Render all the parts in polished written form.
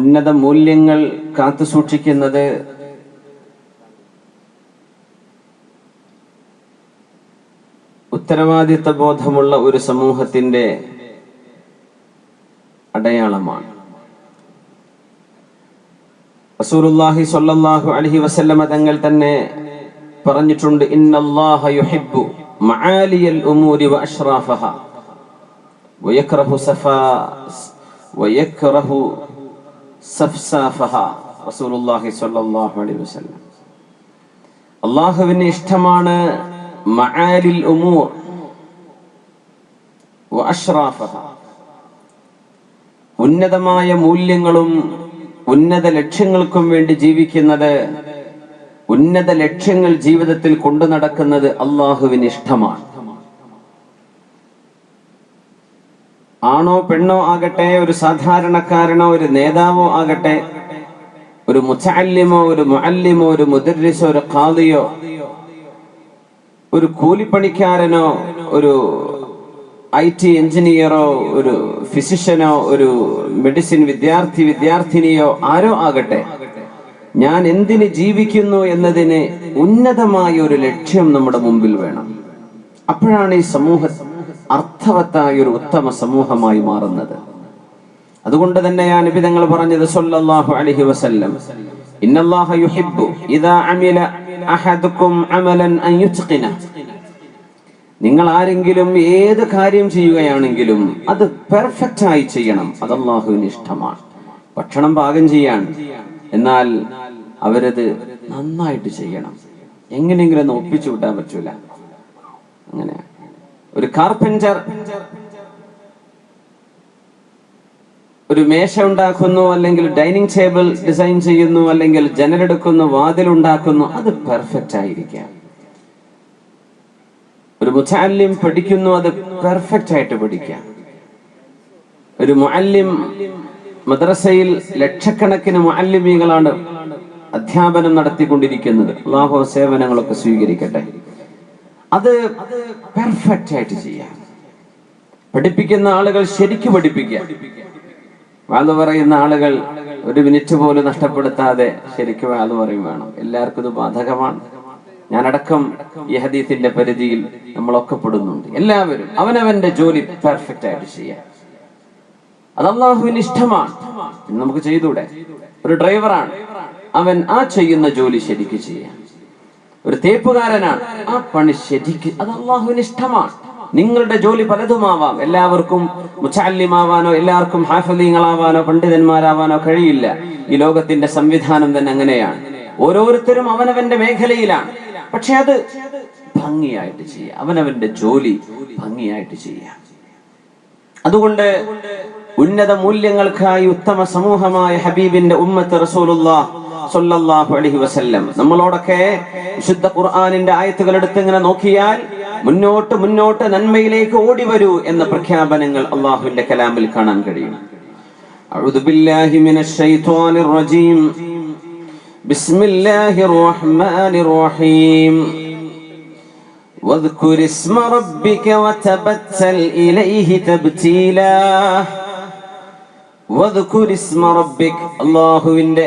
ഉന്നത മൂല്യങ്ങൾ കാത്തു സൂക്ഷിക്കുന്നത് ഉത്തരവാദിത്ത ബോധമുള്ള ഒരു സമൂഹത്തിന്റെ അടയാളമാണ്. റസൂലുള്ളാഹി സ്വല്ലല്ലാഹു അലൈഹി വസല്ലമ തങ്ങൾ തന്നെ പറഞ്ഞിട്ടുണ്ട്, ഇന്നല്ലാഹ യുഹിബ്ബു മആലിയൽ ഉമൂരി വഅശ്റാഫഹ വയക്റഹു സഫ്സാഫഹ. റസൂലുള്ളാഹി സ്വല്ലല്ലാഹു അലൈഹി വസല്ലം, അല്ലാഹുവിന് ഇഷ്ടമാണ് മആലിൽ ഉമൂർ വഅശ്റാഫഹ, ഉന്നതമായ മൂല്യങ്ങളും ഉന്നത ലക്ഷ്യങ്ങൾക്കും വേണ്ടി ജീവിക്കുന്നത്, ഉന്നത ലക്ഷ്യങ്ങൾ ജീവിതത്തിൽ കൊണ്ടു നടക്കുന്നത് അള്ളാഹുവിന് ഇഷ്ടമാണ്. ആണോ പെണ്ണോ ആകട്ടെ, ഒരു സാധാരണക്കാരനോ ഒരു നേതാവോ ആകട്ടെ, ഒരു മുതഅല്ലിമോ ഒരു മുഅല്ലിമോ ഒരു മുദർരിസോ ഒരു ഖാദിയോ, ഒരു കൂലിപ്പണിക്കാരനോ ഒരു IT എഞ്ചിനീയറോ ഒരു ഫിസിഷ്യനോ ഒരു മെഡിസിൻ വിദ്യാർത്ഥിനിയോ ആരോ ആകട്ടെ, ഞാൻ എന്തിന് ജീവിക്കുന്നു എന്നതിന് ഉന്നതമായ ഒരു ലക്ഷ്യം നമ്മുടെ മുമ്പിൽ വേണം. അപ്പോഴാണ് ഈ സമൂഹം അർത്ഥവത്തായ ഒരു ഉത്തമ സമൂഹമായി മാറുന്നത്. അതുകൊണ്ട് തന്നെയാണ് നബി തങ്ങൾ പറഞ്ഞത് സല്ലല്ലാഹു അലൈഹി വസല്ലം, ഇന്നല്ലാഹ യുഹിബ്ബു ഇദാ അമില അഹദുക്കും അമലൻ അൻ യുത്ഖിന. നിങ്ങൾ ആരെങ്കിലും ഏത് കാര്യം ചെയ്യുകയാണെങ്കിലും അത് പെർഫെക്റ്റ് ആയി ചെയ്യണം. അത് അല്ലാഹുവിന് ഇഷ്ടമാണ്. ഭക്ഷണം പാകം ചെയ്യാൻ, എന്നാൽ അവരത് നന്നായിട്ട് ചെയ്യണം. എങ്ങനെയെങ്കിലും ഒന്ന് ഒപ്പിച്ചു വിട്ടാൻ പറ്റൂല. അങ്ങനെ ഒരു കാർപ്പൻറ്റർ ഒരു മേശ ഉണ്ടാക്കുന്നു, അല്ലെങ്കിൽ ഡൈനിങ് ടേബിൾ ഡിസൈൻ ചെയ്യുന്നു, അല്ലെങ്കിൽ ജനലെടുക്കുന്നു, വാതിലുണ്ടാക്കുന്നു, അത് പെർഫെക്റ്റ് ആയിരിക്കാം. ഒരു മുതഅല്ലിം പഠിക്കുന്നു, അത് പെർഫെക്റ്റ് ആയിട്ട് പഠിക്കാം. ഒരു മുഅല്ലിം മദ്രസയിൽ ലക്ഷക്കണക്കിന് മുഅല്ലിമീങ്ങളാണ് അധ്യാപനം നടത്തിക്കൊണ്ടിരിക്കുന്നത്. അല്ലാഹു സേവനങ്ങളൊക്കെ സ്വീകരിക്കട്ടെ. അത് പെർഫെക്റ്റ് ആയിട്ട് ചെയ്യാം. പഠിപ്പിക്കുന്ന ആളുകൾ ശരിക്കും പഠിപ്പിക്കുക. വാള് പറയുന്ന ആളുകൾ ഒരു മിനിറ്റ് പോലും നഷ്ടപ്പെടുത്താതെ ശരിക്കും വാള് പറയും വേണം. എല്ലാവർക്കും ഇത് ബാധകമാണ്. ഞാനടക്കം ഈ ഹദീസിന്റെ പരിധിയിൽ നമ്മളൊക്കെ പെടുന്നുണ്ട്. എല്ലാവരും അവനവന്റെ ജോലി പെർഫെക്റ്റ് ആയിട്ട് ചെയ്യാം. അത് അല്ലാഹുവിന് ഇഷ്ടമാണ്. നമുക്ക് ചെയ്തൂടെ? ഒരു ഡ്രൈവറാണ്, അവൻ ആ ചെയ്യുന്ന ജോലി ശരിക്ക് ചെയ്യാം. ഒരു തേപ്പുകാരനാണ്, ആ പണി ശരിക്ക്, അത് അല്ലാഹുവിന് ഇഷ്ടമാണ്. നിങ്ങളുടെ ജോലി പലതുമാവാം. എല്ലാവർക്കും മുതഅല്ലിമാവാനോ എല്ലാവർക്കും ഹാഫിളീങ്ങളാവാനോ പണ്ഡിതന്മാരാവാനോ കഴിയില്ല. ഈ ലോകത്തിന്റെ സംവിധാനം തന്നെ അങ്ങനെയാണ്. ഓരോരുത്തരും അവനവന്റെ മേഖലയിലാണ്. പക്ഷെ അത് ഭംഗിയായിട്ട് ചെയ്യാം. അവനവന്റെ ജോലി ഭംഗിയായിട്ട് ചെയ്യാം. അതുകൊണ്ട് ഉന്നത മൂല്യങ്ങൾക്കായി ഉത്തമ സമൂഹമായ ഹബീബിന്റെ ഉമ്മത്ത് റസൂലുള്ളാഹി സ്വല്ലല്ലാഹു അലൈഹി വസല്ലം നമ്മളോടൊക്കെ വിശുദ്ധ ഖുർആനിന്റെ ആയത്തുകൾ എടുത്ത് ഇങ്ങനെ നോക്കിയാൽ മുന്നോട്ട് മുന്നോട്ട് നന്മയിലേക്ക് ഓടി വരൂ എന്ന പ്രഖ്യാപനങ്ങൾ അല്ലാഹുവിന്റെ കലാമിൽ കാണാൻ കഴിയും. അഊദു ബില്ലാഹി മിനശ് ശൈത്വാനിർ റജീം. ബിസ്മില്ലാഹിർ റഹ്മാനിർ റഹീം. വദ്കുർ ഇസ്മ റബ്ബിക വതബത്തൽ ഇലൈഹി തബ്തീലാ. വദ്കുർ ഇസ്മ റബ്ബിക, അല്ലാഹുവിന്റെ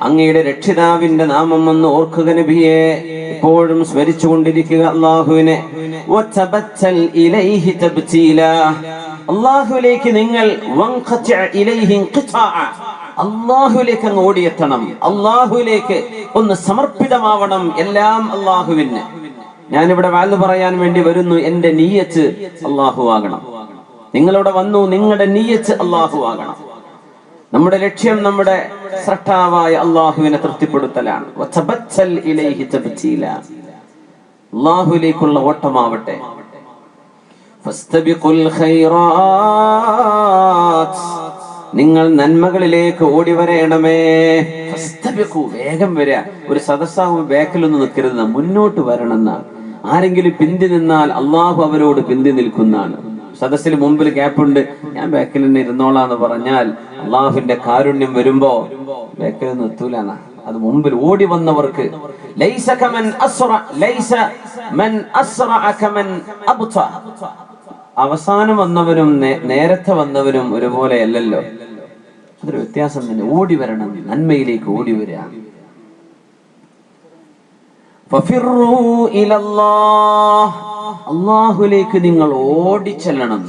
അങ്ങയുടെ രക്ഷിതാവിന്റെ നാമം ഒന്ന് ഓർക്കുക നബിയെ. എപ്പോഴും സ്മരിച്ചുകൊണ്ടിരിക്കുക അല്ലാഹുവിനെ. വതബത്തൽ ഇലൈഹി തബ്തീലാ, അല്ലാഹുവിലേക്ക് നിങ്ങൾ അല്ലാഹുവിലേക്ക് അങ്ങ് ഓടിയെത്തണം. അല്ലാഹുവിലേക്ക് ഒന്ന് സമർപ്പിതമാവണം. എല്ലാം അല്ലാഹുവിന്. ഞാനിവിടെ വാല് പറയാൻ വേണ്ടി വരുന്നു, എന്റെ നിയ്യത്ത് അല്ലാഹു ആകണം. നിങ്ങളിവിടെ വന്നു, നിങ്ങളുടെ നിയ്യത്ത് അല്ലാഹു ആകണം. നമ്മുടെ ലക്ഷ്യം നമ്മുടെ സൃഷ്ടാവായ അല്ലാഹുവിനെ തൃപ്തിപ്പെടുത്തലാണ്. വതബത്തൽ ഇലൈഹി തബ്തീലാ, അല്ലാഹുവിലേക്കുള്ള ഓട്ടമാവട്ടെ. ഫസ്തബിഖുൽ ഖൈറാത്ത്, നിങ്ങൾ നന്മകളിലേക്ക് ഓടി വരേണമേ. ഫസ്തബിഖു, വേഗം വരിക. ഒരു സദസ്സാകുമ്പോൾ ബാക്കിലൊന്നും നിൽക്കരുത്, മുന്നോട്ട് വരണമെന്നാണ്. ആരെങ്കിലും പിന്തി നിന്നാൽ അള്ളാഹു അവരോട് പിന്തി നിൽക്കുന്നതാണ്. സദസ്സിൽ മുമ്പിൽ ഗ്യാപ്പുണ്ട്, ഞാൻ ബാക്കിൽ തന്നെ ഇരുന്നോളാന്ന് പറഞ്ഞാൽ അള്ളാഹുവിന്റെ കാരുണ്യം വരുമ്പോ ബാക്കിൽ നിർത്തൂലാണ്. അത് മുമ്പിൽ ഓടി വന്നവർക്ക് അവസാനം വന്നവരും നേരത്തെ വന്നവരും ഒരുപോലെ അല്ലല്ലോ. അതൊരു വ്യത്യാസം തന്നെ. ഓടി വരണം, നന്മയിലേക്ക് ഓടി വരിക. അള്ളാഹുലേക്ക് നിങ്ങൾ ഓടിച്ചെല്ലണം.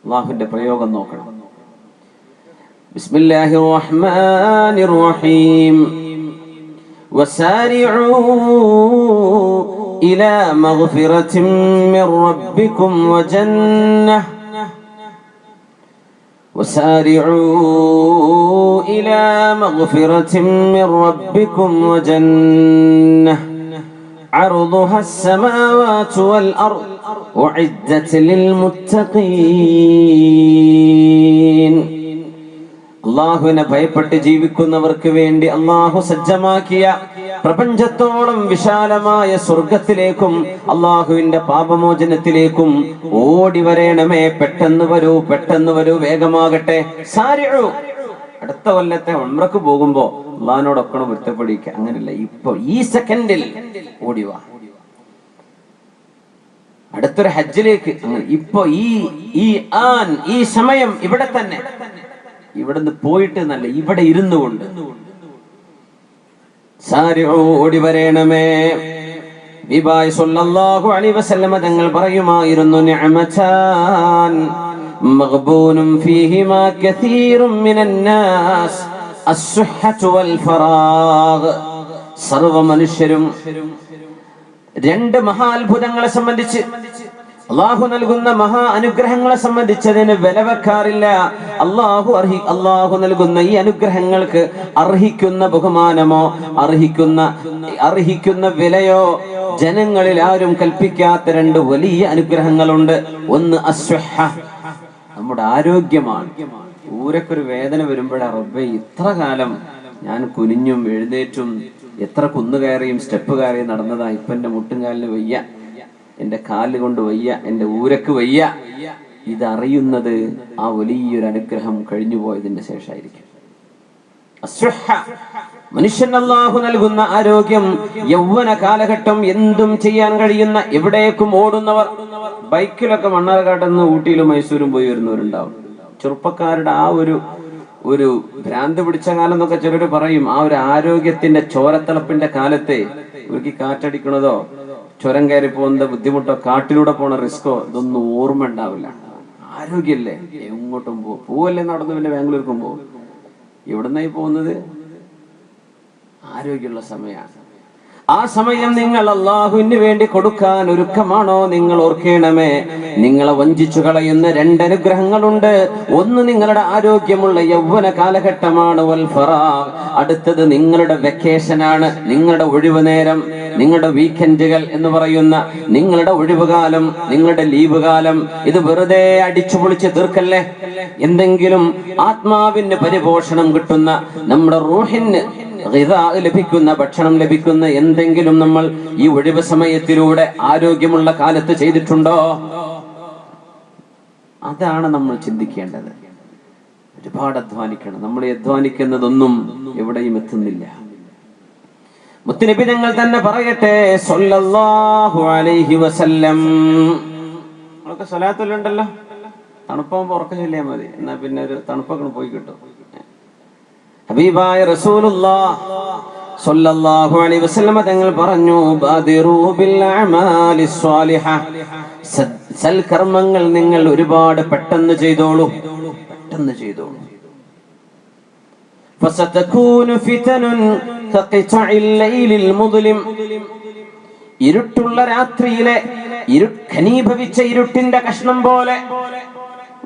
അള്ളാഹുവിന്റെ പ്രയോഗം നോക്കണം. ബിസ്മില്ലാഹിർ റഹ്മാനിർ റഹീം. വസാരിഉ ഇലാ മഗ്ഫിറത്തിൻ മിർ റബ്ബികും വജന്നഹ് وسارعوا إلى مغفرة من ربكم وجنة عرضها السماوات والأرض أعدت للمتقين. അള്ളാഹുവിനെ ഭയപ്പെട്ട് ജീവിക്കുന്നവർക്ക് വേണ്ടി അള്ളാഹു സജ്ജമാക്കിയ പ്രപഞ്ചത്തോളം വിശാലമായ സ്വർഗത്തിലേക്കും അള്ളാഹുവിന്റെ പാപമോചനത്തിലേക്കും ഓടി വരേണമേ. പെട്ടെന്ന് വരൂ, പെട്ടെന്ന് വരൂ, വേഗമാകട്ടെ. സാരിഉ. അടുത്ത കൊല്ലത്തെ ഉംറക്ക് പോകുമ്പോ അള്ളാഹിനോടൊക്കെ വൃത്തപ്പെടിക്കുക, അങ്ങനല്ല. ഇപ്പൊ ഈ സെക്കൻഡിൽ ഓടിവാ. അടുത്തൊരു ഹജ്ജിലേക്ക് അങ്ങനെ ഇപ്പൊ ഈ സമയം ഇവിടെ തന്നെ, ഇവിടുന്ന് പോയിട്ട് നല്ല, ഇവിടെ ഇരുന്നു കൊണ്ട് ഓടി വരേണമേ. നബി സല്ലല്ലാഹു അലൈഹി വസല്ലം തങ്ങൾ പറയുമായിരുന്നു, നിഅമതാൻ മഗ്ബൂനും ഫീഹിമാ കസീറുൻ മിനൻ നാസ് അസ്സുഹ്ഹതു വൽ ഫറാഗ്. സർവ മനുഷ്യരും രണ്ട് മഹാത്ഭുതങ്ങളെ സംബന്ധിച്ച്, അള്ളാഹു നൽകുന്ന മഹാ അനുഗ്രഹങ്ങളെ സംബന്ധിച്ചതിന് വില വെക്കാറില്ല. അള്ളാഹു നൽകുന്ന ഈ അനുഗ്രഹങ്ങൾക്ക് അർഹിക്കുന്ന ബഹുമാനമോ അർഹിക്കുന്ന വിലയോ ജനങ്ങളിൽ ആരും കൽപ്പിക്കാത്ത രണ്ട് വലിയ അനുഗ്രഹങ്ങളുണ്ട്. ഒന്ന് അസ്വഹ, നമ്മുടെ ആരോഗ്യമാണ്. ഊരക്കൊരു വേദന വരുമ്പോഴാ റബ്ബേ ഇത്ര കാലം ഞാൻ കുനിഞ്ഞും എഴുന്നേറ്റും എത്ര കുന്നുകയറിയും സ്റ്റെപ്പ് കയറിയും നടന്നതാ, ഇപ്പൊ എന്റെ മുട്ടും കാലിന് വയ്യ, എന്റെ കാല് കൊണ്ട് വയ്യ, എന്റെ ഊരക്ക് വയ്യ. ഇതറിയുന്നത് ആ വലിയൊരു അനുഗ്രഹം കഴിഞ്ഞു പോയതിന്റെ ശേഷമായിരിക്കും. മനുഷ്യൻ അല്ലാഹു നൽകുന്ന ആരോഗ്യം, യൗവന കാലഘട്ടം, എന്തും ചെയ്യാൻ കഴിയുന്ന, എവിടേക്കും ഓടുന്നവർ. ബൈക്കിലൊക്കെ മണ്ണാർക്കാട്ടെന്ന് ഊട്ടിയിലും മൈസൂരും പോയി വരുന്നവരുണ്ടാവും. ചെറുപ്പക്കാരുടെ ആ ഒരു ഭ്രാന്ത് പിടിച്ച കാലം എന്നൊക്കെ ചിലര് പറയും. ആ ഒരു ആരോഗ്യത്തിന്റെ ചോരത്തിളപ്പിന്റെ കാലത്തെ ഇവർക്ക് കാറ്റടിക്കണതോ ചുരം കയറി പോകുന്ന ബുദ്ധിമുട്ടോ കാട്ടിലൂടെ പോണ റിസ്കോ ഇതൊന്നും ഓർമ്മ ഉണ്ടാവില്ല. ആരോഗ്യല്ലേ, എങ്ങോട്ടും പോവല്ലേ, നടന്നു പിന്നെ ബാംഗ്ലൂർക്കും പോകും. എവിടുന്നായി പോകുന്നത്? ആരോഗ്യമുള്ള സമയമാണ്. ആ സമയം നിങ്ങൾ അള്ളാഹുവിന് വേണ്ടി കൊടുക്കാൻ ഒരുക്കമാണോ? നിങ്ങൾ ഓർക്കണമേ, നിങ്ങളെ വഞ്ചിച്ചു കളയുന്ന രണ്ട് അനുഗ്രഹങ്ങളുണ്ട്. ഒന്ന് നിങ്ങളുടെ ആരോഗ്യമുള്ള യൗവന കാലഘട്ടമാണ്, വൽ ഫറാഗ്. അടുത്തത് നിങ്ങളുടെ വെക്കേഷനാണ്, നിങ്ങളുടെ ഒഴിവ് നേരം, നിങ്ങളുടെ വീക്കെൻഡുകൾ എന്ന് പറയുന്ന നിങ്ങളുടെ ഒഴിവുകാലം, നിങ്ങളുടെ ലീവ് കാലം. ഇത് വെറുതെ അടിച്ചു പൊളിച്ച് തീർക്കല്ലേ. എന്തെങ്കിലും ആത്മാവിന് പരിപോഷണം കിട്ടുന്ന, നമ്മുടെ റൂഹിന് ലഭിക്കുന്ന, ഭക്ഷണം ലഭിക്കുന്ന എന്തെങ്കിലും നമ്മൾ ഈ ഒഴിവ് സമയത്തിലൂടെ ആരോഗ്യമുള്ള കാലത്ത് ചെയ്തിട്ടുണ്ടോ? അതാണ് നമ്മൾ ചിന്തിക്കേണ്ടത്. ഒരുപാട് അധ്വാനിക്കണം. നമ്മൾ അധ്വാനിക്കുന്നതൊന്നും എവിടെയും എത്തുന്നില്ല. മുത്തുനബി തങ്ങൾ തന്നെ പറയട്ടെ, സല്ലല്ലാഹു അലൈഹി വസല്ലം. നമ്മളൊക്കെ സ്വലാത്തുണ്ടല്ലോ, തണുപ്പാകുമ്പോ ഉറക്കം ചൊല്ലിയാൽ മതി, എന്നാ പിന്നെ ഒരു തണുപ്പൊക്കെ പോയി കിട്ടും. ഹബീബായ റസൂലുള്ളാഹ് സ്വല്ലല്ലാഹു അലൈഹി വസല്ലം തങ്ങൾ പറഞ്ഞു, ബാദിറൂ ബിൽ അഅമാലിസ് സ്വാലിഹ. സൽകർമ്മങ്ങൾ നിങ്ങൾ ഒരുപാട് പെട്ടെന്ന് ചെയ്തോളൂ, പെട്ടെന്ന് ചെയ്തോളൂ. ഫസതകൂനു ഫിതനുൻ കഖിതഇൽ ലൈലിൽ മുദ്ലിം. ഇരുട്ടുള്ള രാത്രിയിലെ ഖനീഭവിച്ച ഇരുട്ടിന്റെ കഷ്ണം പോലെ.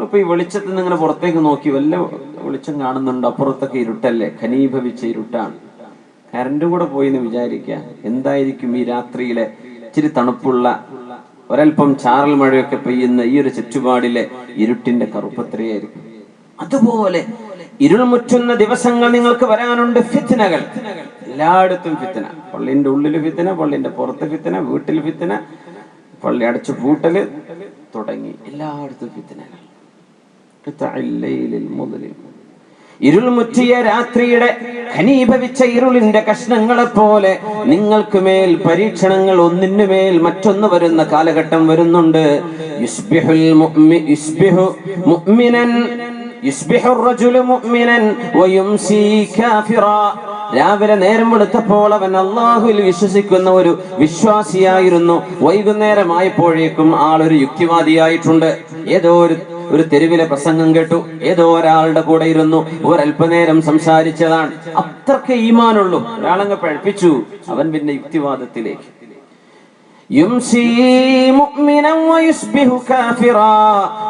ഇപ്പൊ ഈ വെളിച്ചത്തിൽ നിന്ന് ഇങ്ങനെ പുറത്തേക്ക് നോക്കി വല്ല വെളിച്ചം കാണുന്നുണ്ടോ? അപ്പുറത്തൊക്കെ ഇരുട്ടല്ലേ, ഖനീഭവിച്ച ഇരുട്ടാണ്. കരണ്ടും കൂടെ പോയി എന്ന് വിചാരിക്കുക. എന്തായിരിക്കും ഈ രാത്രിയിലെ ഇച്ചിരി തണുപ്പുള്ള ഒരൽപ്പം ചാറൽ മഴയൊക്കെ പെയ്യുന്ന ഈ ഒരു ചുറ്റുപാടിലെ ഇരുട്ടിന്റെ കറുപ്പത്രയായിരിക്കും. അതുപോലെ ഇരുൾമുറ്റുന്ന ദിവസങ്ങൾ നിങ്ങൾക്ക് വരാനുണ്ട്. ഫിത്നകൾ, എല്ലായിടത്തും ഫിത്ന. പള്ളിന്റെ ഉള്ളില് ഫിത്ന, പള്ളിന്റെ പുറത്ത് ഫിത്ന, വീട്ടിൽ ഫിത്ന, പള്ളി അടച്ചു പൂട്ടല് തുടങ്ങി എല്ലായിടത്തും ഫിത്നകൾ. ഇരുൾമുറ്റിയ രാത്രിയുടെ ഖനീഭവിച്ച ഇരുളിന്റെ കഷ്ണങ്ങളെ പോലെ നിങ്ങൾക്ക് മേൽ പരീക്ഷണങ്ങൾ ഒന്നിനു മേൽ മറ്റൊന്ന് വരുന്ന കാലഘട്ടം വരുന്നുണ്ട്. യുസ്ബിഹു മുഅ്മിനൻ യുസ്ബിഹു റജുലു മുഅ്മിനൻ വയുംസി കാഫിറാ. രാവിലെ നേരം വെളുത്തപ്പോൾ അവൻ അല്ലാഹുവിൽ വിശ്വസിക്കുന്ന ഒരു വിശ്വാസിയായിരുന്നു. വൈകുന്നേരമായപ്പോഴേക്കും ആളൊരു യുക്തിവാദിയായിട്ടുണ്ട്. ഏതോ ഒരു തെരുവിലെ പ്രസംഗം കേട്ടു, ഏതോ ഒരാളുടെ കൂടെ ഇരുന്നു, ഒരല്പനേരം സംസാരിച്ചതാണ്. അത്രക്ക് ഈമാനുള്ളൂ. ഒരാളങ്ങ് പഴപ്പിച്ചു, അവൻ പിന്നെ യുക്തിവാദത്തിലേക്ക്.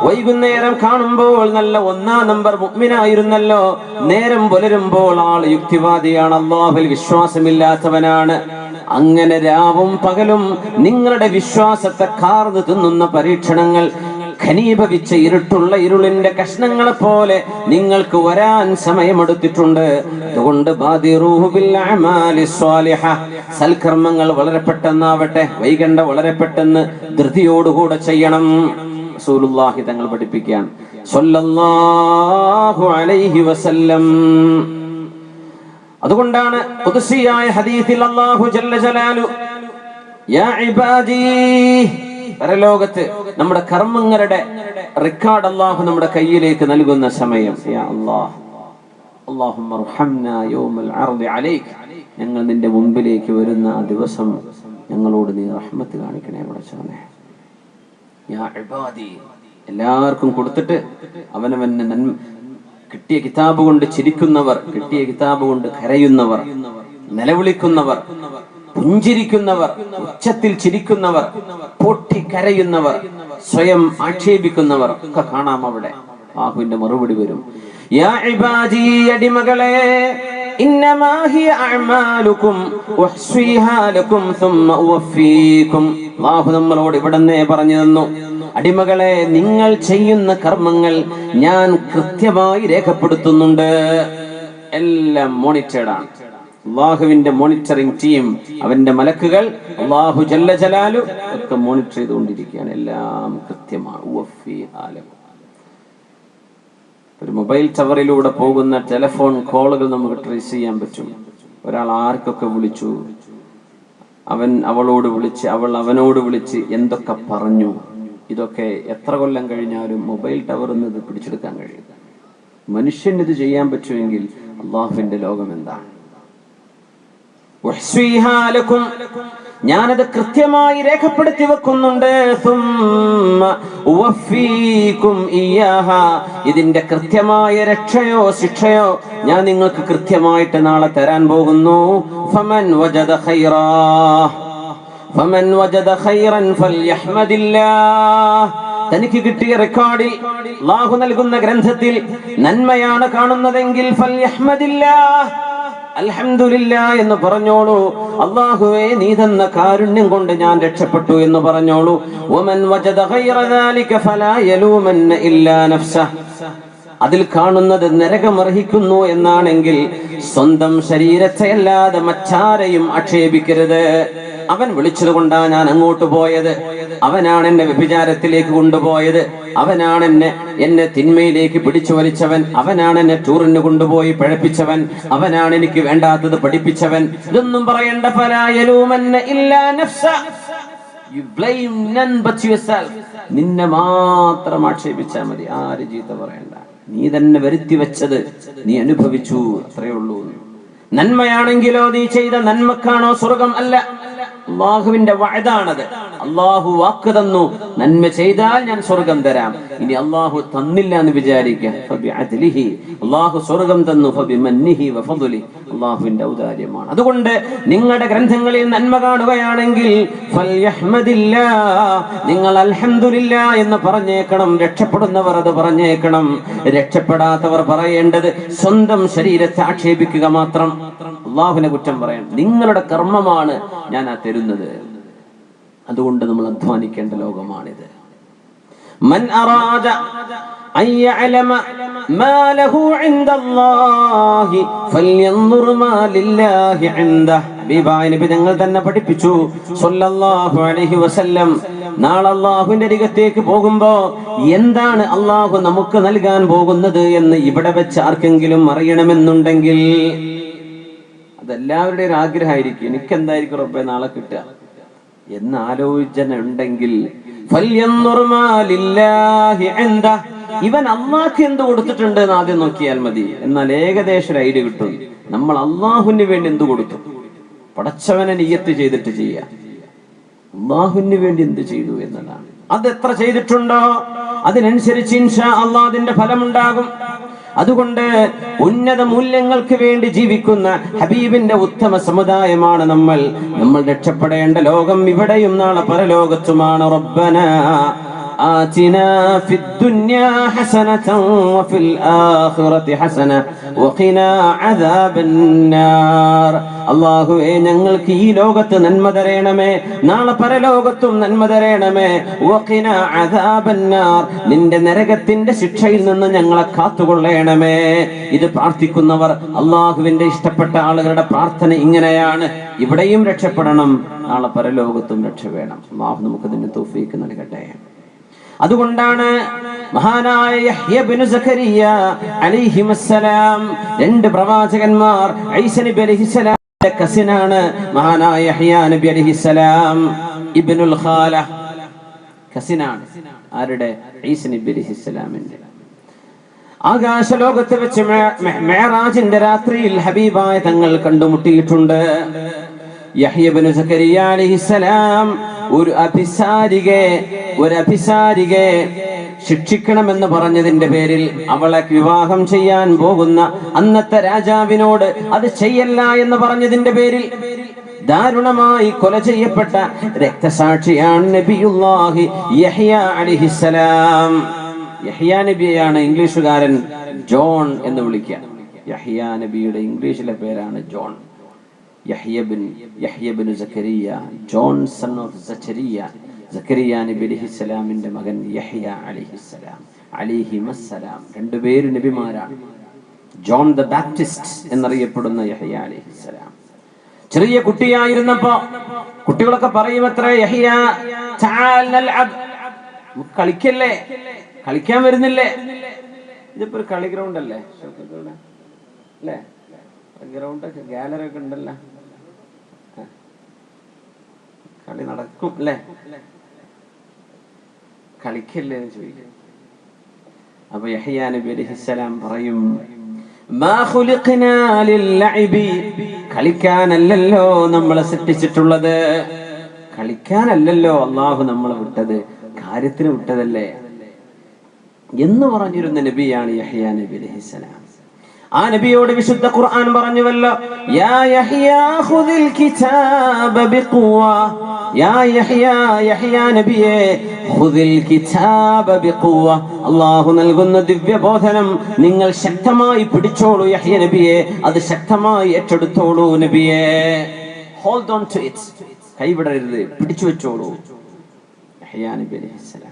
വൈകുന്നേരം കാണുമ്പോൾ നല്ല 1-ാം നമ്പർ മുഅ്മിനായിരുന്നല്ലോ, നേരം പുലരുമ്പോൾ ആൾ യുക്തിവാദിയാണ്, അല്ലാഹുവിൽ വിശ്വാസമില്ലാത്തവനാണ്. അങ്ങനെ രാവും പകലും നിങ്ങളുടെ വിശ്വാസത്തെ കാർന്നു തിന്നുന്ന പരീക്ഷണങ്ങൾ ഘനീഭവിച്ച ഇരുളിന്റെ കഷ്ണങ്ങളെ പോലെ നിങ്ങൾക്ക് വരാൻ സമയമെടുത്തിട്ടുണ്ട്. അതുകൊണ്ട് സൽക്കർമ്മങ്ങൾ വളരെ പെട്ടെന്നാവട്ടെ, വൈകണ്ട വളരെ പെട്ടെന്ന് ധൃതിയോടുകൂടെ ചെയ്യണം. റസൂലുള്ളാഹി തങ്ങൾ പഠിപ്പിക്കാൻ സ്വല്ലല്ലാഹു അലൈഹി വസല്ലം. അതുകൊണ്ടാണ് ഖുദ്സിയായ ഹദീസിൽ അല്ലാഹു ജല്ല ജലാലു യാ ഇബാദി, പരലോകത്ത് നമ്മുടെ കർമ്മങ്ങളുടെ റെക്കോർഡ് അല്ലാഹു നമ്മുടെ കയ്യിലേക്ക് നൽകുന്ന സമയം, യാ അല്ലാഹ് അല്ലാഹുമ്മ അർഹംനാ യൗമൽ അർദി അലൈക, ഞങ്ങൾ നിന്റെ മുമ്പിലേക്ക് വരുന്ന ആ ദിവസം ഞങ്ങളോട് നീ റഹ്മത്ത് കാണിക്കണേ പടച്ചവനേ. യാ ഇബാദി, എല്ലാവർക്കും കൊടുത്തിട്ട് അവനവന് കിട്ടിയ കിതാബ് കൊണ്ട് ചിരിക്കുന്നവർ, കിട്ടിയ കിതാബ് കൊണ്ട് കരയുന്നവർ, നിലവിളിക്കുന്നവർ, പുഞ്ചിരിക്കുന്നവർ, ഉച്ചത്തിൽ ചിരിക്കുന്നവർ, പൊട്ടിക്കരയുന്നവർ, സ്വയം ആക്ഷേപിക്കുന്നവർ ഒക്കെ കാണാം അവിടെ. ആഹുവിന്റെ മറുപടി വരും, യാ ഇബാദി, അടിമകളെ, ഇന്നമാ ഹിയ അഅമാലുകും ഉഹ്സിഹാ ലകും സുമ്മ ഉവഫീകും. അല്ലാഹു നമ്മളോട് ഇവിടെന്നേ പറഞ്ഞു തന്നു, അടിമകളെ, നിങ്ങൾ ചെയ്യുന്ന കർമ്മങ്ങൾ ഞാൻ കൃത്യമായി രേഖപ്പെടുത്തുന്നുണ്ട്. എല്ലാം മോണിറ്റേർഡാണ്. അള്ളാഹുവിന്റെ മോണിറ്ററിംഗ് ടീം, അവന്റെ മലക്കുകൾ, അള്ളാഹു ജല്ല ജലാലു ഒക്കെ മോണിറ്റർ ചെയ്തുകൊണ്ടിരിക്കുകയാണ്. എല്ലാം കൃത്യമാണ്. ഒരു മൊബൈൽ ടവറിലൂടെ പോകുന്ന ടെലിഫോൺ കോളുകൾ നമുക്ക് ട്രേസ് ചെയ്യാൻ പറ്റും. ഒരാൾ ആർക്കൊക്കെ വിളിച്ചു, അവൻ അവളോട് വിളിച്ച്, അവൾ അവനോട് വിളിച്ച് എന്തൊക്കെ പറഞ്ഞു, ഇതൊക്കെ എത്ര കൊല്ലം കഴിഞ്ഞാലും മൊബൈൽ ടവറിൽ നിന്ന് ഇത് പിടിച്ചെടുക്കാൻ കഴിയും. മനുഷ്യന് ഇത് ചെയ്യാൻ പറ്റുമെങ്കിൽ അള്ളാഹുവിന്റെ ലോകം എന്താണ്? ഞാനത് കൃത്യമായി രേഖപ്പെടുത്തി വെക്കുന്നുണ്ട്. ഇതിന്റെ കൃത്യമായ രക്ഷയോ ശിക്ഷയോ ഞാൻ നിങ്ങൾക്ക് കൃത്യമായിട്ട് നാളെ തരാൻ പോകുന്നു. ഫമൻ വജദ ഖൈറൻ ഫൽയഹ്മദില്ലാഹ്. തനിക്ക് കിട്ടിയ റെക്കോർഡിൽ അല്ലാഹു നൽകുന്ന ഗ്രന്ഥത്തിൽ നന്മയാണ് കാണുന്നതെങ്കിൽ ഫൽയഹ്മദില്ലാഹ്, അൽഹംദുലില്ലാഹ് എന്ന് പറഞ്ഞോളൂ. അല്ലാഹുവേ, നീ തന്ന കാരുണ്യം കൊണ്ട് ഞാൻ രക്ഷപ്പെട്ടു എന്ന് പറഞ്ഞോളൂ. വമൻ വജദ ഗൈറ ദാലിക ഫലാ യലൂമന്ന ഇല്ലാ നഫ്സഹ. അതിൽ കാണുന്നത് നരകമർഹിക്കുന്നു എന്നാണെങ്കിൽ സ്വന്തം ശരീരത്തെ അല്ലാതെ മറ്റാരെയും ആക്ഷേപിക്കരുത്. അവൻ വിളിച്ചത് കൊണ്ടാണ് ഞാൻ അങ്ങോട്ട് പോയത്, അവനാണ് എന്നെ വ്യഭിചാരത്തിലേക്ക് കൊണ്ടുപോയത്, അവനാണ് എന്നെ തിന്മയിലേക്ക് പിടിച്ചു വലിച്ചവൻ, അവനാണ് എന്നെ ടൂറിന് കൊണ്ടുപോയി പഴപ്പിച്ചവൻ, അവനാണ് എനിക്ക് വേണ്ടാത്തത് പഠിപ്പിച്ചവൻ. ഇതൊന്നും പറയണ്ട. ഫലാ യലൂമന്ന ഇല്ലാ നഫ്സ. You blame none but yourself. നിന്നെ മാത്രം ആക്ഷേപിച്ചാൽ മതി, ആര് ചീത്ത പറയണ്ട. നീ തന്നെ വരുത്തി വെച്ചത് നീ അനുഭവിച്ചു, അത്രയേ ഉള്ളൂ. നന്മയാണെങ്കിലോ നീ ചെയ്ത നന്മക്കാണോ സ്വർഗം? അല്ല, അള്ളാഹുവിന്റെ വഅദാണത്. അള്ളാഹു വാക്ക് തന്നു, നന്മ ചെയ്താൽ ഞാൻ സ്വർഗം തരാം. ഇനി അള്ളാഹു തന്നില്ല എന്ന് വിചാരിക്കുക, അള്ളാഹു സ്വർഗം തന്നു, അള്ളാഹുവിന്റെ ഔദാര്യമാണ്. അതുകൊണ്ട് നിങ്ങളുടെ ഗ്രന്ഥങ്ങളിൽ നന്മ കാണുകയാണെങ്കിൽ നിങ്ങൾ അൽഹംദുലില്ലാഹ് എന്ന് പറഞ്ഞേക്കണം. രക്ഷപ്പെടുന്നവർ അത് പറഞ്ഞേക്കണം. രക്ഷപ്പെടാത്തവർ പറയേണ്ടത് സ്വന്തം ശരീരത്തെ ആക്ഷേപിക്കുക മാത്രം, അള്ളാഹുവിനെ കുറ്റം പറയണം. നിങ്ങളുടെ കർമ്മമാണ് ഞാൻ ആ തരുന്നത്. അതുകൊണ്ട് നമ്മൾ അധ്വാനിക്കേണ്ട ലോകമാണിത്. മൻ അറാദ അൻ യഅലമ മാ ലഹു ഇൻദല്ലാഹി ഫൽയൻദുർ മാ ലില്ലാഹി ഇൻദഹു. ഹബീബായ നബി തങ്ങൾ തന്നെ പഠിപ്പിച്ചു സ്വല്ലല്ലാഹു അലൈഹി വസല്ലം, നാളെ അല്ലാഹുവിന്റെ അരികത്തേക്ക് പോകുമ്പോ എന്താണ് അല്ലാഹു നമുക്ക് നൽകാൻ പോകുന്നത് എന്ന് ഇവിടെ വെച്ച് ആർക്കെങ്കിലും അറിയണമെന്നുണ്ടെങ്കിൽ, അതെല്ലാവരുടെയും ഒരു ആഗ്രഹമായിരിക്കും, എനിക്കെന്തായിരിക്കും റബ്ബേ നാളെ കിട്ടുക എന്ന് ആലോചന ഉണ്ടെങ്കിൽ ഇവൻ അള്ളാഹ്ക്ക് എന്ത് കൊടുത്തിട്ടുണ്ട് എന്ന് ആദ്യം നോക്കിയാൽ മതി. എന്നാൽ ഏകദേശം ഒരു ഐഡിയ കിട്ടും. നമ്മൾ അള്ളാഹുവിന് വേണ്ടി എന്ത് കൊടുത്തു? പടച്ചവനെ നിയ്യത്ത് ചെയ്തിട്ട് ചെയ്യാം. അള്ളാഹുവിന് വേണ്ടി എന്ത് ചെയ്തു എന്നതാണ്. അത് എത്ര ചെയ്തിട്ടുണ്ടോ അതിനനുസരിച്ച് ഇൻഷാ അല്ലാഹ് അതിന്റെ ഫലമുണ്ടാകും. അതുകൊണ്ട് ഉന്നത മൂല്യങ്ങൾക്ക് വേണ്ടി ജീവിക്കുന്ന ഹബീബിന്റെ ഉത്തമ സമുദായമാണ് നമ്മൾ. നമ്മൾ രക്ഷപ്പെടേണ്ട ലോകം ഇവിടെയും നാളെ പരലോകത്തുമാണ്. റബ്ബനാ آتنا في الدنيا حسنة وفي الآخرة حسنة وقنا عذاب النار. അല്ലാഹുവേ ഞങ്ങൾക്ക് ഈ ലോകത്ത് നന്മ തരണമേ, നാളെ പരലോകത്തും നന്മ തരണമേ. വഖിന അദാബന്നാർ, നിന്റെ നരകത്തിന്റെ ശിക്ഷയിൽ നിന്ന് ഞങ്ങളെ കാത്തുകൊള്ളണമേ. ഇത് പ്രാർത്ഥിക്കുന്നവർ അല്ലാഹുവിന്റെ ഇഷ്ടപ്പെട്ട ആളുകളുടെ പ്രാർത്ഥന ഇങ്ങനെയാണ്. ഇവിടെയും രക്ഷപ്പെടണം, നാളെ പരലോകത്തും രക്ഷ വേണം. അല്ലാഹു നമുക്ക് ഇതിന് തൗഫീഖ് നൽകട്ടെ. അതുകൊണ്ടാണ് മഹാനായ യഹ്യ ഇബ്നു സഖരിയ അലൈഹിസ്സലാം, രണ്ട് പ്രവാചകന്മാർ, ഈസ നബി അലൈഹിസ്സലാമിന്റെ കസിനാണ് മഹാനായ യഹ്യ നബി അലൈഹിസ്സലാം. ഇബ്നുൽ ഖാല കസിനാണ്. ആരുടെ? ഈസ നബി അലൈഹിസ്സലാമിന്റെ. ആകാശ ലോകത്ത് വെച്ച് മിഅ്റാജിന്റെ രാത്രിയിൽ ഹബീബായ തങ്ങൾ കണ്ടുമുട്ടിയിട്ടുണ്ട്. യഹ്യ ഇബ്നു സഖരിയ അലൈഹിസ്സലാം ഒരു അഭിസാരികയെ ശിക്ഷിക്കണമെന്ന് പറഞ്ഞതിന്റെ പേരിൽ അവളെ വിവാഹം ചെയ്യാൻ പോകുന്ന അന്നത്തെ രാജാവിനോട് അത് ചെയ്യല്ല എന്ന് പറഞ്ഞതിന്റെ പേരിൽ ദാരുണമായി കൊല ചെയ്യപ്പെട്ട രക്തസാക്ഷിയാണ് നബിയുല്ലാഹി യഹ്യ അലൈഹിസ്സലാം. യഹ്യ നബിയെയാണ് ഇംഗ്ലീഷുകാരൻ ജോൺ എന്ന് വിളിക്കുക. യഹ്യ നബിയുടെ ഇംഗ്ലീഷിലെ പേരാണ് John. Yahya ibn Zakariya, John son of Zakariya. Zakariya നബി അലൈഹിസ്സലാമിന്റെ മകൻ യഹ്യ അലൈഹിസ്സലാം അലൈഹിമസ്സലാം. രണ്ടുപേര് നബിമാരാണ്. ജോൺ ദ ബാപ്റ്റിസ്റ്റ് എന്നറിയപ്പെടുന്ന യഹ്യ അലൈഹിസ്സലാം ചെറിയ കുട്ടിയായിരുന്നപ്പോ കുട്ടികളൊക്കെ പറയുമത്രേ, യഹ്യ തആൽ നൽഅബ്, കളിക്കല്ലേ, കളിക്കാൻ വരുന്നില്ലേ? ഇതിപ്പോ ഒരു കളി ഗ്രൗണ്ട് അല്ലേ, അല്ലേ? ഗ്രൗണ്ട് ഗാലറി ഒക്കെ ഉണ്ടല്ലോ, കളി നടക്കും അല്ലേ? കളിക്കല്ലേ എന്ന് ചോദിക്കും. അപ്പൊ യഹ്യ നബി അലൈഹിസ്സലാം പറയും, മാ ഖുലിഖ്നാ ലില്ലഅബി, കളിക്കാനല്ലല്ലോ നമ്മളെ സൃഷ്ടിച്ചിട്ടുള്ളത്, കളിക്കാനല്ലല്ലോ അല്ലാഹു നമ്മളെ വിട്ടത്, കാര്യത്തിന് വിട്ടതല്ലേ എന്ന് പറഞ്ഞിരുന്ന നബിയാണ് യഹ്യ നബി അലൈഹിസ്സലാം. ആ നബിയോട് വിശുദ്ധ ഖുർആൻ പറഞ്ഞുവല്ലോ, യാ യഹ്യ ഖുദിൽ കിതാബ ബിഖുവ, യാ യഹ്യ, യഹ്യ നബിയേ, ഖുദിൽ കിതാബ ബിഖുവ, അല്ലാഹു നൽകുന്ന ദിവ്യബോധനം നിങ്ങൾ ശക്തമായി പിടിച്ചോളൂ യഹ്യ നബിയേ, അത് ശക്തമായി ഏറ്റെടുത്തോളൂ നബിയേ. ഹോൾഡ് ഓൺ ടു ഇറ്റ്, കൈവിടരുത്, പിടിച്ചു വെച്ചോളൂ. യഹ്യ നബി അലൈഹിസ്സലാം,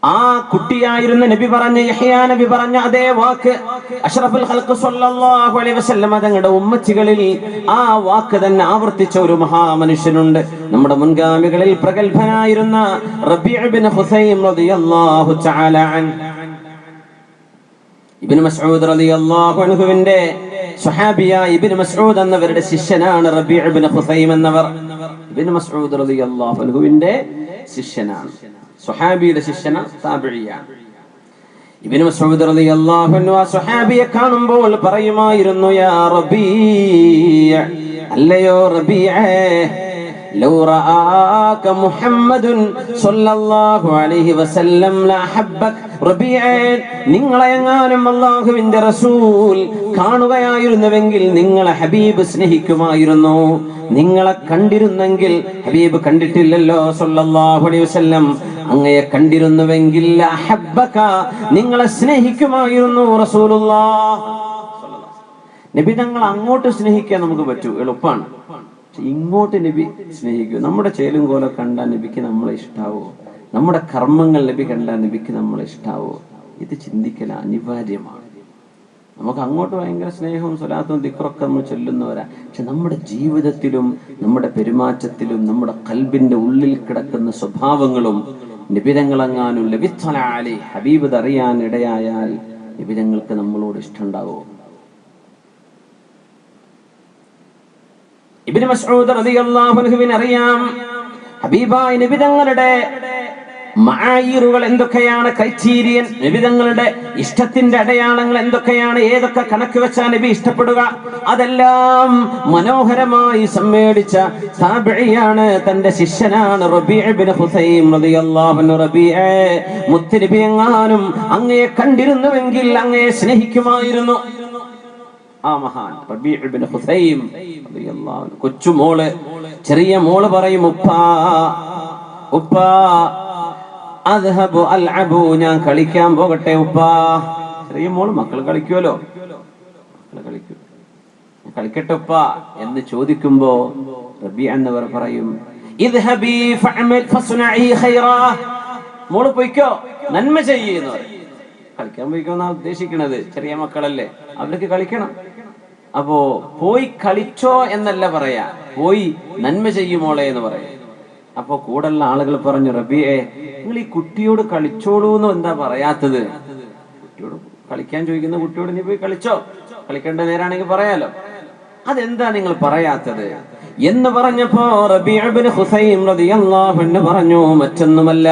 ആ കുട്ടിയായിരുന്ന നബി പറഞ്ഞ യഹ്യ നബി പറഞ്ഞ അതേ വാക്ക് അഷ്റഫുൽ ഖൽഖ് സ്വല്ലല്ലാഹു അലൈഹി വസല്ലം തങ്ങളുടെ ഉമ്മത്തികളിൽ ആ വാക്ക് തന്നെ ആവർത്തിച്ച ഒരു മഹാമനുഷ്യനുണ്ട്. നമ്മുടെ മുൻഗാമികളിൽ പ്രഗൽഭനായിരുന്ന റബീഅ ഇബ്നു ഹുസൈം റളിയല്ലാഹു തആല അൻഹു. ഇബ്നു മസ്ഊദ് റളിയല്ലാഹു അൻഹുവിന്റെ സ്വഹാബിയായ ഇബ്നു മസ്ഊദ് എന്നവരുടെ ശിഷ്യനാണ് റബീഅ ഇബ്നു ഹുസൈം എന്നവർ. ഇബ്നു മസ്ഊദ് റളിയല്ലാഹു അൻഹുവിന്റെ ശിഷ്യനാണ്, സ്വഹാബിയുടെ ശിഷ്യന, താബിഇയാണ്. ഇബ്നു മസ്ഊദ് റളിയല്ലാഹു അൻഹു ആ സ്വഹാബിയെ കാണുമ്പോൾ പറയുമായിരുന്നു, യാ റബീഅ, അല്ലയോ റബീഅ, ലൗ റആക മുഹമ്മദുൻ സ്വല്ലല്ലാഹു അലൈഹി വസല്ലം ലഅഹബ്ബക. റബീഅ, നിങ്ങളെ എങ്ങാനും അല്ലാഹുവിന്റെ റസൂൽ കാണുകയായിരുന്നുവെങ്കിൽ നിങ്ങളെ ഹബീബ് സ്നേഹിക്കുമായിരുന്നു. നിങ്ങളെ കണ്ടിരുന്നെങ്കിൽ, ഹബീബ് കണ്ടിട്ടില്ലല്ലോ സ്വല്ലല്ലാഹു അലൈഹി വസല്ലം, അങ്ങയെ കണ്ടിരുന്നുവെങ്കിൽ അഹബ്ബക, നിങ്ങളെ സ്നേഹിക്കുമായിരുന്നു റസൂലുള്ളാഹ്. നബി തങ്ങൾ അങ്ങോട്ട് സ്നേഹിക്കാൻ നമുക്ക് പറ്റൂ, എളുപ്പമാണ്. ഇങ്ങോട്ട് നബി സ്നേഹിക്കൂ. നമ്മുടെ ചേലും കോലം കണ്ടാൽ നബിക്ക് നമ്മളെ ഇഷ്ടാവോ? നമ്മുടെ കർമ്മങ്ങൾ നബി കണ്ടാൽ നബിക്ക് നമ്മളെ ഇഷ്ടാവോ? ഇത് ചിന്തിക്കൽ അനിവാര്യമാണ്. നമുക്ക് അങ്ങോട്ട് ഭയങ്കര സ്നേഹവും സ്വലാത്തും ദിക്റൊക്കെ നമ്മൾ ചൊല്ലുന്നവരാ. പക്ഷെ നമ്മുടെ ജീവിതത്തിലും നമ്മുടെ പെരുമാറ്റത്തിലും നമ്മുടെ ഖൽബിന്റെ ഉള്ളിൽ കിടക്കുന്ന സ്വഭാവങ്ങളും നിബിതങ്ങളെങ്ങാനും ലഭിച്ചല അലൈഹി ഹബീബ് അറിയാൻ ഇടയായാൽ നിബിതങ്ങൾക്ക് നമ്മളോട് ഇഷ്ടമുണ്ടാവോ? ഇബ്നു മസ്ഊദ് റളിയല്ലാഹു അൻഹുവിനെ അറിയാം, ഹബീബായ നബി തങ്ങളുടെ മആയിറുകൾ എന്തൊക്കെയാണ്, ക്രൈറ്റീരിയൻ, നബിതങ്ങളുടെ ഇഷ്ടത്തിന്റെ അടയാളങ്ങൾ എന്തൊക്കെയാണ്, ഏതൊക്കെ കണക്ക് വെച്ചാൽ നബി ഇഷ്ടപ്പെടുക, അതെല്ലാം മനോഹരമായി സമ്മേളിച്ച താബിഇയാണ്, തന്റെ ശിഷ്യനാണ് റബീഅ ഇബ്നു ഹുസൈം റളിയല്ലാഹു അൻഹു. റബീഅ, മുത്തുനബി എങ്ങാനും അങ്ങയെ കണ്ടിരുന്നുവെങ്കിൽ അങ്ങയെ സ്നേഹിക്കുമായിരുന്നു. ആ മഹാൻ റബീഅ ഇബ്നു ഹുസൈം റളിയല്ലാഹു അൻഹു. കൊച്ചുമോള്, ചെറിയ മോള് പറയും, ഉപ്പാ ഉപ്പാ അദ്ഹബു അൽഅബു, ഞാൻ കളിക്കാൻ പോകട്ടെ ഉപ്പാ. ചെറിയ മോള്, മക്കൾ കളിക്കുമല്ലോ, കളിക്കട്ടെ ഉപ്പാ എന്ന് ചോദിക്കുമ്പോ റബീഅ എന്നവർ പറയും, ഇദ്ഹബി ഫഅമൽ ഫസ്നഇ ഖൈറാ, മോള് പോയിക്കോ, നന്മ ചെയ്യുന്നു. കളിക്കാൻ പോയിക്കോന്നാ ഉദ്ദേശിക്കണത്. ചെറിയ മക്കളല്ലേ, അവർക്ക് കളിക്കണം. അപ്പോ പോയി കളിച്ചോ എന്നല്ല പറയാ, പോയി നന്മ ചെയ്യുമോളെ എന്ന് പറയാം. അപ്പൊ കൂടുള്ള ആളുകൾ പറഞ്ഞു, റബീഅ നിങ്ങൾ ഈ കുട്ടിയോട് കളിച്ചോളൂ എന്ന് എന്താ പറയാത്തത്? കുട്ടിയോട് കളിക്കാൻ ചോദിക്കുന്ന കുട്ടിയോട് നീ പോയി കളിച്ചോ, കളിക്കേണ്ട നേരാണെങ്കിൽ പറയാലോ, അതെന്താ നിങ്ങൾ പറയാത്തത് എന്ന് പറഞ്ഞപ്പോ റബീഅ ഇബ്നു ഹുസൈം റളിയല്ലാഹു അൻഹു പറഞ്ഞു, മറ്റൊന്നുമല്ല,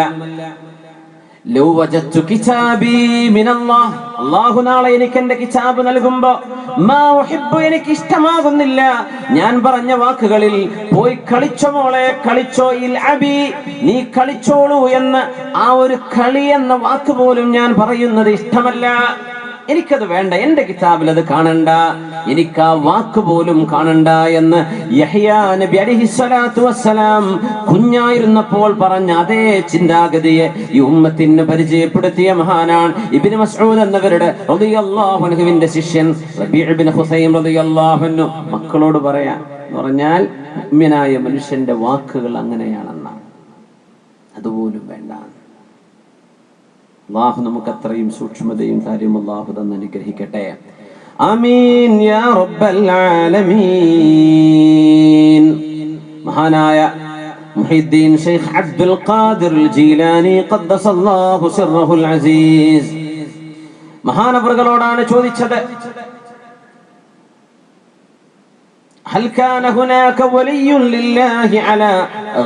ലൗ വജദ്തു കിതാബി മിനല്ലാഹ്, അല്ലാഹു നാളെ എനിക്ക് എന്റെ കിതാബ് നൽകുമ്പോ മാ ഉഹിബ്ബു, എനിക്ക് ഇഷ്ടമാകുന്നില്ല ഞാൻ പറഞ്ഞ വാക്കുകളിൽ പോയി കളിച്ചോ മോളെ കളിച്ചോ, ഇൽഅബി നീ കളിച്ചോളൂ എന്ന് ആ ഒരു കളി എന്ന വാക്ക് പോലും ഞാൻ പറയുന്നത് ഇഷ്ടമല്ല, എനിക്കത് വേണ്ട, എന്റെ കിതാബിൽ അത് കാണണ്ട, എനിക്ക് ആ വാക്ക് പോലും കാണണ്ട എന്ന് യഹ്യാ നബി അലൈഹിസ്സലാത്തു വസ്സലാം കുഞ്ഞായിരുന്നപ്പോൾ പറഞ്ഞ അതേ ചിന്താഗതിയെ ഈ ഉമ്മത്തിന് പരിചയപ്പെടുത്തിയ മഹാനാണ് ഇബ്നു മസ്ഊദ് എന്നവരുടെ റളിയല്ലാഹു അൻഹുവിന്റെ ശിഷ്യൻ റബീഅ ഇബ്നു ഹുസൈം റളിയല്ലാഹു അൻഹു. മക്കളോട് പറയാ എന്ന് പറഞ്ഞാൽ മുഅ്മിനായ മനുഷ്യന്റെ വാക്കുകൾ അങ്ങനെയാണെന്നാണ്, അതുപോലും വേണ്ട. അല്ലാഹു നമുക്ക് അത്രയും സൂക്ഷ്മതയും കാര്യവും അല്ലാഹു തന്ന് അനുഗ്രഹിക്കട്ടെ. ആമീൻ യാ റബ്ബൽ ആലമീൻ. മഹാനായ മുഹീദ്ദീൻ ശൈഖ് അബ്ദുൽ ഖാദിർ ജീലാനി ഖദ്ദസല്ലാഹു സിർറഹുൽ അസീസ് മഹാനവറുകളോടാണ് ചോദിച്ചത്, هل كان هناك ولي لله على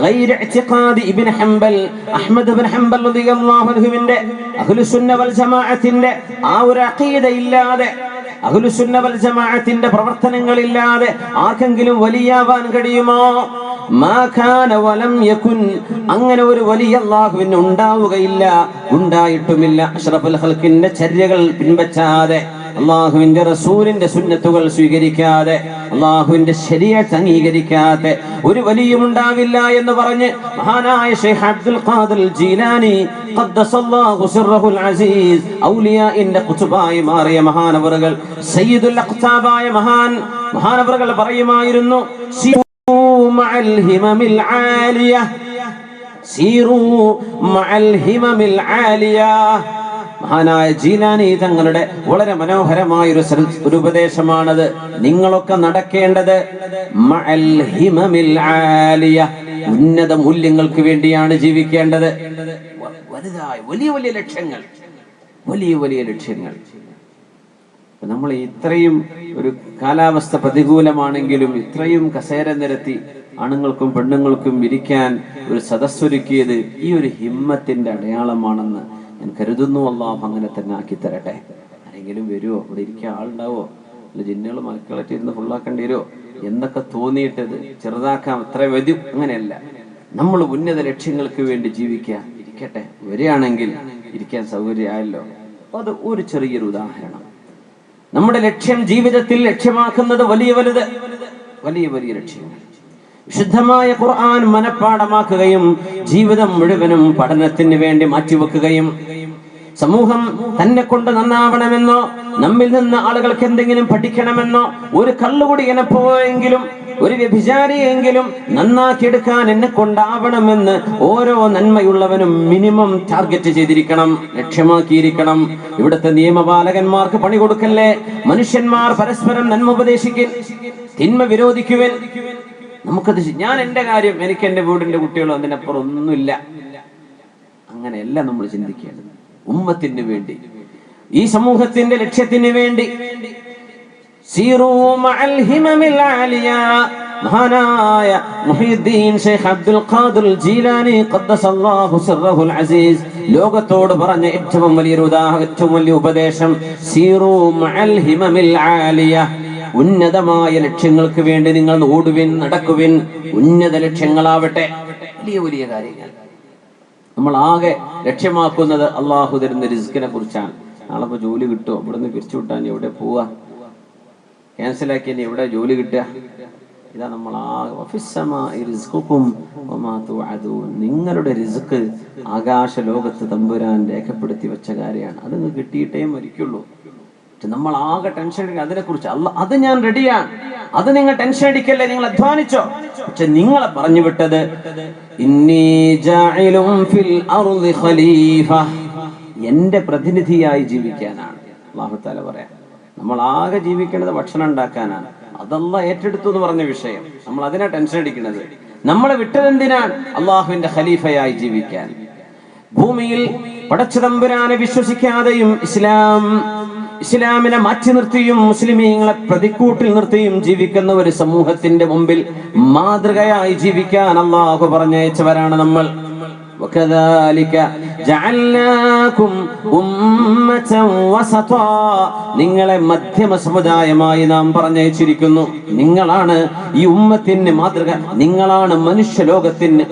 غير اعتقاد ابن حنبل أحمد بن حنبل رضي الله عنه من أهل السنة والجماعة ആ ഒരു അഖീദ ഇല്ലാതെ, അഹ്ലു സുന്ന വൽ ജമാഅത്തിന്റെ പ്രവർത്തനങ്ങൾ ഇല്ലാതെ ആർക്കെങ്കിലും വലിയാവാൻ കഴിയുമോ? മാ കാന വലം യകുൻ, അങ്ങനെ ഒരു വലിയ അല്ലാഹുവിന് ഉണ്ടാവുകയില്ല, ഉണ്ടായിട്ടുമില്ല. അഷ്റഫുൽ ഖൽഖിന്റെ ചര്യകൾ പിൻപറ്റാതെ, അല്ലാഹുവിന്റെ റസൂലിന്റെ സുന്നത്തുകൾ സ്വീകരിക്കാതെ, അല്ലാഹുവിന്റെ ശരീഅത്ത് അംഗീകരിക്കാതെ ഒരു വലിയും ഉണ്ടാവില്ല എന്ന് പറഞ്ഞ് മഹാനായ ശൈഖ് അബ്ദുൽ ഖാദിർ ജീലാനി ഖദ്ദസല്ലാഹു സിർറഹുൽ അസീസ് ഔലിയാഇന്റെ ഖുതുബായി മാറിയ മഹാനവറുകൾ, സയ്യിദുൽ അഖ്താബായ മഹാനവറുകൾ പറയുമായിരുന്നു, സീറൂ മഅൽ ഹിമമിൽ ആലിയ, സീറൂ മഅൽ ഹിമമിൽ ആലിയ. മഹാനായ ജീലാനി തങ്ങളുടെ വളരെ മനോഹരമായ ഒരു ഉപദേശമാണത്. നിങ്ങളൊക്കെ നടക്കേണ്ടത് മഅൽ ഹിമമിൽ ആലിയ, ഉന്നത മൂല്യങ്ങൾക്ക് വേണ്ടിയാണ് ജീവിക്കേണ്ടത്. വലുതായ വലിയ വലിയ ലക്ഷ്യങ്ങൾ, വലിയ വലിയ ലക്ഷ്യങ്ങൾ. നമ്മൾ ഇത്രയും ഒരു കാലാവസ്ഥ പ്രതികൂലമാണെങ്കിലും ഇത്രയും കസേര നിരത്തി ആണുങ്ങൾക്കും പെണ്ണുങ്ങൾക്കും ഇരിക്കാൻ ഒരു സദസ്സൊരുക്കിയത് ഈ ഒരു ഹിമ്മത്തിന്റെ അടയാളമാണെന്ന് ഞാൻ കരുതുന്നു. അല്ലാഹു അങ്ങനെ തന്നെ ആക്കി തരട്ടെ. ആരെങ്കിലും വരുമോ, ഇവിടെ ഇരിക്കാൻ ആളുണ്ടാവോ, അല്ല ജിന്നുകൾ മക്കളായിട്ട് ഇരുന്ന് ഫുള്ളാക്കേണ്ടി വരുമോ എന്നൊക്കെ തോന്നിയിട്ടത് ചെറുതാക്കാം, അത്ര വരും. അങ്ങനെയല്ല, നമ്മൾ ഉന്നത ലക്ഷ്യങ്ങൾക്ക് വേണ്ടി ജീവിക്കുക. ഇരിക്കട്ടെ, വരികയാണെങ്കിൽ ഇരിക്കാൻ സൗകര്യമായല്ലോ. അത് ഒരു ചെറിയൊരു ഉദാഹരണം. നമ്മുടെ ലക്ഷ്യം, ജീവിതത്തിൽ ലക്ഷ്യമാക്കുന്നത് വലിയ വലിയ ലക്ഷ്യങ്ങൾ. വിശുദ്ധമായ ഖുർആൻ മനഃപ്പാഠമാക്കുകയും ജീവിതം മുഴുവനും പഠനത്തിന് വേണ്ടി മാറ്റിവെക്കുകയും, സമൂഹം തന്നെ കൊണ്ട് നന്നാവണമെന്നോ നമ്മിൽ നിന്ന് ആളുകൾക്ക് എന്തെങ്കിലും പഠിക്കണമെന്നോ, ഒരു കള്ളുകുടിയനെ പോയെങ്കിലും ഒരു വ്യഭിചാരിയെങ്കിലും നന്നാക്കിയെടുക്കാൻ എന്നെ കൊണ്ടാവണമെന്ന് ഓരോ നന്മയുള്ളവനും മിനിമം ടാർഗറ്റ് ചെയ്തിരിക്കണം, ലക്ഷ്യമാക്കിയിരിക്കണം. ഇവിടുത്തെ നിയമപാലകന്മാർക്ക് പണി കൊടുക്കല്ലേ. മനുഷ്യന്മാർ പരസ്പരം നന്മ ഉപദേശിക്കൽ, തിന്മ വിരോധിക്കുവൻ. നമുക്കത് ഞാൻ എന്റെ കാര്യം, എനിക്ക് എന്റെ വീടിന്റെ കുട്ടികളോ അതിനപ്പുറം ഒന്നുമില്ല, അങ്ങനെയല്ല നമ്മൾ ചിന്തിക്കേണ്ടത്. ഉമ്മത്തിന് വേണ്ടി, ഈ സമൂഹത്തിന്റെ ലക്ഷ്യത്തിന് വേണ്ടി, സീറൂ മഅൽ ഹിമമിൽ ആലിയ, മഹാനായ മുഹീദ്ദീൻ ശൈഖ് അബ്ദുൽ ഖാദിർ ജീലാനി ഖദ്ദസല്ലാഹു സിർറഹുൽ അസീസ് ലോകത്തോട് പറഞ്ഞ ഏറ്റവും വലിയ ഉപദേശം സീറൂ മഅൽ ഹിമമിൽ ആലിയ, ഉന്നതമായ ലക്ഷ്യങ്ങൾക്ക് വേണ്ടി നിങ്ങൾ ഓടുവിൻ, നടക്കുവിൻ. ഉന്നത ലക്ഷ്യങ്ങളാവട്ടെ, വലിയ വലിയ കാര്യങ്ങൾ. നമ്മൾ ആകെ ലക്ഷ്യമാക്കുന്നത് അള്ളാഹു തരുന്ന റിസ്കിനെ കുറിച്ചാണ്. നാളെ ഇപ്പൊ ജോലി കിട്ടുമോ, ഇവിടുന്ന് പിരിച്ചു വിട്ടാൻ എവിടെ പോവാ, ക്യാൻസലാക്കി ഇനി എവിടെ ജോലി കിട്ടുക, ഇതാ നമ്മൾ നിങ്ങളുടെ റിസ്ക് ആകാശ ലോകത്ത് തമ്പുരാൻ രേഖപ്പെടുത്തി വെച്ച കാര്യമാണ്. അത് നിങ്ങൾ കിട്ടിയിട്ടേ മരിക്കുള്ളൂ. നമ്മൾ ആകെ ടെൻഷൻ അടിക്കുക അതിനെ കുറിച്ച്. അത് ഞാൻ റെഡിയാണ്, അത് നിങ്ങൾ ടെൻഷൻ അടിക്കല്ലേ, നിങ്ങൾ അധ്വാനിച്ചോ. പക്ഷെ നിങ്ങളെ പറഞ്ഞു വിട്ടത് ഇന്നി ജാഇലും ഫിൽ അർളി ഖലീഫ, എന്റെ പ്രതിനിധിയായി ജീവിക്കാനാണ്. അല്ലാഹു തആല പറയാം, നമ്മൾ ആകെ ജീവിക്കുന്നത് ഭക്ഷണം ഉണ്ടാക്കാനാണ്. അതല്ലാഹ് ഏറ്റെടുത്തു എന്ന് പറഞ്ഞ വിഷയം. നമ്മൾ അതിനെ ടെൻഷൻ അടിക്കുന്നത്. നമ്മളെ വിട്ടതെന്തിനാണ്? അള്ളാഹുവിന്റെ ഖലീഫയായി ജീവിക്കാൻ. ഭൂമിയിൽ പടച്ചതമ്പുരാനെ വിശ്വസിക്കാതെയും ഇസ്ലാമിനെ മാറ്റി നിർത്തിയും മുസ്ലിമീങ്ങളെ പ്രതിക്കൂട്ടിൽ നിർത്തിയും ജീവിക്കുന്ന ഒരു സമൂഹത്തിന്റെ മുമ്പിൽ മാതൃകയായി ജീവിക്കാൻ അള്ളാഹു പറഞ്ഞയച്ചവരാണ് നമ്മൾ. നിങ്ങളെ മധ്യമ സമുദായമായി നാം പറഞ്ഞയച്ചിരിക്കുന്നു. നിങ്ങളാണ് ഈ ഉമ്മത്തിന് മാതൃക, നിങ്ങളാണ് മനുഷ്യലോകത്തിന്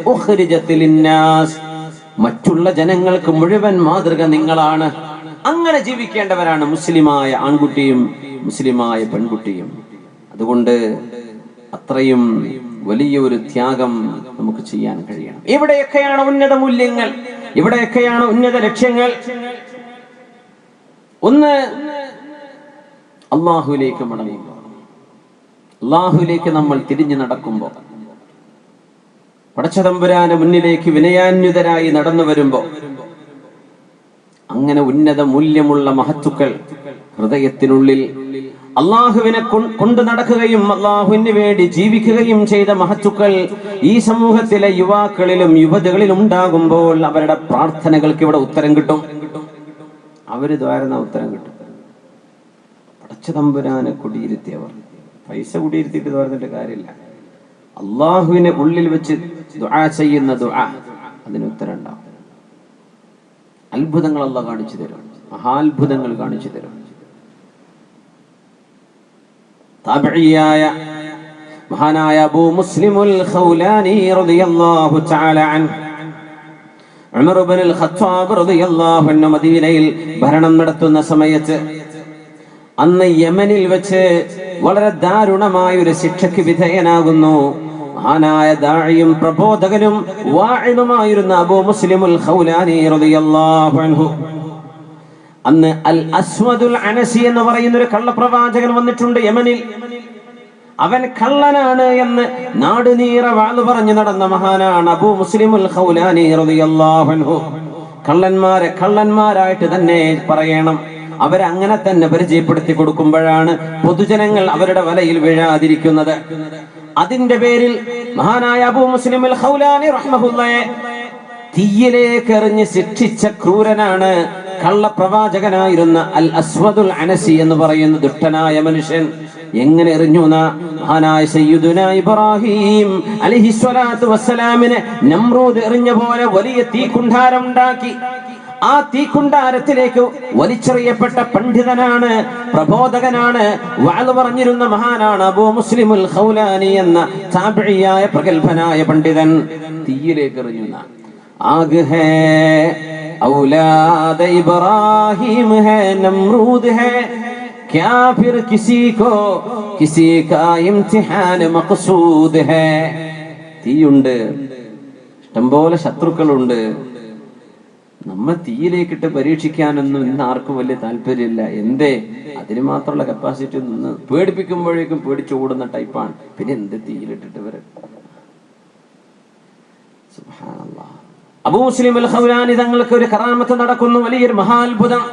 മറ്റുള്ള ജനങ്ങൾക്ക് മുഴുവൻ മാതൃക നിങ്ങളാണ്. അങ്ങനെ ജീവിക്കേണ്ടവരാണ് മുസ്ലിമായ ആൺകുട്ടിയും മുസ്ലിമായ പെൺകുട്ടിയും. അതുകൊണ്ട് അത്രയും വലിയൊരു ത്യാഗം നമുക്ക് ചെയ്യാൻ കഴിയണം. ഇവിടെയൊക്കെയാണ് ഉന്നത മൂല്യങ്ങൾ, ഇവിടെയൊക്കെയാണ് ഉന്നത ലക്ഷ്യങ്ങൾ. ഒന്ന്, അള്ളാഹുവിലേക്ക് മടങ്ങുമ്പോൾ, അള്ളാഹുവിലേക്ക് നമ്മൾ തിരിഞ്ഞു നടക്കുമ്പോൾ, പടച്ചതമ്പുരാന്റെ മുന്നിലേക്ക് വിനയാന്വിതരായി നടന്നു വരുമ്പോ, അങ്ങനെ ഉന്നത മൂല്യമുള്ള മഹത്തുക്കൾ ഹൃദയത്തിനുള്ളിൽ അള്ളാഹുവിനെ കൊണ്ടു നടക്കുകയും അള്ളാഹുവിന് വേണ്ടി ജീവിക്കുകയും ചെയ്ത മഹത്തുക്കൾ ഈ സമൂഹത്തിലെ യുവാക്കളിലും യുവതികളിലും ഉണ്ടാകുമ്പോൾ അവരുടെ പ്രാർത്ഥനകൾക്ക് ഇവിടെ ഉത്തരം കിട്ടും. അവര് ദ്വാരുന്ന ഉത്തരം കിട്ടും. പടച്ചതമ്പുരാനെ കുടിയിരുത്തിയവർ, പൈസ കുടിയിരുത്തിയിട്ട് ദ്വാരുന്നിട്ട് കാര്യമില്ല. അള്ളാഹുവിനെ ഉള്ളിൽ വെച്ച് ദുആ ചെയ്യുന്ന ദുആ, അതിന് ഉത്തരം ഉണ്ടാവും. അത്ഭുതങ്ങൾ അല്ലാഹു കാണിച്ചു തരും, മഹാത്ഭുതങ്ങൾ കാണിച്ചു തരും. താബിഈയായ മഹാനായ അബൂ മുസ്ലിമുൽ ഖൗലാനി റളിയല്ലാഹു തആല അൻഹു, ഉമർ ഇബ്നുൽ ഖത്താബ് റളിയല്ലാഹു അൻഹു മദീനയിൽ ഭരണം നടത്തുന്ന സമയത്ത് അന്ന് യമനിൽ വെച്ച് വളരെ ദാരുണമായ ഒരു ശിക്ഷയ്ക്ക് വിധേയനാകുന്നു. മഹാനായ ദാഇയും പ്രബോധകനും വാഇദുമായിരുന്ന അബൂ മുസ്ലിമുൽ ഖൗലാനി റളിയല്ലാഹു അൻഹു, അന്ന് അൽ അസ്വദുൽ അനസി എന്ന് പറയുന്ന ഒരു കള്ളപ്രവാചകൻ വന്നിട്ടുണ്ട് യമനിൽ. അവൻ കള്ളനാണ് എന്ന് നാടുനീറ വാള് പറഞ്ഞു നടന്ന മഹാനാണ് അബൂ മുസ്ലിമുൽ ഖൗലാനി റളിയല്ലാഹു അൻഹു. കള്ളന്മാരെ കള്ളന്മാരായിട്ട് തന്നെ പറയണം, അവരങ്ങനെ തന്നെ പരിചയപ്പെടുത്തി കൊടുക്കുമ്പോഴാണ് പൊതുജനങ്ങൾ അവരുടെ വലയിൽ വീഴാതിരിക്കുന്നത്. അതിന്റെ പേരിൽ മഹാനായ അബൂ മുസ്ലിമുൽ ഖൗലാനി റഹ്മഹുല്ലാഹി തീയിലേക്ക് എറിഞ്ഞ് ശിക്ഷിച്ച ക്രൂരനാണ് കള്ളപ്രവാചകനായിരുന്ന അൽ അസ്വദുൽ അനസി എന്ന് പറയുന്ന ദുഷ്ടനായ മനുഷ്യൻ. എങ്ങനെ എറിഞ്ഞു? മഹാനായ സയ്യിദുനാ ഇബ്രാഹിം അലൈഹിസ്സലാത്തു വസ്സലാമിനെ നമ്രൂദ് എറിഞ്ഞ പോലെ വലിയ തീക്കുണ്ടാരം ഉണ്ടാക്കി. ആ തീക്കുണ്ടാരത്തിലേക്ക് വലിച്ചെറിയപ്പെട്ട പണ്ഡിതനാണ്, പ്രബോധകനാണ്, വഅദ് പറഞ്ഞിരുന്ന മഹാനാണ് അബൂ മുസ്ലിമുൽ ഖൗലാനി എന്ന താബിഈയായ പ്രഗൽഭനായ പണ്ഡിതൻ. തീയിലേക്ക് എറിഞ്ഞു. ആഗ് ഹേ औलाद इब्राहिम है नमरूद है क्या फिर किसी का इम्तिहान मकसूद है. തീയുണ്ട്, ഇഷ്ടംപോലെ ശത്രുക്കളുണ്ട്. നമ്മ തീയിലേക്കിട്ട് പരീക്ഷിക്കാനൊന്നും ഇന്ന് ആർക്കും വലിയ താല്പര്യമില്ല. എന്തേ? അതിന് മാത്രമുള്ള കപ്പാസിറ്റി നിന്ന് പേടിപ്പിക്കുമ്പോഴേക്കും പേടിച്ചോടുന്ന ടൈപ്പാണ്. പിന്നെ എന്ത് തീയിലിട്ടിട്ട് വരെ. സുബ്ഹാനല്ലാഹ്. അബൂ മുസ്ലിമുൽ ഖൗലാനി തങ്ങൾക്ക് ഒരു കറാമത്ത് നടക്കുന്നു, വലിയൊരു മഹാത്ഭുതം.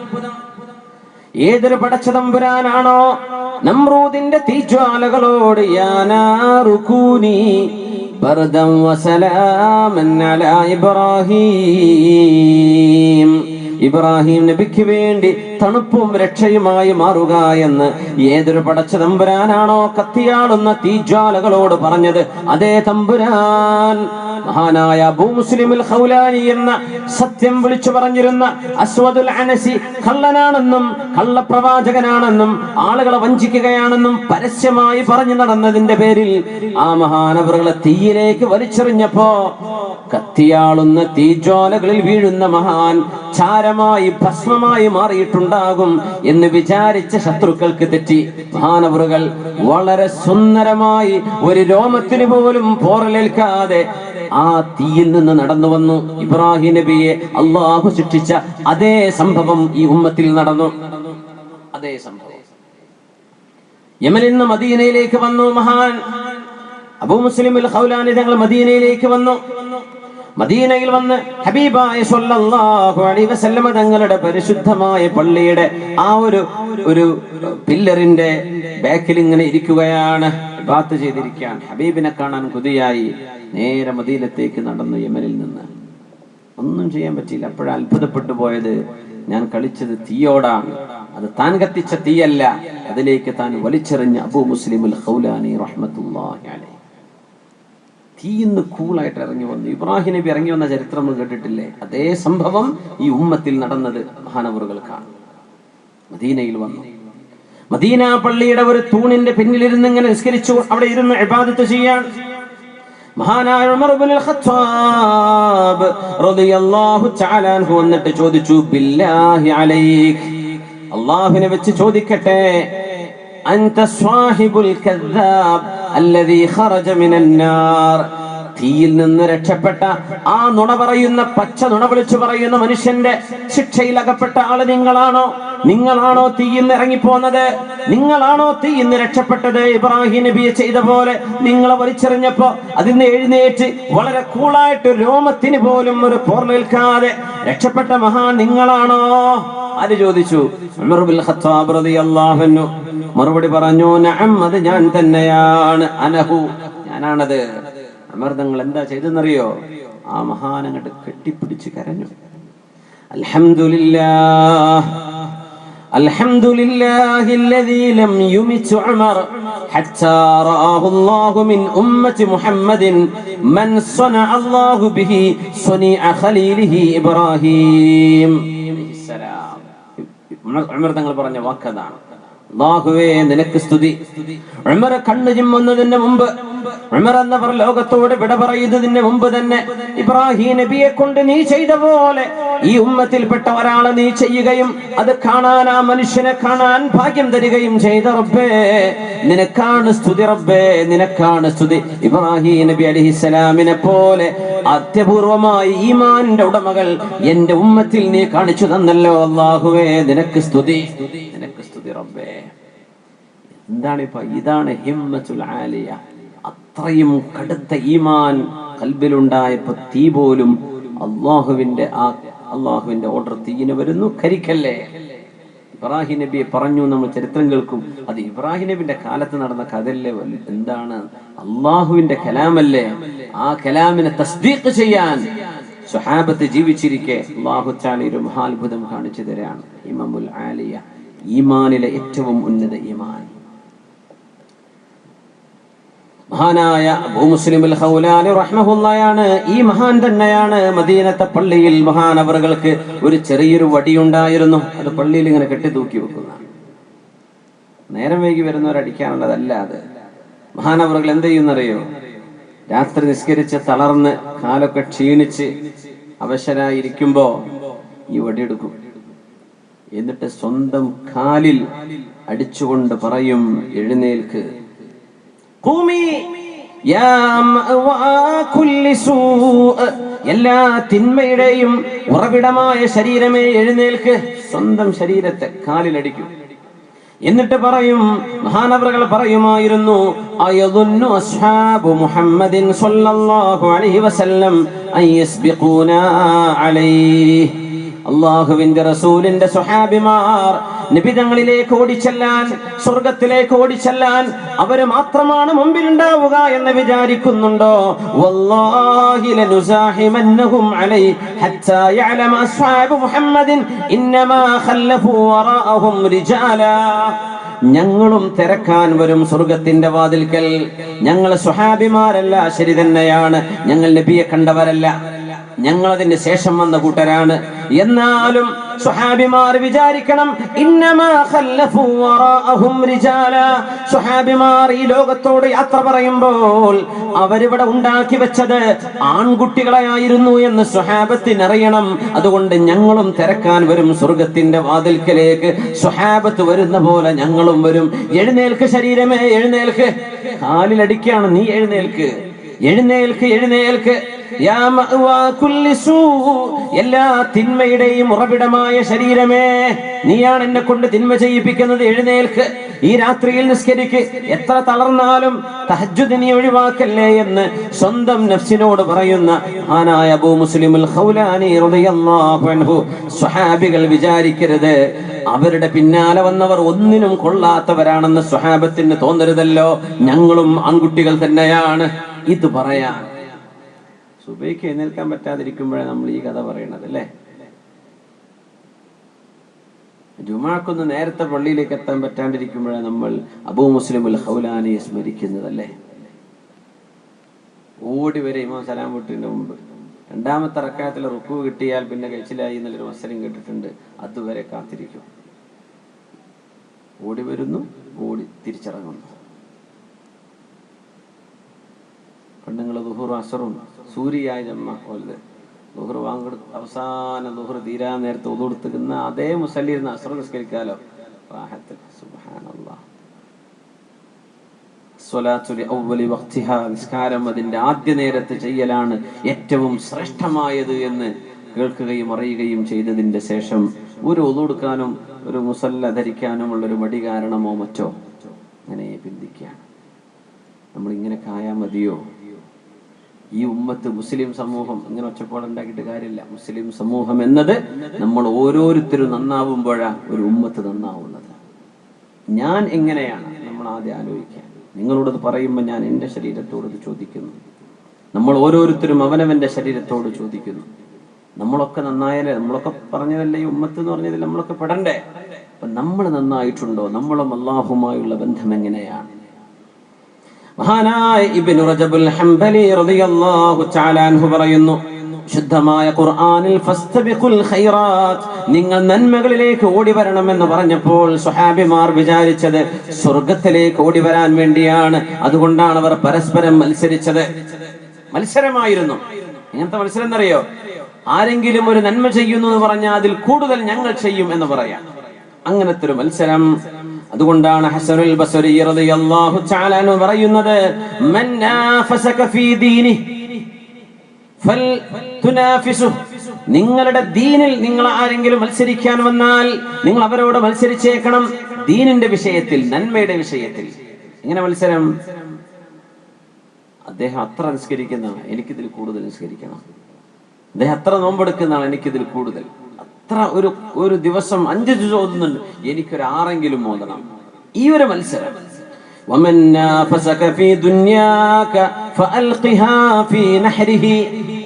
ഏതൊരു പടച്ചതമ്പുരാനാണോ നമ്രൂദിന്റെ തീജ്വാലകളോട് യാനാറുകൂനി ബർദം വസലാമൻ അലാ ഇബ്രാഹിം, ഇബ്രാഹിം നബിക്ക് വേണ്ടി തണുപ്പും രക്ഷയുമായി മാറുക എന്ന് ഏതൊരു പടച്ച തമ്പുരാനാണോ കത്തിയാളുന്ന തീജ്വാലകളോട് പറഞ്ഞത്, അതേ തമ്പുരാൻ മഹാനായ അബൂ മുസ്ലിമുൽ ഖൗലാനി എന്ന സത്യം വിളിച്ചു പറഞ്ഞിരുന്ന അസ്വദുൽ അനസി കള്ളനാണെന്നും കള്ളപ്രവാചകനാണെന്നും ആളുകളെ വഞ്ചിക്കുകയാണെന്നും പരസ്യമായി പറഞ്ഞു നടന്നതിന്റെ പേരിൽ ആ മഹാനവറുകളെ തീയിലേക്ക് വലിച്ചെറിഞ്ഞപ്പോ കത്തിയാളുന്ന തീജ്വാലകളിൽ വീഴുന്ന മഹാൻ ചാരമായി ഭസ്മമായി മാറിയിട്ടുണ്ടാകും എന്ന് വിചാരിച്ച ശത്രുക്കൾക്ക് തെറ്റി. മഹാനവറുകൾ വളരെ സുന്ദരമായി ഒരു രോമത്തിന് പോലും പോറലേൽക്കാതെ ആ തീയിൽ നിന്ന് നടന്നു വന്നു. ഇബ്രാഹിം നബിയെ അള്ളാഹു ശിക്ഷിച്ച അതേ സംഭവം ഈ ഉമ്മത്തിൽ നടന്നു. അതേ സംഭവം യമനിൽ നിന്ന് മദീനയിലേക്ക് വന്നു. മഹാൻ അബൂ മുസ്ലിമുൽ ഖൗലാനി തങ്ങൾ മദീനയിലേക്ക് വന്നു. മദീനയിൽ വന്ന് ഹബീബായ സ്വല്ലല്ലാഹു അലൈഹി വസല്ലമ തങ്ങളുടെ പരിശുദ്ധമായ പള്ളിയുടെ ആ ഒരു പില്ലറിന്റെ ബാക്കിൽ ഇങ്ങനെ ഇരിക്കുകയാണ്, ഇബാദത്ത് ചെയ്തിരിക്കുകയാണ്. ഹബീബിനെ കാണാൻ കൊതിയായി നേരെ മദീനത്തേക്ക് നടന്നു. യമനിൽ നിന്ന് ഒന്നും ചെയ്യാൻ പറ്റിയില്ല. അപ്പോഴാണ് അത്ഭുതപ്പെട്ടു പോയത്, ഞാൻ കളിച്ചത് തീയോടാണ്, അത് താൻ കത്തിച്ച തീയല്ല, അതിലേക്ക് താൻ വലിച്ചെറിഞ്ഞ അബൂ മുസ്ലിമുൽ ഖൗലാനി റഹ്മത്തുള്ളാഹി അലൈഹി തീയിന്ന് കൂളായിട്ട് ഇറങ്ങി വന്നു. ഇബ്രാഹിം നബി ഇറങ്ങി വന്ന ചരിത്രം കേട്ടിട്ടില്ലേ? അതേ സംഭവം ഈ ഉമ്മത്തിൽ നടന്നത് മഹാനവറുകൾക്കാണ്. മദീനയിൽ വന്നു. മദീന പള്ളിയുടെ ഒരു തൂണിന്റെ പിന്നിലിരുന്ന് ഇങ്ങനെ നിസ്കരിച്ചു, അവിടെ ഇരുന്ന് ഇബാദത്ത് ചെയ്യാൻ മഹാനായ ഉമർ ഇബ്നുൽ ഖത്താബ് റളിയല്ലാഹു തആല അൻഹു വന്നിട്ട് ചോദിച്ചു, ബില്ലാഹി അലൈക്, അല്ലാഹുവിനെ വെച്ച് ചോദിക്കട്ടെ, അൻത സ്വാഹിബുൽ കദ്ദാബ് അല്ലദീ ഖറജ മിനൻ നാർ, തീയിൽ നിന്ന് രക്ഷപ്പെട്ട ആ നുണ പറയുന്ന പച്ച നുണ വിളിച്ചു പറയുന്ന മനുഷ്യന്റെ ശിക്ഷയിൽ അകപ്പെട്ട ആള് നിങ്ങളാണോ? നിങ്ങളാണോ തീയിൽ നിന്ന് ഇറങ്ങിപ്പോന്നത്? നിങ്ങളാണോ തീയിൽ നിന്ന് രക്ഷപ്പെട്ടത്? ഇബ്രാഹിം നബിയെ ചെയ്ത പോലെ നിങ്ങളെ വലിച്ചെറിഞ്ഞപ്പോ അതിന് എഴുന്നേറ്റ് വളരെ കൂളായിട്ട് രോമത്തിന് പോലും ഒരു പോർലേൽക്കാതെ രക്ഷപ്പെട്ട മഹാൻ നിങ്ങളാണോ? ആര് ചോദിച്ചു? ഉമർ ഇബ്നുൽ ഖത്താബ് റളിയല്ലാഹു അൻഹു മറുപടി പറഞ്ഞു, നഅം, അത് ഞാൻ തന്നെയാണ്, അനഹു, ഞാനാണത്. ഉമർ തങ്ങൾ എന്താ ചെയ്തെന്നറിയോ? ആ മഹാൻ അങ്ങോട്ട് കെട്ടിപ്പിടിച്ച് കരഞ്ഞു. അൽഹംദുലില്ലാഹ് അൽഹംദുലില്ലാഹി അല്ലദീ ലം യുമിത് ഉമർ ഹത്താ റആഹു അല്ലാഹു മിൻ ഉമ്മത്തി മുഹമ്മദിൻ മൻ സനഅ അല്ലാഹു ബിഹി സനിഅ ഖലീലിഹി ഇബ്രാഹിം അലൈഹിസ്സലാം. ഉമർ തങ്ങൾ പറഞ്ഞ വാക്കതാണ്, അല്ലാഹുവേ നിനക്ക് സ്തുതി. ഉമർ കണ്ണു ചിമ്മുന്നതിന് മുമ്പ്, ഉമർ എന്നവർ ലോകത്തോട് വിട പറയുന്നതിന് മുമ്പ് തന്നെ ഇബ്രാഹിം നബിയെ കൊണ്ട് നീ ചെയ്ത പോലെ ഈ ഉമ്മത്തിൽപ്പെട്ട ഒരാളെ നീ ചെയ്യുകയും അത് കാണാൻ, ആ മനുഷ്യനെ കാണാൻ ഭാഗ്യം തരികയും ചെയ്ത റബ്ബേ, നിനക്കാണ് സ്തുതി റബ്ബേ, നിനക്കാണ് സ്തുതി. ഇബ്രാഹിം നബി അലൈഹിസ്സലാമിനെ പോലെ അത്യപൂർവമായി ഈമാനിന്റെ ഉടമകൾ എന്റെ ഉമ്മത്തിൽ നീ കാണിച്ചു തന്നല്ലോ. അല്ലാഹുവേ നിനക്ക് സ്തുതി, നിനക്ക് സ്തുതി റബ്ബേ. എന്താണിപ്പോ? ഇതാണ് ഹിമ്മത്തുൽ ആലിയ. അത്രയും കടുത്ത ഈമാൻ കൽബിലുണ്ടായപ്പോ തീ പോലും അള്ളാഹുവിന്റെ ഓർഡർ തീയിന് വരുന്നു, കരിക്കല്ലേ. ഇബ്രാഹിം നബിയെ പറഞ്ഞു, നമ്മൾ ചരിത്രം കേൾക്കും, അത് ഇബ്രാഹിം നബിന്റെ കാലത്ത് നടന്ന കഥയല്ലേ, എന്താണ് അള്ളാഹുവിന്റെ കലാമല്ലേ. ആ കലാമിനെ തസ്ദീഖ് ചെയ്യാൻ സ്വഹാബത്ത് ജീവിച്ചിരിക്കെ അല്ലാഹു തആല ഒരു മഹാത്ഭുതം കാണിച്ചു തരാണ്. ഇമാമുൽ ആലിയ, ഈമാനിലെ ഏറ്റവും ഉന്നത ഈമാൻ. മഹാനായ അബൂ മുസ്ലിമുൽ ഖൗലാനി റഹ്മഹുള്ളാഹയാണ്. ഈ മഹാൻ തന്നെയാണ് മദീനത്തെ പള്ളിയിൽ മഹാനവറുകൾക്ക് ഒരു ചെറിയൊരു വടിയുണ്ടായിരുന്നു. അത് പള്ളിയിൽ ഇങ്ങനെ കെട്ടി തൂക്കി വെക്കുന്നതാണ്. നേരം വൈകി വരുന്നവരടിക്കാനുള്ളതല്ല അത്. മഹാനവറുകൾ എന്ത് ചെയ്യുന്നറിയോ? രാത്രി നിസ്കരിച്ച് തളർന്ന് കാലൊക്കെ ക്ഷീണിച്ച് അവശരായിരിക്കുമ്പോ ഈ വടിയെടുക്കും. എന്നിട്ട് സ്വന്തം കാലിൽ അടിച്ചുകൊണ്ട് പറയും, എഴുന്നേൽക്ക്, എല്ലാ തിന്മയുടെയും ഉറവിടമായ ശരീരമേ എഴുന്നേൽക്ക്. സ്വന്തം ശരീരത്തെ കാലിലടിക്കും. എന്നിട്ട് പറയും, മഹാനവറുകൾ പറയുമായിരുന്നു, അയദുന്നു അസ്ഹാബു മുഹമ്മദിൻ സ്വല്ലല്ലാഹു അലൈഹി വസല്ലം അയസ്ബിഖൂനാ അലൈഹി, അല്ലാഹുവിന്റെ റസൂലിന്റെ സ്വഹാബിമാർ നിബിതങ്ങളിലേക്ക് ഓടിച്ചെല്ലാൻ, സ്വർഗത്തിലേക്ക് ഓടിച്ചെല്ലാൻ അവര് മാത്രമാണ് മുമ്പിലുണ്ടാവുക എന്ന് വിചാരിക്കുന്നുണ്ടോ? വല്ലാഹി ലനുസാഹിമന്നഹും അലൈ ഹത്താ യഅലമ അസ്ഹാബു മുഹമ്മദിൻ ഇന്നമാ ഖല്ലഫു വറാഅഹും റിജാലാ. ഞങ്ങളും തിരക്കാൻ വരും സ്വർഗത്തിന്റെ വാതിൽക്കൽ. ഞങ്ങൾ സ്വഹാബിമാരല്ല, ശരി തന്നെയാണ്, ഞങ്ങൾ നബിയെ കണ്ടവരല്ല, ഞങ്ങൾ അതിന് ശേഷം വന്ന കൂട്ടരാണ്. എന്നാലും സ്വഹാബിമാർ വിചാരിക്കണം, ഇന്നമാ ഖല്ലഫു വറാഅഹും റിജാല. സ്വഹാബിമാർ ഈ ലോകത്തോട് യാത്ര പറയുമ്പോൾ അവരിവിടെ ഉണ്ടാക്കി വെച്ചത് ആൺകുട്ടികളായിരുന്നു എന്ന് സ്വഹാബത്തിന് അറിയണം. അതുകൊണ്ട് ഞങ്ങളും തിരക്കാൻ വരും സ്വർഗത്തിന്റെ വാതിൽക്കലേക്ക്. സ്വഹാബത്ത് വരുന്ന പോലെ ഞങ്ങളും വരും. എഴുന്നേൽക്ക് ശരീരമേ, എഴുന്നേൽക്ക്. കാലിലടിക്കാണ്, നീ എഴുന്നേൽക്ക്, എഴുന്നേൽക്ക്, എഴുന്നേൽക്ക്. എല്ലാ തിന്മയുടെയും ഉറവിടമായ ശരീരമേ, നീയാണ് എന്നെ കൊണ്ട് തിന്മ ചെയ്യിപ്പിക്കുന്നത്, എഴുന്നേൽക്ക്. ഈ രാത്രിയിൽ നിസ്കരിക്ക്. എത്ര തളർന്നാലും തഹജ്ജുദ് നീ ഒഴിവാക്കല്ലേ എന്ന് സ്വന്തം നഫ്സിനോട് പറയുന്ന മഹാനായ അബൂ മുസ്ലിമുൽ ഖൗലാനി റളിയല്ലാഹു അൻഹു. സ്വഹാബികൾ വിചാരിക്കരുത് അവരുടെ പിന്നാലെ വന്നവർ ഒന്നിനും കൊള്ളാത്തവരാണെന്ന് സ്വഹാബത്തിന് തോന്നരുതല്ലോ. ഞങ്ങളും ആൺകുട്ടികൾ തന്നെയാണ്. ഇത് പറയാൻ സുബൈക്ക് എഴുന്നേൽക്കാൻ പറ്റാതിരിക്കുമ്പോഴേ നമ്മൾ ഈ കഥ പറയണത് അല്ലേ? ജുമാക്കൊന്ന് നേരത്തെ പള്ളിയിലേക്ക് എത്താൻ പറ്റാണ്ടിരിക്കുമ്പോഴാണ് നമ്മൾ അബൂ മുസ്ലിമുൽ ഖൗലാനിയെ സ്മരിക്കുന്നതല്ലേ? ഓടി വരെ ഇമാം സലാം വീട്ടിന്റെ മുമ്പ് രണ്ടാമത്തെ റക്അത്തിൽ റുക്കൂ കിട്ടിയാൽ പിന്നെ കഴിച്ചിലായി എന്നുള്ളൊരു മസലം കേട്ടിട്ടുണ്ട്. അതുവരെ കാത്തിരിക്കും. ഓടി വരുന്നു, ഓടി തിരിച്ചിറങ്ങുന്നു. പെണ്ണുങ്ങൾ ദുഹൂറും അസറും സൂര്യായ ജമ്മ പോലെ ദുഹർ വാങ്ങെടുത്ത് അവസാന ദുഹർ തീരാ നേരത്തെ ഒതുകൊടുത്തുന്ന അതേ മുസല്ലി ഇരുന്ന് അസർ നിസ്കരിക്കാലോ. നിസ്കാരം അതിന്റെ ആദ്യ നേരത്ത് ചെയ്യലാണ് ഏറ്റവും ശ്രേഷ്ഠമായത് എന്ന് കേൾക്കുകയും അറിയുകയും ചെയ്തതിന്റെ ശേഷം ഒരു ഒതുകൊടുക്കാനും ഒരു മുസല്ല ധരിക്കാനുമുള്ളൊരു മടി കാരണമോ മറ്റോ അങ്ങനെ പിന്തിക്കുകയാണ്. നമ്മൾ ഇങ്ങനെ കായാ മതിയോ? ഈ ഉമ്മത്ത്, മുസ്ലിം സമൂഹം ഇങ്ങനെ ഒച്ചപ്പാടുണ്ടാക്കിയിട്ട് കാര്യമില്ല. മുസ്ലിം സമൂഹം എന്നത് നമ്മൾ ഓരോരുത്തരും നന്നാവുമ്പോഴാ ഒരു ഉമ്മത്ത് നന്നാവുന്നത്. ഞാൻ എങ്ങനെയാണ് നമ്മൾ ആദ്യം ആലോചിക്കാൻ. നിങ്ങളോടത് പറയുമ്പോൾ ഞാൻ എൻ്റെ ശരീരത്തോട് ചോദിക്കുന്നു. നമ്മൾ ഓരോരുത്തരും അവനവന്റെ ശരീരത്തോട് ചോദിക്കുന്നു. നമ്മളൊക്കെ നന്നായാലേ, നമ്മളൊക്കെ പറഞ്ഞതല്ലേ ഈ ഉമ്മത്ത് എന്ന് പറഞ്ഞതിൽ നമ്മളൊക്കെ പെടണ്ടേ? അപ്പൊ നമ്മൾ നന്നായിട്ടുണ്ടോ? നമ്മളും അല്ലാഹുമായുള്ള ബന്ധം എങ്ങനെയാണ്? മഹാനായ ഇബ്നു റജബുൽ ഹംബലി റളിയല്ലാഹു തആല അൻഹു പറയുന്നു, ശുദ്ധമായ ഖുർആനിൽ ഫസ്തബിഖുൽ ഖൈറാത്ത്, നിങ്ങൾ നന്മകളിലേക്ക് ഓടി വരണമെന്ന് പറഞ്ഞപ്പോൾ സ്വഹാബിമാർ വിചാരിച്ചത് സ്വർഗത്തിലേക്ക് ഓടി വരാൻ വേണ്ടിയാണ്. അതുകൊണ്ടാണ് അവർ പരസ്പരം മത്സരിച്ചത്. മത്സരമായിരുന്നു. എങ്ങനത്തെ മത്സരം എന്നറിയോ? ആരെങ്കിലും ഒരു നന്മ ചെയ്യുന്നു എന്ന് പറഞ്ഞാൽ അതിൽ കൂടുതൽ ഞങ്ങൾ ചെയ്യും എന്ന് പറയാം. അങ്ങനത്തെ ഒരു മത്സരം. അതുകൊണ്ടാണ് ഹസനുൽ ബസ്രി റളിയല്ലാഹു തആല അൻഹു പറയുന്നത്, മൻ നാഫസക ഫീ ദീനി ഫൽതുനാഫിസു. നിങ്ങളുടെ ദീനിൽ നിങ്ങൾ ആരെങ്കിലും മത്സരിക്കാൻ വന്നാൽ നിങ്ങൾ അവരോട് മത്സരിച്ചേക്കണം. ദീനിന്റെ വിഷയത്തിൽ, നന്മയുടെ വിഷയത്തിൽ. എങ്ങനെ മത്സരം? അദ്ദേഹം അത്ര നിസ്കരിക്കുന്ന ആളാണ്, എനിക്കിതിൽ കൂടുതൽ നിസ്കരിക്കണം. അദ്ദേഹം അത്ര നോമ്പെടുക്കുന്ന ആളാണ്, എനിക്കിതിൽ കൂടുതൽ. ഒരു ദിവസം 5 ജുസ് ഓതുന്നുണ്ട്, എനിക്കൊരു 6 ഓതണം. ഈ ഒരു മത്സരം.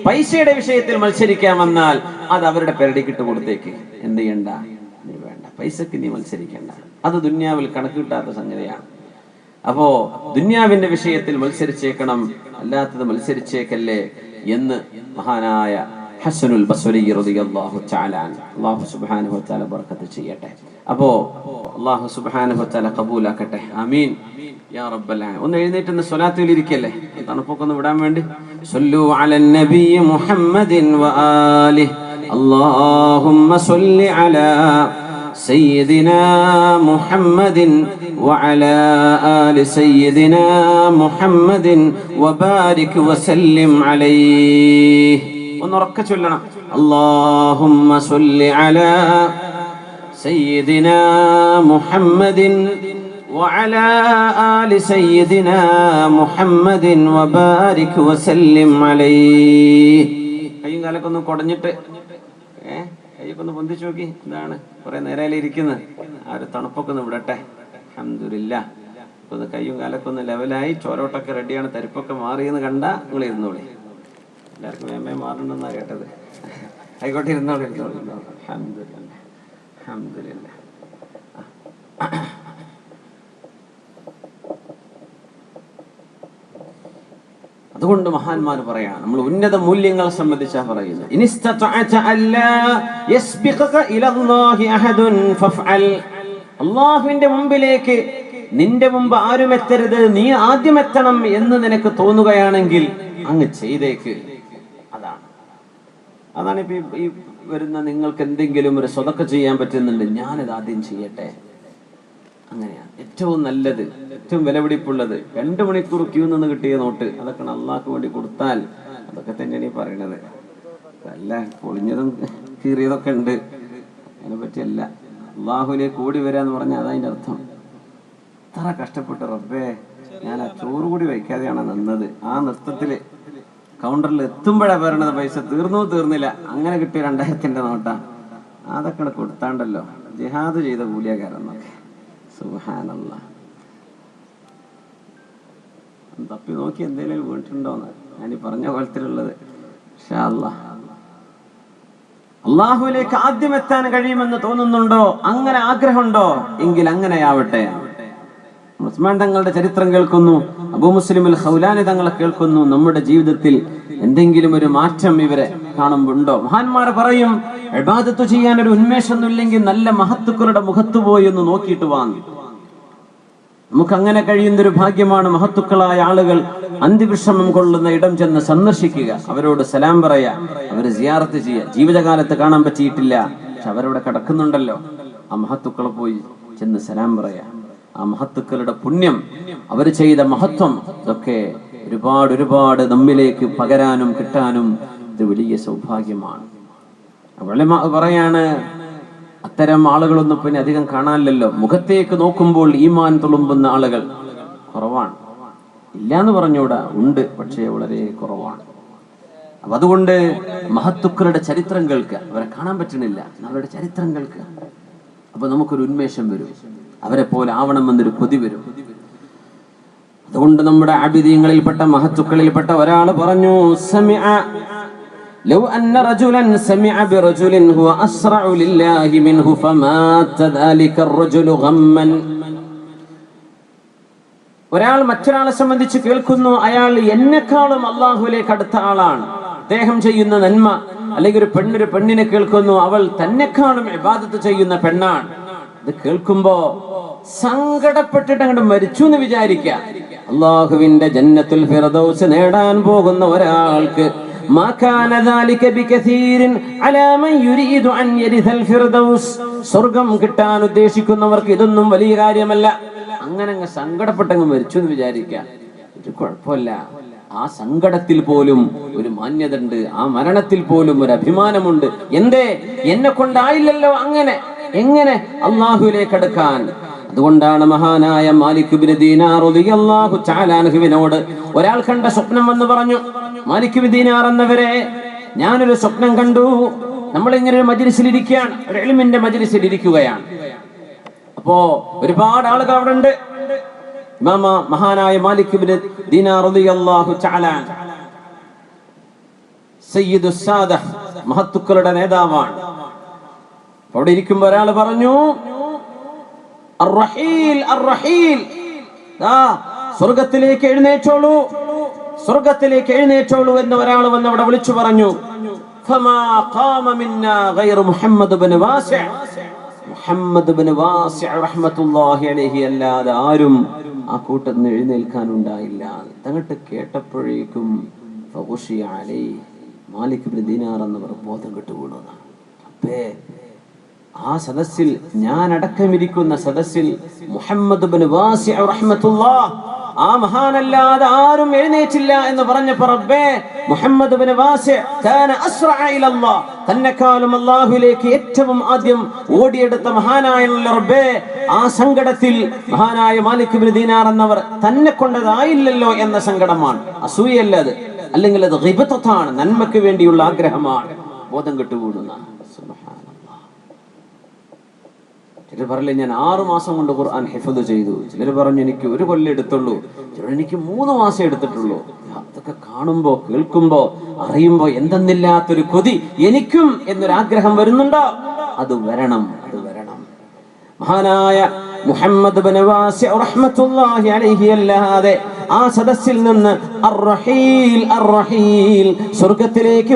പൈസയുടെ വിഷയത്തിൽ മത്സരിക്കാൻ വന്നാൽ അത് അവരുടെ പെരടിക്കിട്ട് കൊടുത്തേക്ക്. എന്ത് ചെയ്യണ്ട, വേണ്ട, പൈസക്ക് നീ മത്സരിക്കണ്ട. അത് ദുന്യാവിൽ കണക്ക് കിട്ടാത്ത സംഗതിയാണ്. അപ്പോ ദുന്യാവിന്റെ വിഷയത്തിൽ മത്സരിച്ചേക്കണം, അല്ലാത്തത് മത്സരിച്ചേക്കല്ലേ എന്ന് മഹാനായ ഹസനുൽ ബസ്രി റളിയല്ലാഹു തആല അല്ലാഹു സുബ്ഹാനഹു വ തആല ബർക്കത്ത് ചെയ്യട്ടെ. അപ്പോ അല്ലാഹു സുബ്ഹാനഹു വ തആല ഖബൂലാക്കട്ടെ. ആമീൻ യാ റബ്ബൽ ആലമീൻ. ഒന്ന് എഴുന്നേറ്റ് സ്വലാത്തിൽ ഇരിക്കല്ലേ, തണുപ്പൊക്കെ ഒന്ന് വിടാൻ വേണ്ടി. സല്ലു അലൻ നബി മുഹമ്മദിൻ വ ആലിഹി അല്ലാഹുമ്മ സല്ലി അലാ സയ്യിദിനാ മുഹമ്മദിൻ വഅലാ ആലി സയ്യിദിനാ മുഹമ്മദിൻ വബാരിക് വസല്ലിം അലൈഹി. ഒന്നുറക്കെ ചൊല്ലണം. അല്ലാഹുമ്മ സല്ലി അലാ സയ്യിദിനാ മുഹമ്മദിൻ വഅലാ ആലി സയ്യിദിനാ മുഹമ്മദിൻ വബാരിക് വസല്ലിം അലൈഹി. കൈയും കാലൊക്കെ ഒന്ന് കുടഞ്ഞിട്ട്, കൈ കൈയൊക്കെ ഒന്ന് പൊന്തിച്ചു നോക്കി. എന്താണ് കുറെ നേരം ഇരിക്കുന്നത്? ആ ഒരു തണുപ്പൊക്കെ ഒന്ന് വിടട്ടെ. അൽഹംദുലില്ലാഹ്. ഒന്ന് കയ്യും കാലൊക്കെ ഒന്ന് ലെവലായി, ചോരോട്ടൊക്കെ റെഡിയാണ്, തരിപ്പൊക്കെ മാറിയെന്ന് കണ്ടാ നിങ്ങൾ ഇരുന്നോളി. എല്ലാവർക്കും വേമേ മാറണമെന്നാ കേട്ടത്. ആയിക്കോട്ടെ, ഇരുന്നോളി. അൽഹംദുലില്ലാഹ്, അൽഹംദുലില്ലാഹ്. അതുകൊണ്ട് മഹാന്മാർ പറയാണ്, നമ്മൾ ഉന്നത മൂല്യങ്ങളെ സംബന്ധിച്ചാ പറയുന്നത്, അല്ലാഹുവിന്റെ മുമ്പിലേക്ക് നിന്റെ മുമ്പ് ആരും എത്തരുത്, നീ ആദ്യം എത്തണം എന്ന് നിനക്ക് തോന്നുകയാണെങ്കിൽ അങ്ങ് ചെയ്തേക്ക്. അതാണ് ഇപ്പൊ ഈ വരുന്ന നിങ്ങൾക്ക് എന്തെങ്കിലും ഒരു സ്വതക്ക ചെയ്യാൻ പറ്റുന്നുണ്ട്, ഞാനിത് ആദ്യം ചെയ്യട്ടെ. അങ്ങനെയാണ് ഏറ്റവും നല്ലത്, ഏറ്റവും വിലപിടിപ്പുള്ളത്. 2 മണിക്കൂർ ക്യൂ നിന്ന് കിട്ടിയ നോട്ട്, അതൊക്കെ അള്ളാഹ്ക്ക് വേണ്ടി കൊടുത്താൽ അതൊക്കെ തന്നെയാണ് ഈ പറയണത്. അല്ല പൊളിഞ്ഞതും കീറിയതൊക്കെ ഉണ്ട്, അതിനെ പറ്റിയല്ല. അള്ളാഹുലേക്ക് ഓടി വരാന്ന് പറഞ്ഞാൽ അതതിൻ്റെ അർത്ഥം. എത്ര കഷ്ടപ്പെട്ട് റബ്ബേ, ഞാൻ ആ ചോറ് കൂടി വയ്ക്കാതെയാണ് നിന്നത്. ആ നൃത്തത്തില് കൗണ്ടറിൽ എത്തുമ്പോഴാണ് പറയണത് പൈസ തീർന്നില്ല, അങ്ങനെ കിട്ടിയ 2000-ന്റെ നോട്ടാ. അതൊക്കെ കൊടുത്താണ്ടല്ലോ ജിഹാദ് ചെയ്ത കൂലിയാക്കാരെന്നൊക്കെ. സുബ്ഹാനല്ലാഹ്. തപ്പി നോക്കി എന്തെങ്കിലും വീണിട്ടുണ്ടോന്ന് ഞാനീ പറഞ്ഞ പോലത്തിലുള്ളത്. ഇൻഷാ അല്ലാഹ് അള്ളാഹുവിലേക്ക് ആദ്യം എത്താൻ കഴിയുമെന്ന് തോന്നുന്നുണ്ടോ? അങ്ങനെ ആഗ്രഹമുണ്ടോ? എങ്കിൽ അങ്ങനെയാവട്ടെ. ഉസ്മാൻ തങ്ങളുടെ ചരിത്രം കേൾക്കുന്നു, അബൂ മുസ്ലിം അൽ ഖൗലാനി തങ്ങളെ കേൾക്കുന്നു. നമ്മുടെ ജീവിതത്തിൽ എന്തെങ്കിലും ഒരു മാറ്റം ഇവരെ കാണുമ്പോണ്ടോ? മഹാന്മാർ പറയും, ഇബാദത്ത് ചെയ്യാൻ ഒരു ഉന്മേഷമൊന്നും ഇല്ലെങ്കിൽ നല്ല മഹത്തുക്കളുടെ മുഖത്ത് പോയി ഒന്ന് നോക്കിയിട്ട് വാങ്ങി. നമുക്ക് അങ്ങനെ കഴിയുന്നൊരു ഭാഗ്യമാണ്. മഹത്തുക്കളായ ആളുകൾ അന്ത്യവിശ്രമം കൊള്ളുന്ന ഇടം ചെന്ന് സന്ദർശിക്കുക, അവരോട് സലാം പറയാ, അവര് സിയാറത്ത് ചെയ്യുക. ജീവിതകാലത്ത് കാണാൻ പറ്റിയിട്ടില്ല, പക്ഷെ അവരവിടെ കിടക്കുന്നുണ്ടല്ലോ. ആ മഹത്തുക്കളെ പോയി ചെന്ന് സലാം പറയാ. ആ മഹത്തുക്കളുടെ പുണ്യം, അവർ ചെയ്ത മഹത്വം, ഇതൊക്കെ ഒരുപാട് നമ്മിലേക്ക് പകരാനും കിട്ടാനും ഇത് വലിയ സൗഭാഗ്യമാണ്. ഉലമാ പറയാണ്, അത്തരം ആളുകളൊന്നും പിന്നെ അധികം കാണാനില്ലല്ലോ. മുഖത്തേക്ക് നോക്കുമ്പോൾ ഈമാൻ തുളുമ്പുന്ന ആളുകൾ കുറവാണ്. ഇല്ലാന്ന് പറഞ്ഞൂടാ, ഉണ്ട്, പക്ഷേ വളരെ കുറവാണ്. അപ്പൊ അതുകൊണ്ട് മഹത്തുക്കളുടെ ചരിത്രം കേൾക്കുക. അവരെ കാണാൻ പറ്റണില്ല, അവരുടെ ചരിത്രം കേൾക്കുക. അപ്പൊ നമുക്കൊരു ഉന്മേഷം വരും, അവരെ പോലെ ആവണമെന്നൊരു കൊതി വരും. അതുകൊണ്ട് നമ്മുടെ അബിദീങ്ങളിൽപ്പെട്ട മഹത്തുക്കളിൽപ്പെട്ട ഒരാൾ പറഞ്ഞു, لو أن رجلا سمع برجل هو أسرع لله منه فمات ذلك الرجل غما. ഒരാൾ മറ്റൊരാളെ സംബന്ധിച്ച് കേൾക്കുന്നു, അയാൾ എന്നെക്കാളും അള്ളാഹുവിലേക്ക് അടുത്ത ആളാണ്, അദ്ദേഹം ചെയ്യുന്ന നന്മ. അല്ലെങ്കിൽ ഒരു പെണ്ണിനെ കേൾക്കുന്നു, അവൾ തന്നെക്കാളും ഇബാദത്ത് ചെയ്യുന്ന പെണ്ണാണ്. ഇത് കേൾക്കുമ്പോ സങ്കടപ്പെട്ടിട്ട് അങ്ങോട്ട് മരിച്ചു എന്ന് വിചാരിക്കുക. അള്ളാഹുവിന്റെ ജന്നത്തുൽ ഫിർദൗസ് നേടാൻ പോകുന്ന ഒരാൾക്ക് സ്വർഗം കിട്ടാൻ ഉദ്ദേശിക്കുന്നവർക്ക് ഇതൊന്നും വലിയ കാര്യമല്ല. അങ്ങനെ അങ്ങ് സങ്കടപ്പെട്ടങ്ങ് മരിച്ചു എന്ന് വിചാരിക്കുക, ഒരു കുഴപ്പമില്ല. ആ സങ്കടത്തിൽ പോലും ഒരു മാന്യത ഉണ്ട്, ആ മരണത്തിൽ പോലും ഒരു അഭിമാനമുണ്ട്. എന്തേ, എന്നെ കൊണ്ടായില്ലല്ലോ എങ്ങനെ അള്ളാഹുവിലേക്ക് അടുക്കാൻ. അതുകൊണ്ടാണ് മഹാനായ മാലിക് ഇബ്നു ദീനാർ റളിയല്ലാഹു തആല അൻഹുവിനോട് ഒരാൾ കണ്ട സ്വപ്നം വന്ന് പറഞ്ഞു, മാലിക് ഇബ്നു ദീനാർ എന്നവരെ, ഞാനൊരു സ്വപ്നം കണ്ടു. നമ്മളിങ്ങനെ ഒരു മജ്ലിസിൽ ഇരിക്കുകയാണ്, ഒരു ഇൽമിന്റെ മജ്ലിസിൽ ഇരിക്കുകയാണ്. അപ്പോ ഒരുപാട് ആളുകൾ അവിടെ ഉണ്ട്. മഹാനായ മാലിക് ഇബ്നു ദീനാർ റളിയല്ലാഹു തആല സയ്യിദുസ് സാദ, മഹത്തുക്കളുടെ നേതാവാണ്. അവിടെ ഇരിക്കുമ്പോൾ ഒരാൾ പറഞ്ഞു, അർറഹീൽ അർറഹീൽ, സ്വർഗത്തിലേക്ക് എഴുന്നേറ്റോളൂ എന്ന് ഒരാൾ വന്ന് അവിടെ വിളിച്ചു പറഞ്ഞു. ഫമാ ഖാമ മിന്നാ ഗൈറു മുഹമ്മദ് ഇബ്നു വാസിഅ റഹ്മത്തുള്ളാഹി അലൈഹി അല്ലാതെ ആരും ആ കൂട്ടത്തിൽ നിന്ന് എഴുന്നേൽക്കാനുണ്ടായില്ല. തങ്ങട്ട് കേട്ടപ്പോഴേക്കും ഫഗുശിയ അലൈഹി, മാലിക് ഇബ്നു ദീനാർ എന്നവർ ബോധം കെട്ടു വീണതാണ്. അപ്പേ ആ സദസ്സിൽ, ഞാൻ അടക്കമിരിക്കുന്ന സദസ്സിൽ മുഹമ്മദ് ഇബ്നു വാസിഅ റഹ്മത്തുള്ളാഹ്, ആ മഹാനല്ലാതെ ആരും എഴുന്നേറ്റില്ല എന്ന് പറഞ്ഞപ്പോൾ റബ്ബേ, മുഹമ്മദ് ഇബ്നു വാസിഅ കാന അസ്റഅ ഇലല്ലാഹ്, തന്നെക്കാളും അല്ലാഹുവിലേക്ക് ഏറ്റവും ആദ്യം ഓടിയെടുത്ത മഹാനായ റബ്ബേ, ആ സങ്കടത്തിൽ മഹാനായ മാലിക് ഇബ്നു ദീനാർ എന്നവർ തന്നെ കൊണ്ടതായില്ലല്ലോ എന്ന സങ്കടമാണ്. അസൂയല്ല അത്, അല്ലെങ്കിൽ അത് ഗിബതത്താണ്, നന്മയ്ക്ക് വേണ്ടിയുള്ള ആഗ്രഹമാണ്. ബോധം കെട്ടുകൂടുന്ന. സുബ്ഹാനല്ലാഹ്. ചിലർ പറയില്ല ഞാൻ 6 മാസം കൊണ്ട് ഖുർആൻ ഹിഫ്ദ് ചെയ്തു, ചിലർ പറഞ്ഞു എനിക്ക് 1 കൊല്ലം എടുത്തുള്ളൂ, ചിലർ എനിക്ക് 3 മാസം എടുത്തിട്ടുള്ളൂ. അതൊക്കെ കാണുമ്പോ കേൾക്കുമ്പോ അറിയുമ്പോ എന്തെന്നില്ലാത്തൊരു കൊതി എനിക്കും എന്നൊരാഗ്രഹം വരുന്നുണ്ടോ? അത് വരണം. മഹാനായ മുഹമ്മദ് ബിൻ വാസി റഹ്മത്തുള്ളാഹി അലൈഹി അല്ലാതെ ആ സദസ്സിൽ നിന്ന് അർ-റഹീൽ സ്വർഗ്ഗത്തിലേക്ക്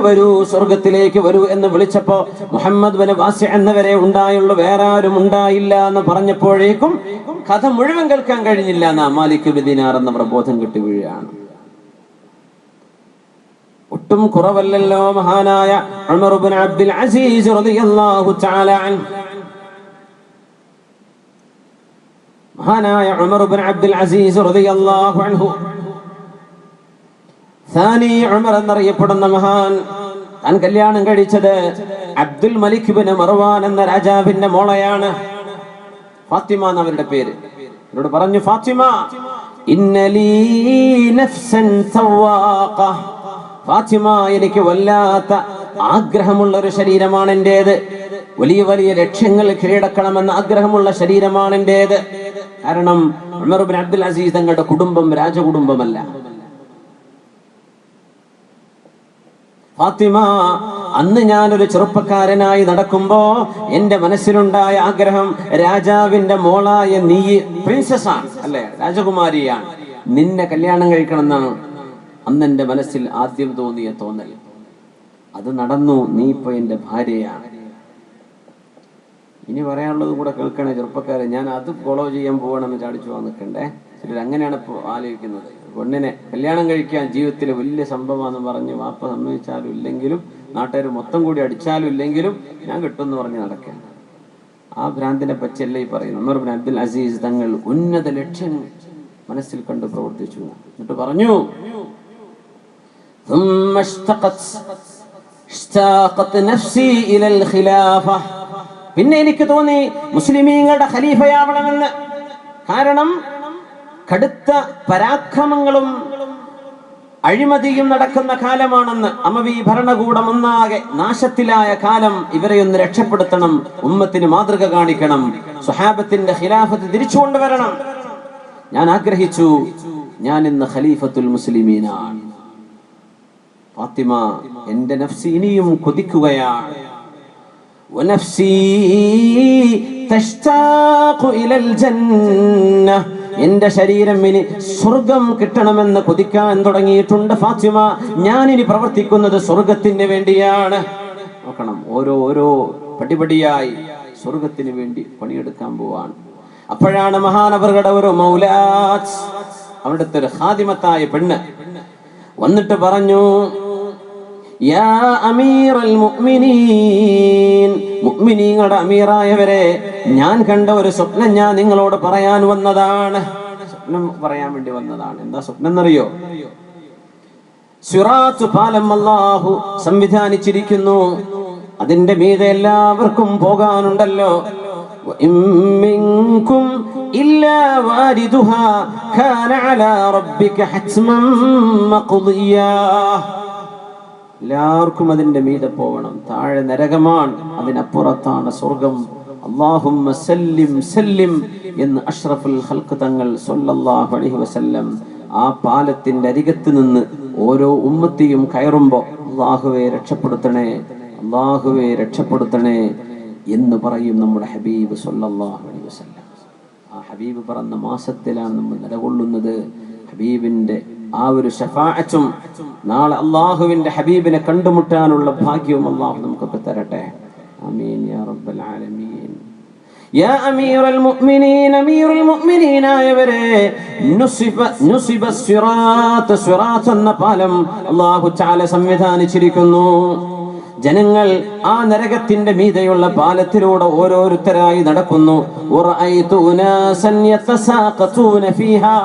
വരൂ എന്ന് വിളിച്ചപ്പോ മുഹമ്മദ് ബിൻ വാസി എന്നവരെ ഉണ്ടായുള്ളൂ, വേറെ ആരും ഉണ്ടായില്ല എന്ന് പറഞ്ഞപ്പോഴേക്കും കഥ മുഴുവൻ കേൾക്കാൻ കഴിഞ്ഞില്ല. മാലിക് ബിൻ ദിനാർ എന്ന പ്രബോധം കിട്ടി വീഴുകയാണ്. ഒട്ടും കുറവല്ലല്ലോ മഹാനായ ഉമർ ഇബ്നു അബ്ദുൽ അസീസ് റളിയല്ലാഹു തആല അൻഹു. മഹാനായ ഉമർ ഇബ്നു അബ്ദുൽ അസീസ് റളിയല്ലാഹു അൻഹു സാനി ഉമർ എന്നറിയപ്പെടുന്ന മഹാൻ, താൻ കല്യാണം കഴിച്ചത് അബ്ദുൽ മലിക് ഇബ്നു മർവാൻ എന്ന രാജാവിന്റെ മോളെയാണ്. ഫാത്തിമ എന്നവരുടെ പേര്. എന്നോട് പറഞ്ഞു, ഫാത്തിമ ഇന്നലീ നഫ്സൻ സവാഖ, ഫാത്തിമ എനിക്ക് വല്ലാത്ത ആഗ്രഹമുള്ള ഒരു ശരീരമാണ് എന്റേത്, വലിയ വലിയ ലക്ഷ്യങ്ങൾ കീഴടക്കണമെന്ന ആഗ്രഹമുള്ള ശരീരമാണ് എന്റേത്. കാരണം ഉമർ ഇബ്നു അബ്ദുൽ അസീസ് തങ്ങളുടെ കുടുംബം രാജകുടുംബമല്ല. ഫാത്തിമ, അന്ന് ഞാനൊരു ചെറുപ്പക്കാരനായി നടക്കുമ്പോ എന്റെ മനസ്സിലുണ്ടായ ആഗ്രഹം, രാജാവിന്റെ മോളായ നീ പ്രിൻസസ് ആണ് അല്ലെ, രാജകുമാരിയാണ്, നിന്നെ കല്യാണം കഴിക്കണം എന്നാണ് അന്ന് എന്റെ മനസ്സിൽ ആദ്യം തോന്നിയ തോന്നൽ. അത് നടന്നു, നീ ഇപ്പൊ എന്റെ ഭാര്യയാണ്. ഇനി പറയാനുള്ളത് കൂടെ കേൾക്കണേ ചെറുപ്പക്കാരെ. ഞാൻ അത് ഫോളോ ചെയ്യാൻ പോകണമെന്ന് ചാടിച്ചു പോകാൻ നിൽക്കണ്ടേ. ചിലർ അങ്ങനെയാണ് ഇപ്പോൾ ആലോചിക്കുന്നത്. പെണ്ണിനെ കല്യാണം കഴിക്കാൻ ജീവിതത്തിലെ വലിയ സംഭവമാണെന്ന് പറഞ്ഞ് വാപ്പ സമ്മതിച്ചാലും ഇല്ലെങ്കിലും നാട്ടുകാർ മൊത്തം കൂടി അടിച്ചാലും ഇല്ലെങ്കിലും ഞാൻ കിട്ടുമെന്ന് പറഞ്ഞ് നടക്കാൻ. ആ ഭ്രാന്തിനെ പറ്റിയല്ല ഈ പറയുന്നത്. ഉമർ ഇബ്നു അബ്ദുൽ അസീസ് തങ്ങൾ ഉന്നത ലക്ഷ്യം മനസ്സിൽ കണ്ട് പ്രവർത്തിച്ചു. എന്നിട്ട് പറഞ്ഞു, പിന്നെ എനിക്ക് തോന്നി മുസ്ലിമീങ്ങളുടെ ഖലീഫയാവണമെന്ന്. കാരണം കടുത്ത പരാക്രമങ്ങളും അഴിമതിയും നടക്കുന്ന കാലമാണെന്ന്. അമവി ഭരണകൂടം ഒന്നാകെ നാശത്തിലായ കാലം. ഇവരെ ഒന്ന് രക്ഷപ്പെടുത്തണം, ഉമ്മത്തിന് മാതൃക കാണിക്കണം, സ്വഹാബത്തിന്റെ ഖിലാഫത്ത് തിരിച്ചു കൊണ്ടുവരണം. ഞാൻ ആഗ്രഹിച്ചു, ഞാൻ ഇന്ന് ഖലീഫത്തുൽ മുസ്ലിമീനാണ്. ഫാത്തിമ, എന്റെ നഫ്സ് ഇനിയും കൊതിക്കുകയാണ്. എന്റെ ശരീരം ഇനി സ്വർഗം കിട്ടണമെന്ന് കൊതിക്കാൻ തുടങ്ങിയിട്ടുണ്ട് ഫാത്തിമ. ഞാനിനി പ്രവർത്തിക്കുന്നത് സ്വർഗത്തിന് വേണ്ടിയാണ്. നോക്കണം, ഓരോ പടിപടിയായി സ്വർഗത്തിന് വേണ്ടി പണിയെടുക്കാൻ പോവാണ്. അപ്പോഴാണ് മഹാനവറുകളുടെ ഒരു മൗലാത്ത്, അവിടുത്തെ ഒരു ഖാദിമത്തായ പെണ്ണ് വന്നിട്ട് പറഞ്ഞു, യാ അമീറൽ മുഅ്മിനീൻ, മുഅ്മിനീങ്ങളുടെ അമീറായവരെ, ഞാൻ കണ്ട ഒരു സ്വപ്നം ഞാൻ നിങ്ങളോട് പറയാൻ വന്നതാണ്. സ്വപ്നം പറയാൻ വേണ്ടി വന്നതാണ്. എന്താ സ്വപ്നം എന്നറിയോ? സിറാത്ത് പാലം അല്ലാഹു സംവിധാനിച്ചിരിക്കുന്നു. അതിന്റെ മീതെ എല്ലാവർക്കും പോകാനുണ്ടല്ലോ. വഇമ്മിൻകും ഇല്ലാ വാരിദുഹാ കാന അലാ റബ്ബിക ഹത്മൻ മഖ്ദിയാ. എല്ലാവർക്കും അതിന്റെ മീതെ പോകണം. താഴെ നരകമാണ്, അതിനപ്പുറത്താണ് സ്വർഗം. അല്ലാഹുമ്മ സല്ലിം സല്ലിം എന്ന് അഷ്റഫുൽ ഖൽഖ് തങ്ങൾ സ്വല്ലല്ലാഹു അലൈഹി വസല്ലം ആ പാലത്തിന്റെ അരികത്ത് നിന്ന് ഓരോ ഉമ്മത്തിയും കയറുമ്പോ അല്ലാഹുവേ രക്ഷപ്പെടുത്തണേ, അല്ലാഹുവേ രക്ഷപ്പെടുത്തണേ എന്ന് പറയും നമ്മുടെ ഹബീബ് സ്വല്ലല്ലാഹു അലൈഹി വസല്ലം. ആ ഹബീബ് പറഞ്ഞ മാസത്തിലാണ് നമ്മൾ നിലകൊള്ളുന്നത്. ഹബീബിന്റെ ആ ഒരു ശഫാഅത്തും നാളെ അല്ലാഹുവിന്റെ ഹബീബിനെ കണ്ടുമുട്ടാനുള്ള ഭാഗ്യവും അല്ലാഹു നമുക്കൊക്കെ തരട്ടെ. ആമീൻ യാ റബ്ബൽ ആലമീൻ. യാ അമീറൽ മുഅ്മിനീൻ, അമീറുൽ മുഅ്മിനീൻ ആയവരെ, നുസിബ സിറാത്ത്, സിറാത്ത് എന്ന പാലം അല്ലാഹു തആല സംവിധാനിച്ചിരിക്കുന്നു. ജനങ്ങൾ ആ നരകത്തിന്റെ മീതെയുള്ള പാലത്തിലൂടെ ഓരോരുത്തരായി നടക്കുന്നു. വറഅയ്തു ഉനാസൻ യതസാഖതൂന ഫീഹാ,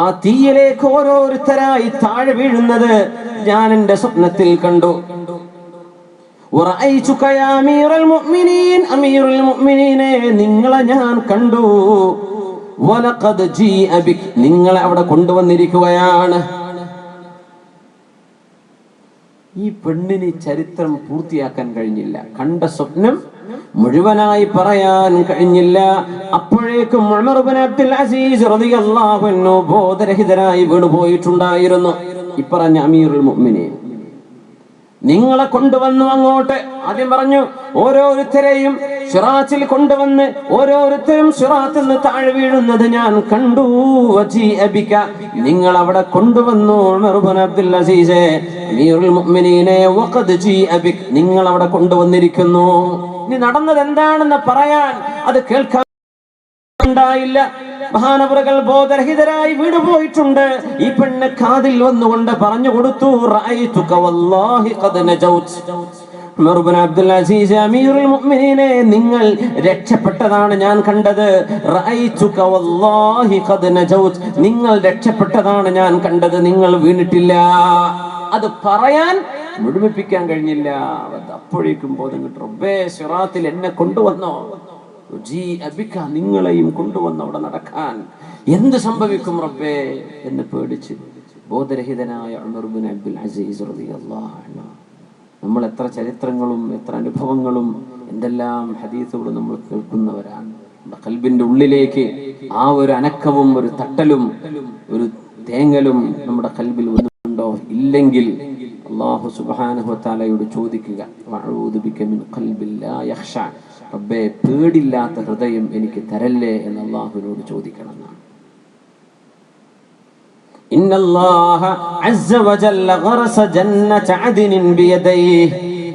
ആ തീയിലേക്ക് ഓരോരുത്തരായി താഴെ വീഴുന്നത് ഞാൻ എന്റെ സ്വപ്നത്തിൽ കണ്ടു. വറഅയ്തുക യാ അമീറുൽ മുഅ്മിനീൻ, അമീറുൽ മുഅ്മിനീനെ നിങ്ങളെ ഞാൻ കണ്ടു. വലഖദ് ജീഅ ബിക്, നിങ്ങളെ അവിടെ കൊണ്ടുവന്നിരിക്കുകയാണ്. ഈ പെണ്ണിന് ചരിത്രം പൂർത്തിയാക്കാൻ കഴിഞ്ഞില്ല, കണ്ട സ്വപ്നം മുഴുവനായി പറയാൻ കഴിഞ്ഞില്ല. അപ്പോഴേക്കും ഉമർ ഇബ്നു അബ്ദുൽ അസീസ് റളിയല്ലാഹു അൻഹു ബോധരഹിതരായി വീണുപോയിട്ടുണ്ടായിരുന്നു. ഇപ്പറഞ്ഞ അമീറുൽ മുഅ്മിനീൻ നിങ്ങളെ കൊണ്ടുവന്നു അങ്ങോട്ട്. ആദ്യം പറഞ്ഞു ഓരോരുത്തരെയും സിറാത്തിൽ കൊണ്ടുവന്ന് ഓരോരുത്തരും സിറാത്തിൽ നിന്ന് താഴെ വീഴുന്നത് ഞാൻ കണ്ടു. വജീഅബിക, നിങ്ങൾ അവിടെ കൊണ്ടുവന്നു ഉമർ ഇബ്നു അബ്ദുൽ അസീസ് അമീറുൽ മുഅ്മിനീനെ, വഖദ് ജീഅബിക്, നിങ്ങൾ അവിടെ കൊണ്ടുവന്നിരിക്കുന്നു. ഇനി നടന്നത് എന്താണെന്ന് പറയാൻ, അത് കേൾക്കാൻ ഉണ്ടായില്ല. മഹാനവറുകൾ ബോധരഹിതരായി വീണുപോയിട്ടുണ്ട്. ഈ പെണ്ണ് കാതിൽ വന്നുകൊണ്ട് പറഞ്ഞു കൊടുത്തു, റഅയ്തുക വല്ലാഹി ഖദ് നജൗത്. ഉമർ ഇബ്നു അബ്ദുൽ അസീസ് അമീറുൽ മുഅ്മിനീനെ, നിങ്ങൾ രക്ഷപ്പെട്ടതാണ് ഞാൻ കണ്ടത്. റഅയ്തുക വല്ലാഹി ഖദ് നജൗത്, നിങ്ങൾ രക്ഷപ്പെട്ടതാണ് ഞാൻ കണ്ടത്, നിങ്ങൾ വീണിട്ടില്ല. അത് പറയാൻ മുഴുമിപ്പിക്കാൻ കഴിഞ്ഞില്ല. അപ്പോഴേക്കും ബോധം കിട്ടും, റബ്ബേ സിറാത്തിൽ എന്നെ കൊണ്ടുവന്നോ, നിങ്ങളെയും കൊണ്ടുവന്ന് അവിടെ നടക്കാൻ എന്ത് സംഭവിക്കും റബ്ബേ എന്ന് പേടിച്ച് ബോധരഹിതനായ ഉമർ ഇബ്നു അബ്ദുൽ അസീസ് റളിയല്ലാഹു അൻഹു. നമ്മൾ എത്ര ചരിത്രങ്ങളും എത്ര അനുഭവങ്ങളും എന്തെല്ലാം ഹദീസുകളും നമ്മൾ കേൾക്കുന്നവരാണ്. നമ്മുടെ ഖൽബിന്റെ ഉള്ളിലേക്ക് ആ ഒരു അനക്കവും ഒരു തട്ടലും ഒരു തേങ്ങലും നമ്മുടെ ഖൽബിൽ വന്നിട്ടുണ്ടോ? ഇല്ലെങ്കിൽ അല്ലാഹു സുബ്ഹാനഹു വ തആലയോട് ചോദിക്കുക, വഅഊദു ബിക മിൻ ഖൽബിൻ ലാ യഖ്ശ, റബ്ബേ പേടില്ലാത്ത ഹൃദയം എനിക്ക് തരല്ലേ എന്ന് അല്ലാഹുവിനോട് ചോദിക്കണം. ഇന്നല്ലാഹ അസ്സ വജല്ല ഗറസ ജന്നത അദ്നിൻ ബിയദൈഹി,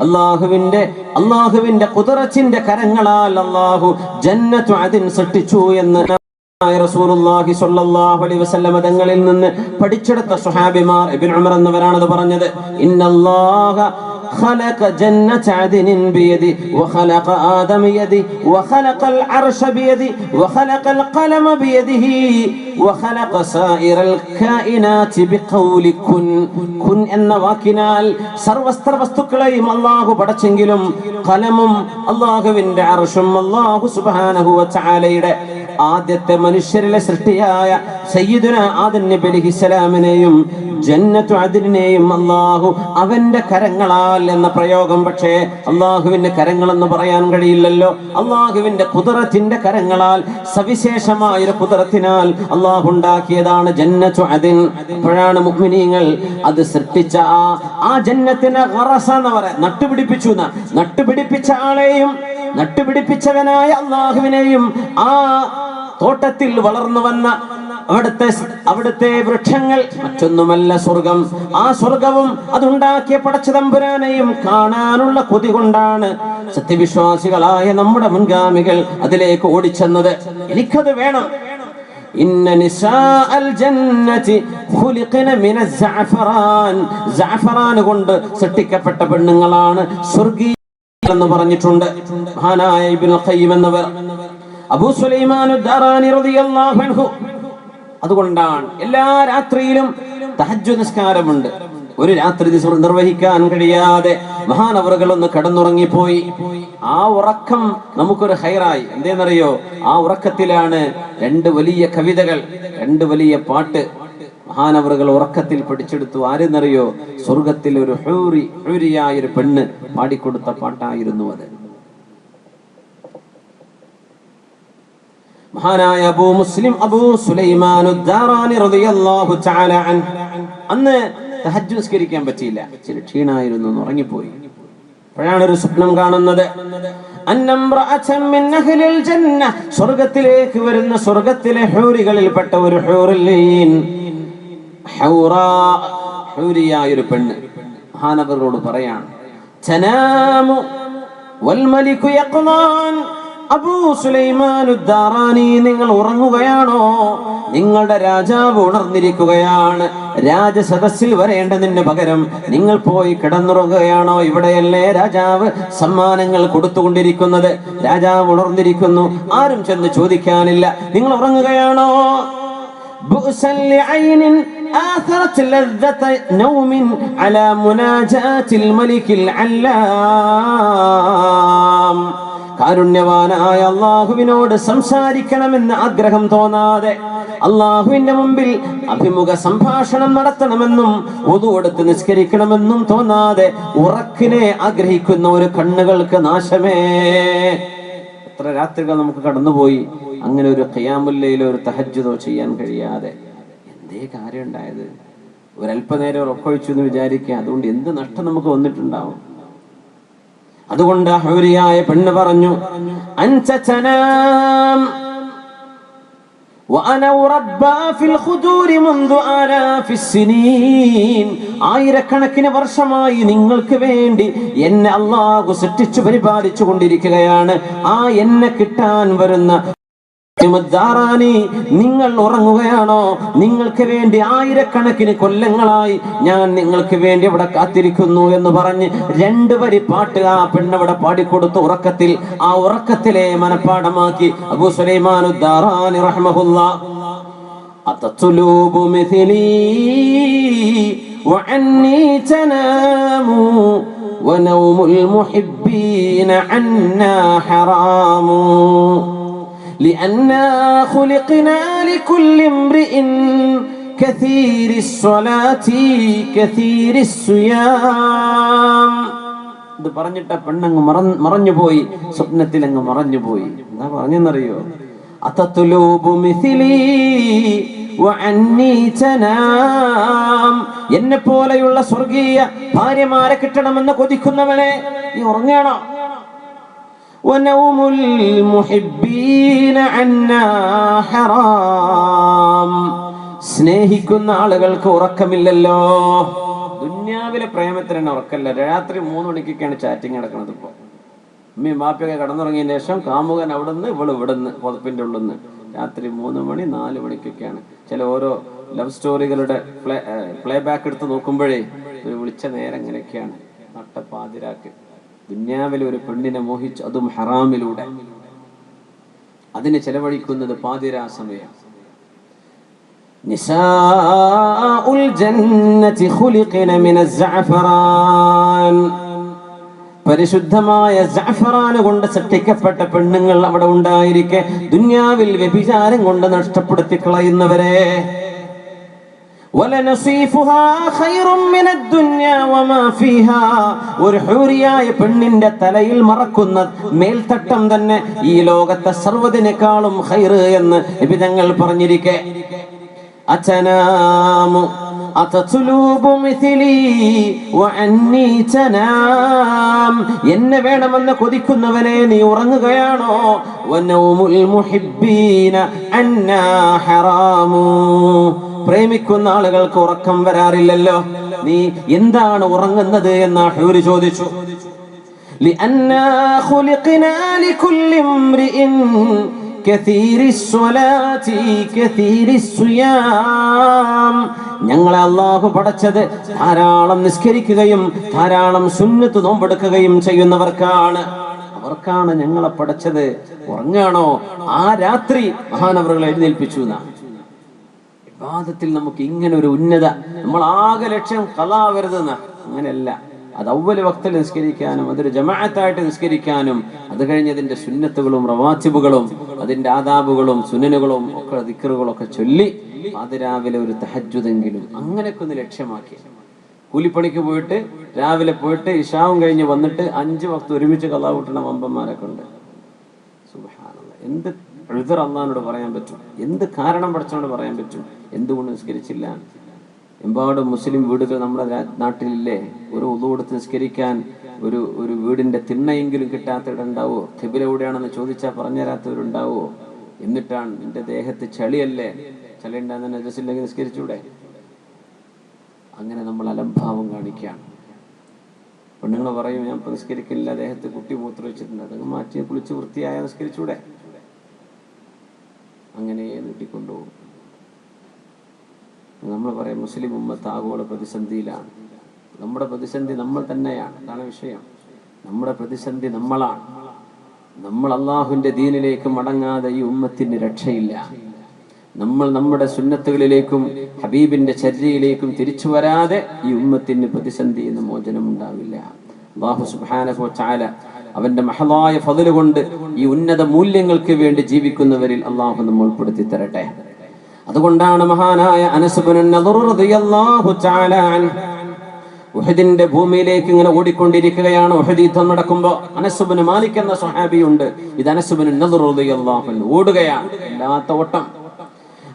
അല്ലാഹുവിന്റെ ഖുദ്റത്തിന്റെ കരങ്ങളാൽ അല്ലാഹു ജന്നത്തു അദ്ൻ സൃഷ്ടിച്ചു എന്ന് റസൂലുള്ളാഹി സ്വല്ലല്ലാഹു അലൈഹി വസല്ലം തങ്ങളിൽ നിന്ന് പഠിച്ചെടുത്ത സ്വഹാബിമാർ ഇബ്നു ഉമർ എന്നവരാണ് അത് പറഞ്ഞത്. ഇന്നല്ലാഹ خلق جنة عدن بيدي وخلق آدم بيدي وخلق العرش بيدي وخلق القلم بيده وخلق سائر الكائنات بقول كن എന്ന വാക്കിനാൽ സർവസ്ത്ര വസ്തുക്കളെയും അല്ലാഹു പടച്ചെങ്കിലും ഖലമും അല്ലാഹുവിന്റെ അർശും അല്ലാഹു സുബ്ഹാനഹു വ തആലയുടെ ആദ്യത്തെ മനുഷ്യരിലെ സൃഷ്ടിയായ സയ്യിദുനാ ആദം നബി അലൈഹിസ്സലാമിനെയും ജന്നത്തു അദ്നിനെയും അല്ലാഹു അവന്റെ കരങ്ങളാൽ എന്ന പ്രയോഗം, പക്ഷേ അല്ലാഹുവിന്റെ കരങ്ങൾ എന്ന് പറയാൻ കഴിയില്ലല്ലോ. അല്ലാഹുവിന്റെ ഖുദ്റത്തിന്റെ കരങ്ങളാൽ സവിശേഷമായ ഒരു ഖുദ്റത്തിനാൽ അല്ലാഹു ഉണ്ടാക്കിയതാണ് ജന്നത്തു അദ്ൻ. അപ്പോഴാണ് മുഅ്മിനീങ്ങൾ അത് സൃഷ്ടിച്ച ആ ജന്നത്തിനെ ഗറസ എന്ന് പറയാം, നട്ടുപിടിപ്പിച്ചു. നട്ടുപിടിപ്പിച്ച ആളെയും നട്ടുപിടിപ്പിച്ചവനായ അല്ലാഹുവിനെയും ആ തോട്ടത്തിൽ വളർന്നു വന്ന അവിടുത്തെ വൃക്ഷങ്ങൾ മറ്റൊന്നുമല്ല സ്വർഗം. ആ സ്വർഗവും അതുണ്ടാക്കിയ പടച്ചതമ്പുരാനെയും കാണാനുള്ള കൊതി കൊണ്ടാണ് സത്യവിശ്വാസികളായ നമ്മുടെ മുൻഗാമികൾ അതിലേക്ക് ഓടിച്ചെന്നത്. എനിക്കത് വേണം. ഇന്ന നിസാഅൽ ജന്നതി ഖുലിഖന മിന സഅഫറാൻ, സഅഫറാൻ കൊണ്ട് സൃഷ്ടിക്കപ്പെട്ട പെണ്ണുങ്ങളാണ് സ്വർഗീയ എന്ന് പറഞ്ഞിട്ടുണ്ട് മഹാനായ ഇബ്നുൽ ഖയ്യിം എന്നവർ. അബൂ സുലൈമാൻ അദ്ദാറാനി റളിയല്ലാഹു അൻഹു, അതുകൊണ്ടാണ് എല്ലാ രാത്രിയിലും തഹജ്ജുദ് നിസ്കാരമുണ്ട്. ഒരു രാത്രി നിർവഹിക്കാൻ കഴിയാതെ മഹാനവറുകൾ ഒന്ന് കിടന്നുറങ്ങിപ്പോയി. ആ ഉറക്കം നമുക്കൊരു ഹൈറായി. എന്തേന്നറിയോ? ആ ഉറക്കത്തിലാണ് രണ്ട് വലിയ കവിതകൾ, രണ്ട് വലിയ പാട്ട് മഹാനവറുകൾ ഉറക്കത്തിൽ പഠിച്ചെടുത്തു. ആരെന്നറിയോ? സ്വർഗത്തിൽ ഒരു ഹൂരിയായൊരു പെണ്ണ് പാടിക്കൊടുത്ത പാട്ടായിരുന്നു അത്. മഹാനായ അബൂ സുലൈമാൻ അദ്ദാറാനി റളിയല്ലാഹു തആല അൻഹു അന്ന് തഹജ്ജുദ് നിസ്കരിക്കാൻ പറ്റിയില്ല, ചില ക്ഷീണായിരുന്നു, ഉറങ്ങിപ്പോയി. അപ്പോഴാണ് ഒരു സ്വപ്നം കാണുന്നത്. സ്വർഗത്തിലേക്ക് വരുന്ന സ്വർഗത്തിലെ ഹൂറികളിൽപ്പെട്ട ഒരു ഹൂറിയായൊരു പെണ്ണ് മഹാനവരോട് പറയാണ്, തനാമു വൽ മലികു യഖ്ലാൻ, അബൂ സുലൈമാൻ അദ്ദാറാനി നിങ്ങൾ ഉറങ്ങുകയാണോ? നിങ്ങളുടെ രാജാവ് ഉണർന്നിരിക്കുകയാണ്. രാജസദസ്സിൽ വരേണ്ടതിന് പകരം നിങ്ങൾ പോയി കിടന്നുറങ്ങുകയാണോ? ഇവിടെയല്ലേ രാജാവ് സമ്മാനങ്ങൾ കൊടുത്തുകൊണ്ടിരിക്കുന്നത്? രാജാവ് ഉണർന്നിരിക്കുന്നു, ആരും ചെന്ന് ചോദിക്കാനില്ല. നിങ്ങൾ ഉറങ്ങുകയാണോ? ബുഅ്സൻ ലിഐനിൻ ആഥറത് ലദ്ദത നൗമിൻ അലാ മുനാജാതിൽ മലികിൽ അല്ലാം. കാരുണ്യവാനായ അള്ളാഹുവിനോട് സംസാരിക്കണമെന്ന് ആഗ്രഹം തോന്നാതെ, അള്ളാഹുവിന്റെ മുമ്പിൽ അഭിമുഖ സംഭാഷണം നടത്തണമെന്നും വുദു എടുത്ത് നിസ്കരിക്കണമെന്നും തോന്നാതെ ഉറക്കിനെ ആഗ്രഹിക്കുന്ന ഒരു കണ്ണുകൾക്ക് നാശമേ. എത്ര രാത്രികൾ നമുക്ക് കടന്നുപോയി അങ്ങനെ ഒരു ഖിയാമുൽ ലൈലോ ഒരു തഹജ്ജുദോ ചെയ്യാൻ കഴിയാതെ. എന്തേ കാര്യം ഉണ്ടായത്? ഒരല്പനേരം ഉറക്കൊഴിച്ചു എന്ന് വിചാരിക്കുക, അതുകൊണ്ട് എന്ത് നഷ്ടം നമുക്ക് വന്നിട്ടുണ്ടാവും? അതുകൊണ്ട് ഹൂരിയായ പെണ്ണ് പറഞ്ഞു, അൻത തനാം വഅന ഉറബ്ബാ ഫിൽ ഖുദൂരി മുൻദു ആലാഫിസ് സിനീൻ. ആയിരക്കണക്കിന് വർഷമായി നിങ്ങൾക്ക് വേണ്ടി എന്നെ അല്ലാഹു സൃഷ്ടിച്ചു പരിപാലിച്ചു കൊണ്ടിരിക്കുകയാണ്. ആ എന്നെ കിട്ടാൻ വരുന്ന നിങ്ങൾ ഉറങ്ങുകയാണോ? നിങ്ങൾക്ക് വേണ്ടി ആയിരക്കണക്കിന് കൊല്ലങ്ങളായി ഞാൻ നിങ്ങൾക്ക് വേണ്ടി ഇവിടെ കാത്തിരിക്കുന്നു എന്ന് പറഞ്ഞ് 2 വരി പാട്ട് ആ പെണ്ണവിടെ പാടിക്കൊടുത്തു ഉറക്കത്തിൽ. ആ ഉറക്കത്തിലെ മനപ്പാഠമാക്കി അബൂ സുലൈമാൻ ദാറാനി റഹ്മഹുല്ലാഹ്, അതതുലൂബു മിഥ്ലി വഅന്നി തനാമു വനൗമുൽ മുഹിബ്ബീന അന്നാ ഹറാമു لأننا خلقنا لكل امرئ كثير الصلاة كثير الصيام. ഇത് പറഞ്ഞിട്ട് പെണ്ണങ്ങ് മറഞ്ഞുപോയി, സ്വപ്നത്തിൽ അങ്ങ് മറഞ്ഞുപോയി. എന്താ പറഞ്ഞെന്നറിയോ? അതതുലൂബു മിഥ്ലി വഅന്നി തനാം. എന്നെ പോലെയുള്ള സ്വർഗീയ ഭാര്യമാരെ കിട്ടണമെന്ന് കൊതിക്കുന്നവനെ, നീ ഉറങ്ങണോ? വനൗമുൽ മുഹിബ്ബീന അന്നാ ഹറാം. സ്നേഹിക്കുന്ന ആളുകൾക്ക് ഉറക്കമില്ലല്ലോ. ദുന്യാവിലെ പ്രേമത്തിന് തന്നെ ഉറക്കമില്ല. രാത്രി 3 മണിക്കൊക്കെയാണ് ചാറ്റിങ് നടക്കുന്നത്. ഇപ്പോൾ ഉമ്മയും ബാപ്പയൊക്കെ കടന്നുറങ്ങിയതിന് ശേഷം കാമുകൻ അവിടുന്ന് ഇവിടുന്ന് പുതപ്പിന്റെ ഉള്ളിന്ന് രാത്രി 3 മണി 4 മണിക്കൊക്കെയാണ്. ചില ഓരോ ലവ് സ്റ്റോറികളുടെ പ്ലേ ബാക്ക് എടുത്ത് നോക്കുമ്പോഴേ ഒരു വിളിച്ച നേരം എങ്ങനെയൊക്കെയാണ്. നട്ടപ്പാതിരാക്ക് ദുന്യാവിലെ ഒരു പെണ്ണിനെ മോഹിച്ചു, അതും ഹറാമിലൂടെ. അതിന് ചെലവഴിക്കുന്നത് പാതിരാ സമയം. നിസാഉൽ ജന്നതി ഖുലിഖന മിനസ് സഅഫറാൻ. പരിശുദ്ധമായ സഅഫറാൻ കൊണ്ട് സൃഷ്ടിക്കപ്പെട്ട പെണ്ണുങ്ങൾ അവിടെ ഉണ്ടായിരിക്കെ ദുന്യാവിൽ വ്യഭിചാരം കൊണ്ട് നഷ്ടപ്പെടുത്തി കളയുന്നവരെ, ഒരു ഹൂറിയായ പെണ്ണിന്റെ തലയിൽ മറക്കുന്ന മേൽത്തട്ടം തന്നെ ഈ ലോകത്തെ സർവ്വതിനേക്കാളും ഖൈറ് എന്ന് നബി തങ്ങൾ പറഞ്ഞിരിക്കെ, അതനാമു അതതുലൂബു മിഥ്ലി വഅന്നി തനാം. എന്നെ വേണമെന്ന് കൊതിക്കുന്നവനെ നീ ഉറങ്ങുകയാണോ? വനൗമുൽ മുഹിബ്ബീന അന്നാ ഹറാമു. പ്രേമിക്കുന്ന ആളുകൾക്ക് ഉറക്കം വരാറില്ലല്ലോ. നീ എന്താണ് ഉറങ്ങുന്നത് എന്ന് ഹൂരി ചോദിച്ചു. ലിഅന്നാ ഖുലിഖനാ ലികുല്ലി ഇംറിഇൻ കസീരിസ് സ്വലാത്തി കസീരിസ് സിയാം. ഞങ്ങളെ അല്ലാഹു പടച്ചത് ധാരാളം നിസ്കരിക്കുകയും ധാരാളം സുന്നത്ത് നോമ്പെടുക്കുകയും ചെയ്യുന്നവർക്കാണ്. അവർക്കാണ് ഞങ്ങളെ പടച്ചത്. ഉറങ്ങാണോ? ആ രാത്രി മഹാനവറുകളെ എഴുന്നേൽപ്പിച്ചു എന്നാണ്. ഇബാദത്തിൽ നമുക്ക് ഇങ്ങനെ ഒരു ഉന്നത, നമ്മൾ ആകെ ലക്ഷ്യം ഖളാവരുതെന്ന, അങ്ങനെയല്ല. അത് അവ്വൽ വക്തിൽ നിസ്കരിക്കാനും അതൊരു ജമാഅത്തായിട്ട് നിസ്കരിക്കാനും അത് കഴിഞ്ഞ് അതിന്റെ സുന്നത്തുകളും റവാത്തിബുകളും അതിന്റെ ആദാബുകളും സുനനുകളും ഒക്കെ ദിക്റുകളൊക്കെ ചൊല്ലി പാതിരാവിലെ ഒരു തഹജ്ജുദെങ്കിലും അങ്ങനെയൊക്കെ ഒന്ന് ലക്ഷ്യമാക്കി. കൂലിപ്പണിക്ക് പോയിട്ട് രാവിലെ പോയിട്ട് ഇശാവും കഴിഞ്ഞ് വന്നിട്ട് 5 വക്ത് ഒരുമിച്ച് ഖളാ കൂട്ടുന്ന വമ്പന്മാരൊക്കെ ഉണ്ട്. സുബ്ഹാനല്ലാഹ്. എന്ത് ഉദ്ർ അല്ലാഹുവിനോട് പറയാൻ പറ്റും? എന്ത് കാരണം പഠിച്ചോണ്ട് പറയാൻ പറ്റും? എന്തുകൊണ്ട് നിസ്കരിച്ചില്ല? എമ്പാടും മുസ്ലിം വീടുകൾ നമ്മുടെ നാട്ടിലില്ലേ? ഒരു ഉളു കൊടുത്ത് നിസ്കരിക്കാൻ ഒരു വീടിന്റെ തിണ്ണയെങ്കിലും കിട്ടാത്തവരുണ്ടാവോ? ഖിബില എവിടെയാണെന്ന് ചോദിച്ചാൽ പറഞ്ഞു തരാത്തവരുണ്ടാവോ? എന്നിട്ടാണ് നിന്റെ ദേഹത്ത് ചളിയല്ലേ, ചളി ഉണ്ടാകുന്ന നജസില്ലെങ്കിൽ നിസ്കരിച്ചൂടെ? അങ്ങനെ നമ്മൾ അലംഭാവം കാണിക്കുകയാണ്. പെണ്ണുങ്ങൾ പറയും, ഞാൻ നിസ്കരിക്കില്ല, ദേഹത്ത് കുട്ടി മൂത്ര വെച്ചിട്ടുണ്ട്, അതങ്ങ് മാറ്റി കുളിച്ച് വൃത്തിയായ നിസ്കരിച്ചൂടെ? അങ്ങനെ നീട്ടിക്കൊണ്ടുപോകും. നമ്മൾ പറയും മുസ്ലിം ഉമ്മത്ത് ആഗോള പ്രതിസന്ധിയിലാണ്. നമ്മുടെ പ്രതിസന്ധി നമ്മൾ തന്നെയാണ്. അതാണ് വിഷയം. നമ്മുടെ പ്രതിസന്ധി നമ്മളാണ്. നമ്മൾ അള്ളാഹുവിന്റെ ദീനിലേക്ക് മടങ്ങാതെ ഈ ഉമ്മത്തിന് രക്ഷയില്ല. നമ്മൾ നമ്മുടെ സുന്നത്തുകളിലേക്കും ഹബീബിന്റെ ചര്യയിലേക്കും തിരിച്ചു വരാതെ ഈ ഉമ്മത്തിന് പ്രതിസന്ധി എന്ന് മോചനം ഉണ്ടാവില്ല. അല്ലാഹു സുബ്ഹാനഹു വ തആല അവന്റെ മഹലായ ഫദ്ല് കൊണ്ട് ഈ ഉന്നത മൂല്യങ്ങൾക്ക് വേണ്ടി ജീവിക്കുന്നവരിൽ അള്ളാഹു നമ്മൾ ഉൾപ്പെടുത്തി തരട്ടെ. അതുകൊണ്ടാണ് മഹാനായ അനസ് ഇബ്നു നദർ റളിയല്ലാഹു തആല അൻഹു ഉഹദിന്റെ ഭൂമിയിലേക്ക് ഇങ്ങനെ ഓടിക്കൊണ്ടിരിക്കുകയാണ്. ഉഹദ് യുദ്ധം നടക്കുമ്പോൾ അനസ് ഇബ്നു മാലിക് എന്ന സ്വഹാബിയുണ്ട്. ഇത് അനസ് ഇബ്നു നദർ റളിയല്ലാഹു അൻഹു ഓടുകയാണ്, ഇല്ലാത്ത ഓട്ടം.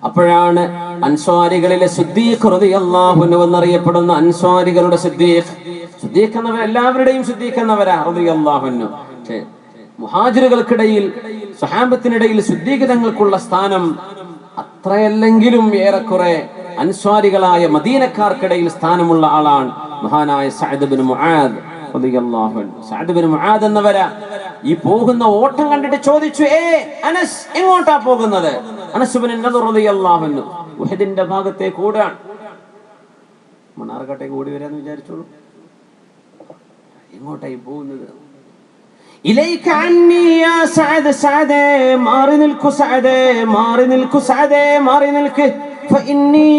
അപ്പോഴാണ് അൻസ്വാരികളിലെ സിദ്ദീഖ് റളിയല്ലാഹു അൻഹു എന്നറിയപ്പെടുന്ന അൻസ്വാരികളുടെ സിദ്ദീഖ് എന്നവർ എല്ലാവരുടെയും സിദ്ദീഖ് എന്നവരാ റളിയല്ലാഹു അൻഹു. പക്ഷേ മുഹാജിറുകൾക്കിടയിൽ സ്വഹാബത്തിനിടയിൽ സിദ്ദീഖ് തങ്ങൾക്കുള്ള സ്ഥാനം അത്രയല്ലെങ്കിലും ഏറെക്കുറെ അൻസ്വാരികളായ മദീനക്കാർക്കിടയിൽ സ്ഥാനമുള്ള ആളാണ് മഹാനായ സഅദ് ഇബ്നു മുആദ് റളിയല്ലാഹു അൻഹു. സഅദ് ഇബ്നു മുആദ് എന്നവരാ ഈ പോകുന്ന ഓട്ടം കണ്ടിട്ട് ചോദിച്ചു, അനസ് എങ്ങോട്ടാ പോകുന്നത്? അനസ് ഇബ്നു നദർ റളിയല്ലാഹു അൻഹു ഉഹദിന്റെ ഭാഗത്തേക്ക് ഓടാൻ. മണ്ണാർക്കാട്ടേക്ക് ഓടി വരാന്ന് വിചാരിച്ചോളൂ. എങ്ങോട്ടായി പോകുന്നത്? ഇലൈക അന്നി യാ സഅദ്, സഅദേ മാറി നിൽക്കു, സഅദേ മാറി നിൽക്കു, സഅദേ മാറി നിൽക്ക്. ഫഇന്നി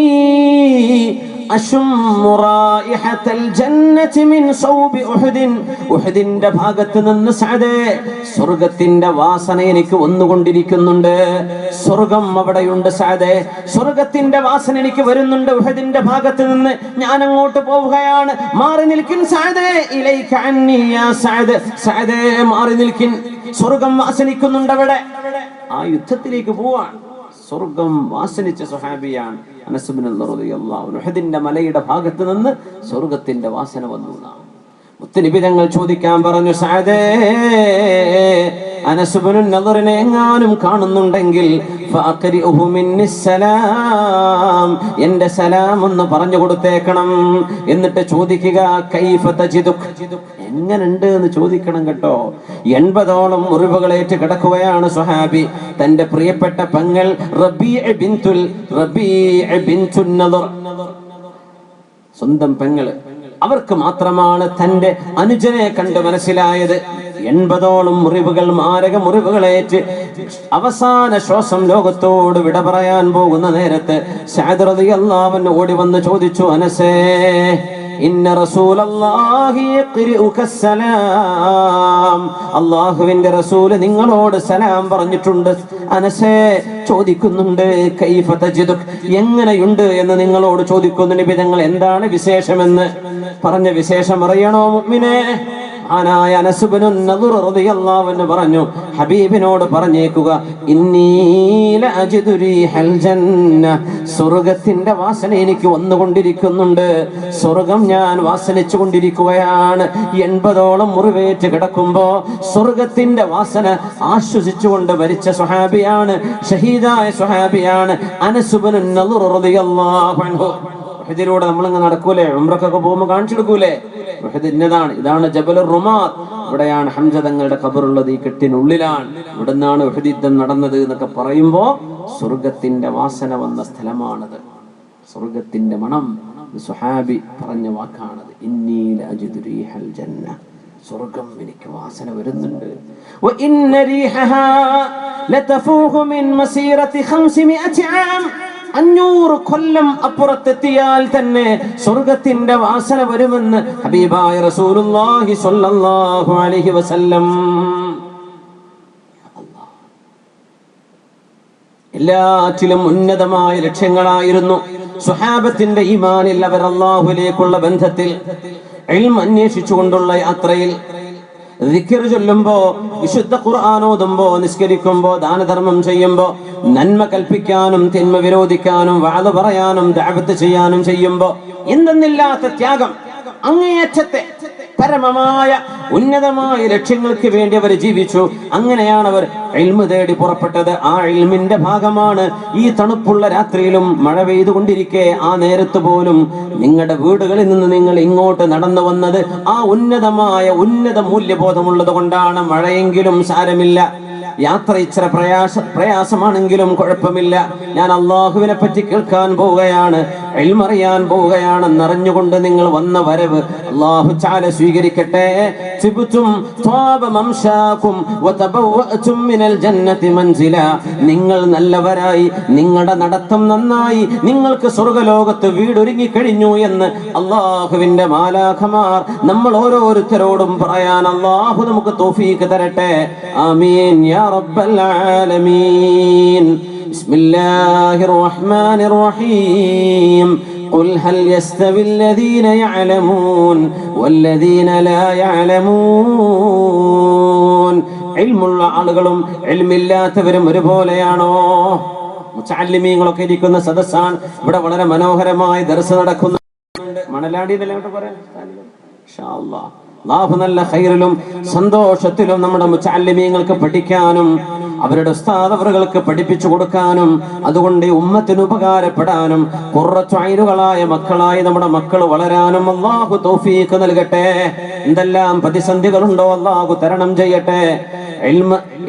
അശുമ്മു റായിഹത്തൽ ജന്നതി മിൻ സൗബി ഉഹദിൻ. ഉഹദിന്റെ ഭാഗത്ത് നിന്ന് സഅദേ സ്വർഗ്ഗത്തിന്റെ വാസന എനിക്ക് വന്നുകൊണ്ടിരിക്കുന്നുണ്ട്. സ്വർഗ്ഗം അവിടെയുണ്ട് സഅദേ, സ്വർഗ്ഗത്തിന്റെ വാസന എനിക്ക് വരുന്നുണ്ട് ഉഹദിന്റെ ഭാഗത്ത് നിന്ന്. ഞാൻ അങ്ങോട്ട് പോവുകയാണ്. മാറി നിൽക്കിൻ സഅദേ, ഇലൈക അന്നി യാ സഅദ്, സഅദേ മാറി നിൽക്കിൻ. സ്വർഗ്ഗം വാസനിക്കുന്നുണ്ട് അവിടെ. ആ യുദ്ധത്തിലേക്ക് പോവാൻ സ്വർഗ്ഗം വാസനിച്ച സ്വഹാബിയാണ് അനസ് ഇബ്നു നദർ റളിയല്ലാഹു അൻഹു. ഉഹദിന്റെ മലയുടെ ഭാഗത്ത് നിന്ന് സ്വർഗ്ഗത്തിന്റെ വാസന വന്നു. മുത്തനബി തങ്ങൾ ചോദിക്കാൻ പറഞ്ഞു, സഅദേ അനസ് ഇബ്നു നദറിനെ എങ്ങാനും കാണുന്നുണ്ടെങ്കിൽ ഫഅഖരിഉഹു മിന്നിസ്സലാം, എന്റെ സലാം ഒന്ന് പറഞ്ഞു കൊടുത്തേക്കണം. എന്നിട്ട് ചോദിക്കുക, കൈഫ തജിദുക്, എങ്ങനുണ്ട് എന്ന് ചോദിക്കണം കേട്ടോ. 80ഓളം മുറിവുകളേറ്റ് കിടക്കുകയാണ് സ്വഹാബി. തന്റെ പ്രിയപ്പെട്ട പെങ്ങൾ റബീഅ ബിൻതുൻ നദർ, സ്വന്തം പെങ്ങള്, അവർക്ക് മാത്രമാണ് തന്റെ അനുജനെ കണ്ട് മനസ്സിലായത്. 80ഓളം മുറിവുകൾ, മാരക മുറിവുകളേറ്റ് അവസാന ശ്വാസം ലോകത്തോട് വിട പറയാൻ പോകുന്ന നേരത്ത് സഅദ് റളിയല്ലാഹു അൻഹു ഓടി വന്ന് ചോദിച്ചു, അനസേ ഇന്ന റസൂലല്ലാഹി യഖ്രിഉക സലാം, അല്ലാഹുവിന്റെ റസൂൽ നിങ്ങളോട് സലാം പറഞ്ഞിട്ടുണ്ട്. അനസേ ചോദിക്കുന്നുണ്ട്, കൈഫ തജിദുക്, എങ്ങനെയുണ്ട് എന്ന് നിങ്ങളോട് ചോദിക്കുന്നു. നബി തങ്ങൾ എന്താണ് വിശേഷമെന്ന് പറഞ്ഞ വിശേഷം അറിയണോ മുഅ്മിനേ? മഹാനായ അനസ് ഇബ്നു നദർ റളിയല്ലാഹു അൻഹു പറഞ്ഞു, ഹബീബിനോട് പറഞ്ഞേക്കുക, ഇന്നീ ലഅജിദു റീഹൽ ജന്ന, സ്വർഗ്ഗത്തിന്റെ വാസന എനിക്ക് വന്നുകൊണ്ടിരിക്കുന്നുണ്ട്. സ്വർഗ്ഗം ഞാൻ വാസനിച്ചു കൊണ്ടിരിക്കുകയാണ്. 80ഓളം മുറിവേറ്റ് കിടക്കുമ്പോ സ്വർഗ്ഗത്തിന്റെ വാസന ആശ്വസിച്ചുകൊണ്ട് മരിച്ച സ്വഹാബിയാണ്, ഷഹീദായ സ്വഹാബിയാണ് അനസ് ഇബ്നു നദർ റളിയല്ലാഹു അൻഹു. ഉഹദിലൂടെ നമ്മളിങ്ങനെ നടക്കൂലേ, ഉംറക്കൊക്കെ പോകുമ്പോൾ കാണിച്ചെടുക്കൂലേ, ഉഹദ് ഇന്നതാണ്, ഇതാണ് ജബലുർ റുമാത്ത്, ഇവിടെയാണ് ഹംസ തങ്ങളുടെ ഖബറുള്ളത്, ഈ കെട്ടിനുള്ളിലാണ്, ഇവിടെ നിന്നാണ് ഉഹദ് യുദ്ധം നടന്നത് എന്നൊക്കെ പറയുമ്പോ സ്വർഗത്തിന്റെ വാസന വന്ന സ്ഥലമാണത്. സ്വർഗത്തിന്റെ മണം സ്വഹാബി പറഞ്ഞ വാക്കാണത്. ഇന്നി ലഅജിദു റീഹൽ ജന്ന, സ്വർഗം എനിക്ക് വാസന വരുന്നുണ്ട്. വ ഇന്ന റീഹഹാ ലതഫൂഹു മിൻ മസീറതി 500 ആം, 500 കൊല്ലം അപ്പുറത്തെത്തിയാൽ തന്നെ സ്വർഗത്തിന്റെ വാസന വരുമെന്ന് ഹബീബായ റസൂലുള്ളാഹി സ്വല്ലല്ലാഹു അലൈഹി വസല്ലം. എല്ലാറ്റിലും ഉന്നതമായ ലക്ഷ്യങ്ങളായിരുന്നു സ്വഹാബത്തിന്റെ ഈമാനിൽ. അവർ അല്ലാഹുവിലേക്കുള്ള ബന്ധത്തിൽ, ഇൽമ് അന്വേഷിച്ചുകൊണ്ടുള്ള യാത്രയിൽ, ദിക്ർ ചൊല്ലുമ്പോ, വിശുദ്ധ ഖുർആൻ ഓതുമ്പോ, നിസ്കരിക്കുമ്പോ, ദാനധർമ്മം ചെയ്യുമ്പോ, നന്മ കൽപ്പിക്കാനും തിന്മ വിരോധിക്കാനും വഅദ് പറയാനും ദഅവത്ത് ചെയ്യാനും ചെയ്യുമ്പോ എന്തെന്നില്ലാത്ത ത്യാഗം, അങ്ങേയറ്റത്തെ പരമമായ ഉന്നതമായ ലക്ഷ്യങ്ങൾക്ക് വേണ്ടി അവർ ജീവിച്ചു. അങ്ങനെയാണ് അവർ ഇൽമ് തേടി പുറപ്പെട്ടത്. ആ ഇൽമിന്റെ ഭാഗമാണ് ഈ തണുപ്പുള്ള രാത്രിയിലും മഴ പെയ്തുകൊണ്ടിരിക്കെ ആ നേരത്ത് പോലും നിങ്ങളുടെ വീടുകളിൽ നിന്ന് നിങ്ങൾ ഇങ്ങോട്ട് നടന്നു വന്നത്. ആ ഉന്നത മൂല്യബോധമുള്ളത് കൊണ്ടാണ്. മഴയെങ്കിലും സാരമില്ല, യാത്ര ഇച്ചിരി പ്രയാസമാണെങ്കിലും കുഴപ്പമില്ല, ഞാൻ അള്ളാഹുവിനെ പറ്റി കേൾക്കാൻ പോവുകയാണ്, ഇൽമ അറിയാൻ പോവുകയാണെന്നറിഞ്ഞുകൊണ്ട് നിങ്ങൾ വന്ന വരവ് അല്ലാഹു തആല സ്വീകരിക്കട്ടെ. തിബ്തും ത്വാബ മംശാകും വതബവഅതും മിനൽ ജന്നതി മൻസില. നിങ്ങൾ നല്ലവരായി, നിങ്ങളുടെ നടത്തം നന്നായി, നിങ്ങൾക്ക് സ്വർഗ്ഗലോകത്ത് വീടൊരുങ്ങി കഴിഞ്ഞു എന്ന് അല്ലാഹുവിന്റെ മാലാഖമാർ നമ്മൾ ഓരോരുത്തരോടും പറയാൻ അല്ലാഹു നമുക്ക് തൗഫീഖ് തരട്ടെ. ആമീൻ യാ റബ്ബൽ ആലമീൻ. ബിസ്മില്ലാഹിർ റഹ്മാനിർ റഹീം. قل هل يستوي الذين يعلمون والذين لا يعلمون. ഇൽമുള്ള ആളുകളും ഇൽമില്ലാത്തവരും ഒരുപോലെയാണോ? മുതഅല്ലിമീങ്ങളൊക്കെ ഇരിക്കുന്ന സദസ്സാണ്. ഇവിടെ വളരെ മനോഹരമായി ദർസ് നടക്കുന്നു. മണലാടി എന്നല്ലേ പറയാം. ഇൻഷാ അല്ലാഹ് അല്ലാഹു നല്ല ഖൈറിലും സന്തോഷത്തിലും നമ്മുടെ മുതഅല്ലിമീങ്ങൾക്ക് പഠിക്കാനും അവരുടെ ഉസ്താദ് അവർക്ക് പഠിപ്പിച്ചു കൊടുക്കാനും അതുകൊണ്ട് ഉമ്മത്തിന് ഉപകാരപ്പെടാനും ഖുർറത്തു ഐനുകളായ മക്കളായി നമ്മുടെ മക്കൾ വളരാനും അല്ലാഹു തൗഫീഖ് നൽകട്ടെ. എന്തെല്ലാം പ്രതിസന്ധികളുണ്ടോ അല്ലാഹു തരണം ചെയ്യട്ടെ.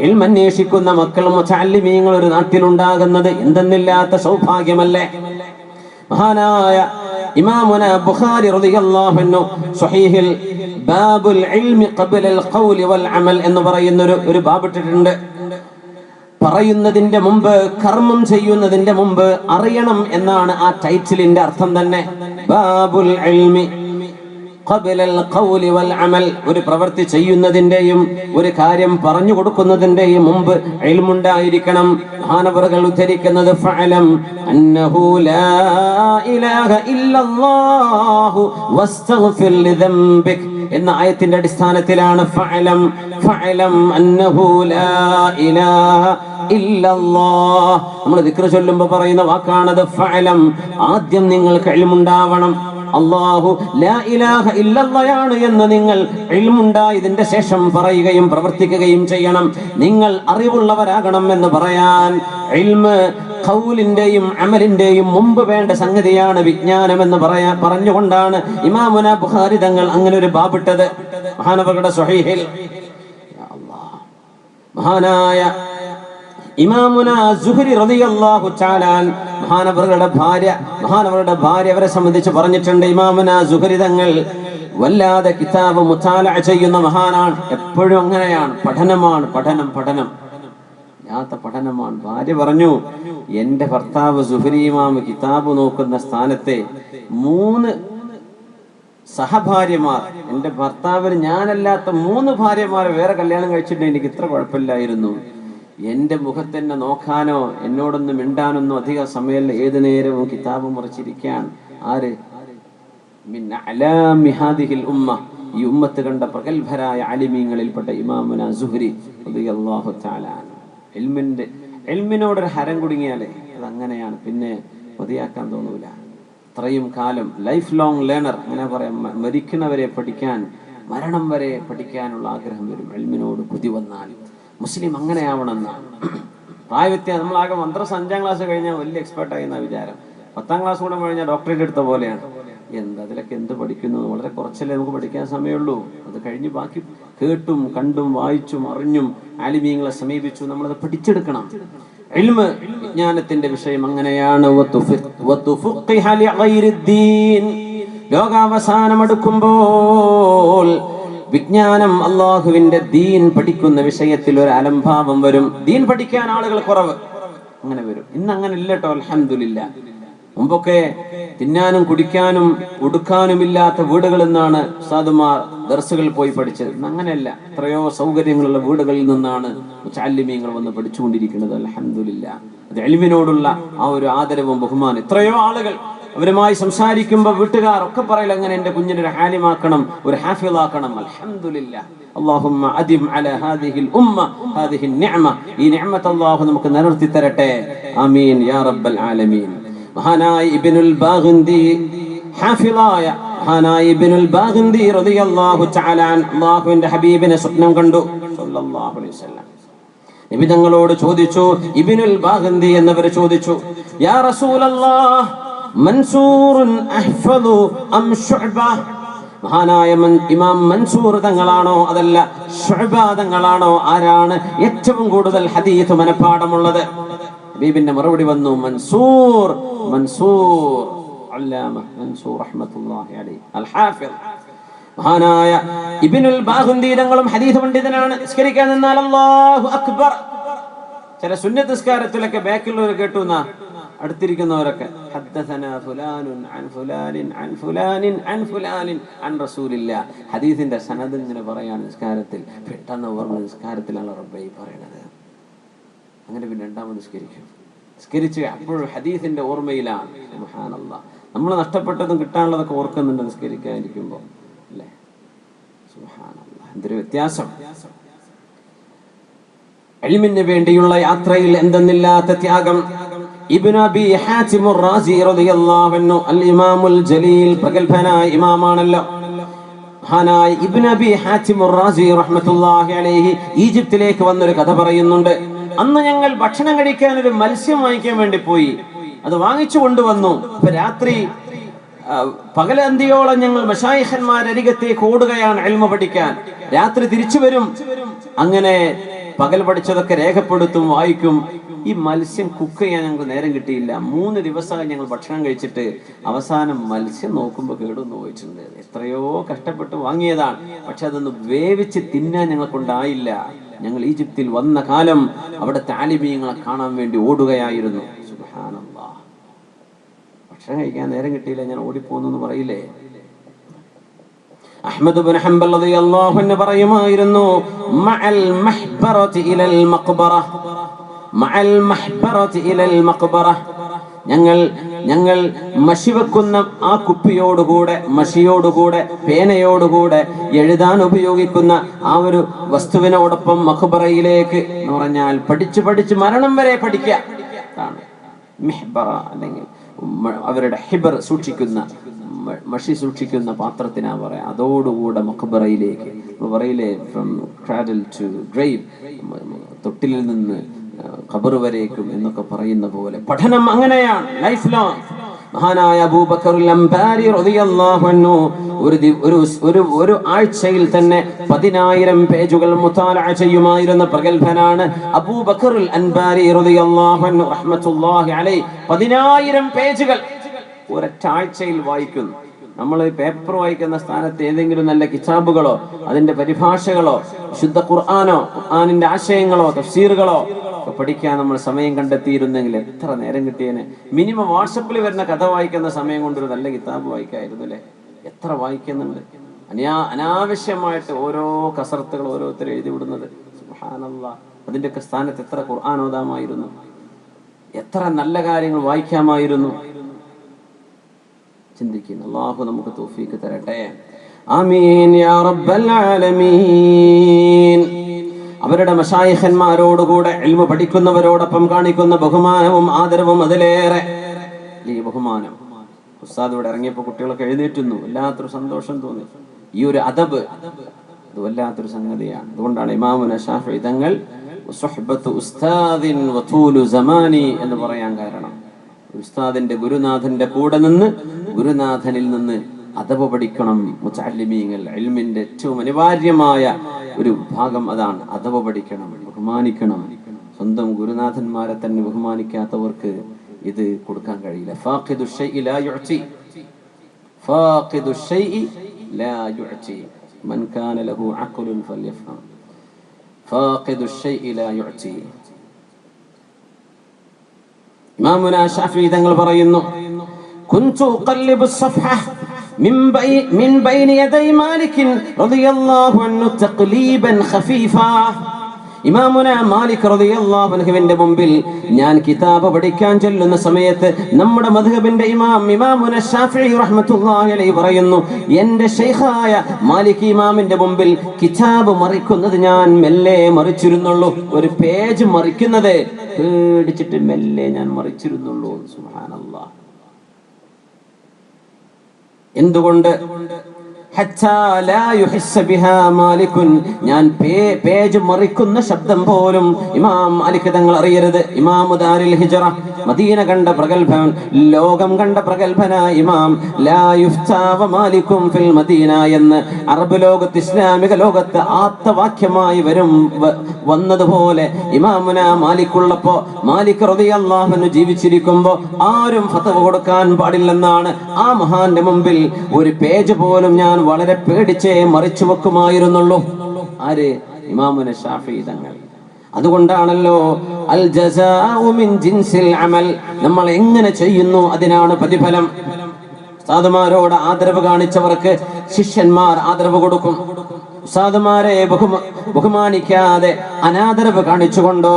ഇൽമ അന്വേഷിക്കുന്ന മക്കൾ മുതഅല്ലിമീങ്ങൾ ഒരു നാട്ടിലുണ്ടാകുന്നത് എന്തെന്നില്ലാത്ത സൗഭാഗ്യമല്ലേ? മഹാനായ ഇമാമുന ബുഖാരി റളിയല്ലാഹു അൻഹു സ്വഹീഹിൽ ബാബുൽ ഇൽമി ഖബ്ലൽ ഖൗലി വൽ അമൽ എന്ന് പറയുന്ന ഒരു ബാബ് ഇട്ടിട്ടുണ്ട്. പറയുന്നതിന്റെ മുമ്പ്, കർമ്മം ചെയ്യുന്നതിന്റെ മുമ്പ് അറിയണം എന്നാണ് ആ ടൈറ്റിലിന്റെ അർത്ഥം തന്നെ. ബാബുൽ ഇൽമി ഖബ്ലൽ ഖൗലി വൽ അമൽ. ഒരു പ്രവൃത്തി ചെയ്യുന്നതിന്റെയും ഒരു കാര്യം പറഞ്ഞു കൊടുക്കുന്നതിന്റെയും മുമ്പ് ഇൽമുണ്ടായിരിക്കണം. മഹാനവറുകൾ ഉദ്ധരിക്കുന്നത് ഫഅലം അന്നഹു ലാ ഇലാഹ ഇല്ലല്ലാഹു വസ്തഗ്ഫിർ ലിദംബിക് എന്ന ആയത്തിന്റെ അടിസ്ഥാനത്തിലാണ് ഫഅലം അന്നഹു ലാ ഇലാഹ ഇല്ലല്ലാഹ്. നമ്മൾ ദിക്ർ ചൊല്ലുമ്പോൾ പറയുന്ന വാക്കാണത് ഫഅലം. ആദ്യം നിങ്ങൾക്ക് ഇൽമുണ്ടാവണം. അല്ലാഹു ലാ ഇലാഹ ഇല്ലല്ലാഹയാണ് എന്ന് നിങ്ങൾ ഇൽമുണ്ടായതിന്റെ ശേഷം പറയുകയും പ്രവർത്തിക്കുകയും ചെയ്യണം. നിങ്ങൾ അറിവുള്ളവരാകണം എന്ന് പറയാൻ ഇൽമ് ഖൗലിന്റെയും അമലിന്റെയും മുമ്പ് വേണ്ട സംഗതിയാണ് വിജ്ഞാനം എന്ന് പറഞ്ഞുകൊണ്ടാണ് ഇമാമുന ബുഖാരി തങ്ങൾ അങ്ങനെ ഒരു ബാബിട്ടത് മഹാനവറുടെ സ്വഹീഹിൽ. മഹാനായ ഇമാമുന സുഹരി റളിയല്ലാഹു തആല മഹാനവറുടെ ഭാര്യ അവരെ സംബന്ധിച്ച് പറഞ്ഞിട്ടുണ്ട്. ഇമാമുന സുഹരി തങ്ങൾ വല്ലാതെ കിതാബ് മുതാലഅ ചെയ്യുന്ന മഹാനാണ്. എപ്പോഴും അങ്ങനെയാണ്. പഠനമാണ്. ഭാര്യ പറഞ്ഞു, എന്റെ ഭർത്താവ് സുഹരി ഇമാം കിതാബ് നോക്കുന്ന സ്ഥാനത്തെ 3 സഹഭാര്യമാർ, എന്റെ ഭർത്താവിന് ഞാനല്ലാത്ത 3 ഭാര്യമാരെ വേറെ കല്യാണം കഴിച്ചിട്ട് എനിക്ക് ഇത്ര കുഴപ്പമില്ലായിരുന്നു. എന്റെ മുഖത്തെന്നെ നോക്കാനോ എന്നോടൊന്നും മിണ്ടാനൊന്നും അധിക സമയമില്ല. ഏതു നേരവും കിതാബ് മറിച്ചിരിക്കാൻ. ആര്? മിൻ അലാമി ഹാദിഹിൽ ഉമ്മ. ഈ ഉമ്മത്ത് കണ്ട പ്രഗൽഭരായ ആലിമീങ്ങളിൽപ്പെട്ട ഇമാമുന സുഹരി റളിയല്ലാഹു തആല. ഇൽമിനോടൊരു ഹരം കുടുങ്ങിയാലേ അതങ്ങനെയാണ്, പിന്നെ മതിയാക്കാൻ തോന്നൂല. അത്രയും കാലം ലൈഫ് ലോങ് ലേണർ അങ്ങനെ പറയാം. മരിക്കുന്നവരെ പഠിക്കാൻ, മരണം വരെ പഠിക്കാനുള്ള ആഗ്രഹം വരും ഇൽമിനോട് കുതി വന്നാൽ. മുസ്ലിം അങ്ങനെയാവണമെന്നാണ്. പ്രായവ്യത്യാസം. നമ്മളാകെ മദ്രസ 5ാം ക്ലാസ് കഴിഞ്ഞാൽ വലിയ എക്സ്പേർട്ടായി എന്നാ വിചാരം. 10ാം ക്ലാസ് കൂടെ കഴിഞ്ഞാൽ ഡോക്ടറേറ്റ് എടുത്ത പോലെയാണ്. അതിലൊക്കെ എന്ത് പഠിക്കുന്നു? വളരെ കുറച്ചല്ലേ നമുക്ക് പഠിക്കാൻ സമയമുള്ളൂ. അത് കഴിഞ്ഞ് ബാക്കി കേട്ടും കണ്ടും വായിച്ചും അറിഞ്ഞും ആലിമീങ്ങളെ സമീപിച്ചു നമ്മളത് പഠിച്ചെടുക്കണം. ഇൽമ് വിജ്ഞാനത്തിന്റെ വിഷയം അങ്ങനെയാണ്. ലോകാവസാനം അടുക്കുമ്പോൾ വിജ്ഞാനം അള്ളാഹുവിന്റെ ദീൻ പഠിക്കുന്ന വിഷയത്തിൽ ഒരു അലംഭാവം വരും. ദീൻ പഠിക്കാൻ ആളുകൾ കുറവ് അങ്ങനെ വരും. ഇന്ന് അങ്ങനെ ഇല്ല കേട്ടോ, അൽഹംദുലില്ലാ. മുമ്പൊക്കെ തിന്നാനും കുടിക്കാനും ഉടുക്കാനും ഇല്ലാത്ത വീടുകളിൽ നിന്നാണ് ഉസ്താദുമാർ ദർസുകളിൽ പോയി പഠിച്ചത്. അങ്ങനെയല്ല, എത്രയോ സൗകര്യങ്ങളുള്ള വീടുകളിൽ നിന്നാണ് മുതഅല്ലിമീങ്ങൾ വന്ന് പഠിച്ചുകൊണ്ടിരിക്കുന്നത്. അൽഹംദുലില്ലാ. അത് ഇൽമിനോടുള്ള ആ ഒരു ആദരവും ബഹുമാനം. എത്രയോ ആളുകൾ അവരുമായി സംസാരിക്കുമ്പോൾ വീട്ടുകാർ ഒക്കെ പറയൽ, അങ്ങനെ എന്റെ കുഞ്ഞിനെ ഒരു ഹാലിമാക്കണം, ഒരു ഹാഫിളാക്കണം. അൽഹംദുലില്ലാ. അല്ലാഹുമ്മ അദിം അലാ ഹാദിഹിൽ ഉമ്മ ഹാദിഹി നിഅമ. ഈ നിഅമത്ത് അല്ലാഹു നമുക്ക് നിലനിർത്തി തരട്ടെ. ആമീൻ യാ റബ്ബൽ ആലമീൻ. മഹാനായ ഇബ്നുൽ ബാഗിന്ദി, ഹാഫിളായ മഹാനായ ഇബ്നുൽ ബാഗിന്ദി റളിയല്ലാഹു തആല അല്ലാഹുവിന്റെ ഹബീബിനെ സ്വപ്നം കണ്ടു സല്ലല്ലാഹു അലൈഹി വസല്ലം. നബി തങ്ങളോട് ചോദിച്ചു, ഇബ്നുൽ ബാഗിന്ദി എന്നവർ ചോദിച്ചു, യാ റസൂലല്ലാഹ് മൻസൂറുൻ അഹ്ഫദു അം ശുഅബ? മഹാനായ ഇമാം മൻസൂർ തങ്ങളാണോ അതല്ല ശുഅബ തങ്ങളാണോ, ആരാണ് ഏറ്റവും കൂടുതൽ ഹദീസ് മനഃപാഠമുള്ളത്? ഹബീബിന്റെ മറുപടി വന്നു, മൻസൂർ. അല്ലാമ മൻസൂർ റഹ്മത്തുള്ളാഹി അലൈഹി അൽ ഹാഫിദ്. മഹാനായ ഇബ്നുൽ ബാഖുന്ദി തങ്ങളും ഹദീസ് പണ്ഡിതനാണ്. നിസ്കരിക്കാൻ നിന്നാൽ അല്ലാഹു അക്ബർ. ചില സുന്നത്ത് നിസ്കാരത്തിലൊക്കെ ബാക്കിലുള്ളവർ കേട്ടു എന്നാ അടുത്തിരിക്കുന്നവരൊക്കെ ഹദ്ദസനാ ഫുലാനുൻ അൻ ഫുലാനിൻ അൻ ഫുലാനിൻ അൻ ഫുലാനിൻ അൻ റസൂലില്ലാഹ്. ഹദീസിന്റെ സനദ് ഇങ്ങനെ പറയാണ് നിസ്കാരത്തിൽ. പെട്ടെന്ന് ഓർമ്മ നിസ്കാരത്തിലാണ് റബ്ബേ പറയണത്. അങ്ങനെ പിന്നെ രണ്ടാമത് നിസ്കരിച്ച് അപ്പോഴും ഹദീസിന്റെ ഓർമ്മയിലാണ്. സുബ്ഹാനല്ലാഹ്. നമ്മൾ നഷ്ടപ്പെട്ടതും കിട്ടാനുള്ളതൊക്കെ ഓർക്കുന്നുണ്ട് നിസ്കരിക്കാതിരിക്കുമ്പോൾ അല്ലേ? സുബ്ഹാനല്ലാഹ്, എന്തൊരു വ്യത്യാസം. ഇൽമിന് വേണ്ടിയുള്ള യാത്രയിൽ എന്തെന്നില്ലാത്ത ത്യാഗം. ഇബ്നു അബി ഹാതിം റാസി റളിയല്ലാഹു അൻഹു അൽ ഇമാമുൽ ജലീൽ, പ്രഗൽഭനായ ഇമാമാണല്ലോ. മഹാനായ ഇബ്നു അബി ഹാതിം റാസി റഹ്മത്തുള്ളാഹി അലൈഹി ഈജിപ്തിലേക്ക് വന്നൊരു കഥ പറയുന്നുണ്ട്. അന്ന് ഞങ്ങൾ ഭക്ഷണം കഴിക്കാൻ ഒരു മത്സ്യം വാങ്ങിക്കാൻ വേണ്ടി പോയി. അത് വാങ്ങിച്ചു കൊണ്ടുവന്നു. രാത്രി പകലന്തിയോളം ഞങ്ങൾ മശായിഖന്മാരരികത്തേക്ക് ഓടുകയാണ് ഇൽമ പഠിക്കാൻ. രാത്രി തിരിച്ചു വരും. അങ്ങനെ പകൽ പഠിച്ചതൊക്കെ രേഖപ്പെടുത്തും, വായിക്കും. ഈ മത്സ്യം കുക്ക് ചെയ്യാൻ ഞങ്ങൾക്ക് നേരം കിട്ടിയില്ല. 3 ദിവസമായി ഞങ്ങൾ ഭക്ഷണം കഴിച്ചിട്ട് അവസാനം മത്സ്യം നോക്കുമ്പോൾ കേടുവന്ന് പോയിട്ടുണ്ട്. എത്രയോ കഷ്ടപ്പെട്ട് വാങ്ങിയതാണ്, പക്ഷെ അതൊന്ന് വേവിച്ച് തിന്നാൻ ഞങ്ങൾക്കുണ്ടായില്ല. ഞങ്ങൾ ഈജിപ്തിൽ വന്ന കാലം അവിടെ താലിബീങ്ങളെ കാണാൻ വേണ്ടി ഓടുകയായിരുന്നു. സുബ്ഹാനല്ലാഹ്, ഭക്ഷണം കഴിക്കാൻ നേരം കിട്ടിയില്ല, ഞാൻ ഓടിപ്പോന്നു പറയില്ലേ? അഹ്മദ് ഇബ്നു ഹംബൽ റളിയല്ലാഹു അൻഹു പറയുമായിരുന്നു, മഅൽ മഹ്ബറതി ഇലൽ മഖ്ബറ, മഅൽ മഹ്ബറതി ഇലൽ മഖ്ബറ. ഞങ്ങൾ മഷി വെക്കുന്ന ആ കുപ്പിയോടുകൂടെ, മഷിയോടുകൂടെ, പേനയോടുകൂടെ എഴുതാൻ ഉപയോഗിക്കുന്ന ആ ഒരു വസ്തുവിനോടൊപ്പം മഖ്ബറയിലേക്ക് എന്ന് പറഞ്ഞാൽ പഠിച്ച് മരണം വരെ പഠിക്കുക. അതാണ് മിഹ്ബറ, അല്ലെങ്കിൽ അവരുടെ ഹിബർ സൂക്ഷിക്കുന്ന, മഷി സൂക്ഷിക്കുന്ന പാത്രത്തിനാ പറയാം. അതോടുകൂടെ മഖ്ബറയിലേക്ക് പറയില്ലേ, ഫ്രം ക്രാഡിൽ ടു ഗ്രേവ്, തൊട്ടിലിൽ നിന്ന് ഖബർ വരേക്കും എന്നൊക്കെ പറയുന്ന പോലെ പഠനം അങ്ങനെയാണ്, ലൈഫ് ലോങ്. മഹാനായ അബൂബക്കറുൽ അൻബാരി റളിയല്ലാഹു അൻഹു ഒരു ആഴ്ചയിൽ തന്നെ 10,000 പേജുകൾ മുതാലഅ ചെയ്യുമായിരുന്ന പ്രഗൽഭനാണ് അബൂബക്കറുൽ അൻബാരി റളിയല്ലാഹു അൻഹു റഹ്മത്തുള്ളാഹി അലൈഹി. 10,000 പേജുകൾ ഒരൊറ്റ ആഴ്ചയിൽ വായിക്കുന്നു. നമ്മൾ പേപ്പർ വായിക്കുന്ന സ്ഥാനത്ത് ഏതെങ്കിലും നല്ല കിതാബുകളോ അതിന്റെ പരിഭാഷകളോ ശുദ്ധ ഖുർആനോ ഖുർആനിന്റെ ആശയങ്ങളോ തഫ്സീറുകളോ പഠിക്കാൻ നമ്മൾ സമയം കണ്ടെത്തിയിരുന്നെങ്കിൽ എത്ര നേരം കിട്ടിയേനെ. മിനിമം വാട്സപ്പിൽ വരുന്ന കഥ വായിക്കുന്ന സമയം കൊണ്ടൊരു നല്ല കിതാബ് വായിക്കായിരുന്നു അല്ലേ? എത്ര വായിക്കുന്നുണ്ട്. അനാവശ്യമായിട്ട് ഓരോ കസർത്തുകൾ ഓരോരുത്തർ എഴുതി വിടുന്നത്. സുബ്ഹാനല്ലാഹ്, അതിന്റെയൊക്കെ സ്ഥാനത്ത് എത്ര ഖുർആൻ ഓതാമായിരുന്നു, എത്ര നല്ല കാര്യങ്ങൾ വായിക്കാമായിരുന്നു. ചിന്തിക്കുന്നു. അല്ലാഹു നമുക്ക് തൗഫീഖ് തരട്ടെ. ആമീൻ യാ റബ്ബൽ ആലമീൻ. അവരുടെ മശായിഖന്മാരോടുകൂടെ ഇൽമു പഠിക്കുന്നവരോടൊപ്പം കാണിക്കുന്ന ബഹുമാനവും ആദരവും അതിലേറെ. ഈ ബഹുമാനം ഉസ്താദ് ഇവിടെ ഇറങ്ങിയപ്പോൾ കുട്ടികളൊക്കെ എഴുന്നേറ്റുന്നു. വല്ലാത്തൊരു സന്തോഷം തോന്നി. ഈ ഒരു അദബ് ഇത് വല്ലാത്തൊരു സംഗതിയാണ്. അതുകൊണ്ടാണ് ഇമാമുന ശാഫിഈ തങ്ങൾ സുഹ്ബത്തു ഉസ്താദിൻ വതൂലു സമാനി എന്ന് പറയാൻ കാരണം. ഉസ്താദിന്റെ ഗുരുനാഥന്റെ കൂടെ നിന്ന് ഗുരുനാഥനിൽ നിന്ന് അദബ് പഠിക്കണം മുതഅല്ലിമീങ്ങൾ. ഇൽമിന്റെ ഏറ്റവും അനിവാര്യമായ ഒരു ഭാഗം അതാണ്. അദബ് പഠിക്കണം, ബഹുമാനിക്കണം. സ്വന്തം ഗുരുനാഥന്മാരെ തന്നെ ബഹുമാനിക്കാത്തവർക്ക് ഇത് കൊടുക്കാൻ കഴിയില്ല. ഫാഖിദു ശൈഇ ലാ യുഅതി, ഫാഖിദു ശൈഇ ലാ യുഅതി, മൻ കാന ലഹു അഖ്ലുൻ ഫൽയഫ്ഹം. ഫാഖിദു ശൈഇ ലാ യുഅതി. ഇമാമുന ശാഫിഈ തങ്ങൾ പറയുന്നു, കുൻതു ഉഖല്ലിബു الصفحة من بين يدي مالك رضي الله عنه تقليبا خفيفا. ഇമാമുന മാലിക് റളിയല്ലാഹു അൻഹുവിന്റെ മുമ്പിൽ ഞാൻ കിതാബ് പഠിക്കാൻ ചെല്ലുന്ന സമയത്ത് നമ്മുടെ മദ്ഹബിന്റെ ഇമാമുന ശാഫിഈ റഹ്മത്തുള്ളാഹി അലൈഹി പറയുന്നു, എന്റെ ശൈഖായ മാലിക് ഇമാമിന്റെ മുമ്പിൽ കിതാബ് മറിക്കുന്നത് ഞാൻ മെല്ലെ മറിച്ചിരുന്നുള്ളൂ. ഒരു പേജ് മറിക്കുന്നത് പേടിച്ചിട്ട് മെല്ലെ ഞാൻ മറിച്ചിരുന്നുള്ളൂ. സുബ്ഹാനല്ലാഹ്. എന്തുകൊണ്ട്? ഞാൻ പേജ് മറിക്കുന്ന ശബ്ദം പോലും ഇമാം മാലിക് തങ്ങൾ അറിയരുത്. ഇമാമു ദാരിൽ ഹിജ്റ മദീന കണ്ട പ്രഗൽഭൻ, ലോകം കണ്ട പ്രഗൽഭനായ ഇമാം, ലാ യുഫ്താ വ മാലികും ഫിൽ മദീന എന്ന് അറബ് ലോകത്ത്, ഇസ്ലാമിക ലോകത്ത് ആപ്തവാക്യമായി വന്നതുപോലെ ഇമാമുന മാലിക്കുള്ളപ്പോ, മാലിക് റളിയല്ലാഹു അൻഹു ജീവിച്ചിരിക്കുമ്പോ ആരും ഫത്വ കൊടുക്കാൻ പാടില്ലെന്നാണ്. ആ മഹാന്റെ മുമ്പിൽ ഒരു പേജ് പോലും ഞാൻ വളരെ പേടിച്ചേ മറിച്ചു വെക്കുമായിരുന്നുള്ളൂ. ആര്? ഇമാമുന ശാഫിഈ തങ്ങൾ. അതുകൊണ്ടാണല്ലോ അൽ ജസാഉ മിൻ ജിൻസിൽ അമൽ, നമ്മൾ എങ്ങനെ ചെയ്യുന്നു അതിനാണ് പ്രതിഫലം. ഉസ്താദുമാരോട് ആദരവ് കാണിച്ചവർക്ക് ശിഷ്യന്മാർ ആദരവ് കൊടുക്കും. ഉസ്താദുമാരെ ബഹുമാനിക്കാതെ അനാദരവ് കാണിച്ചുകൊണ്ടോ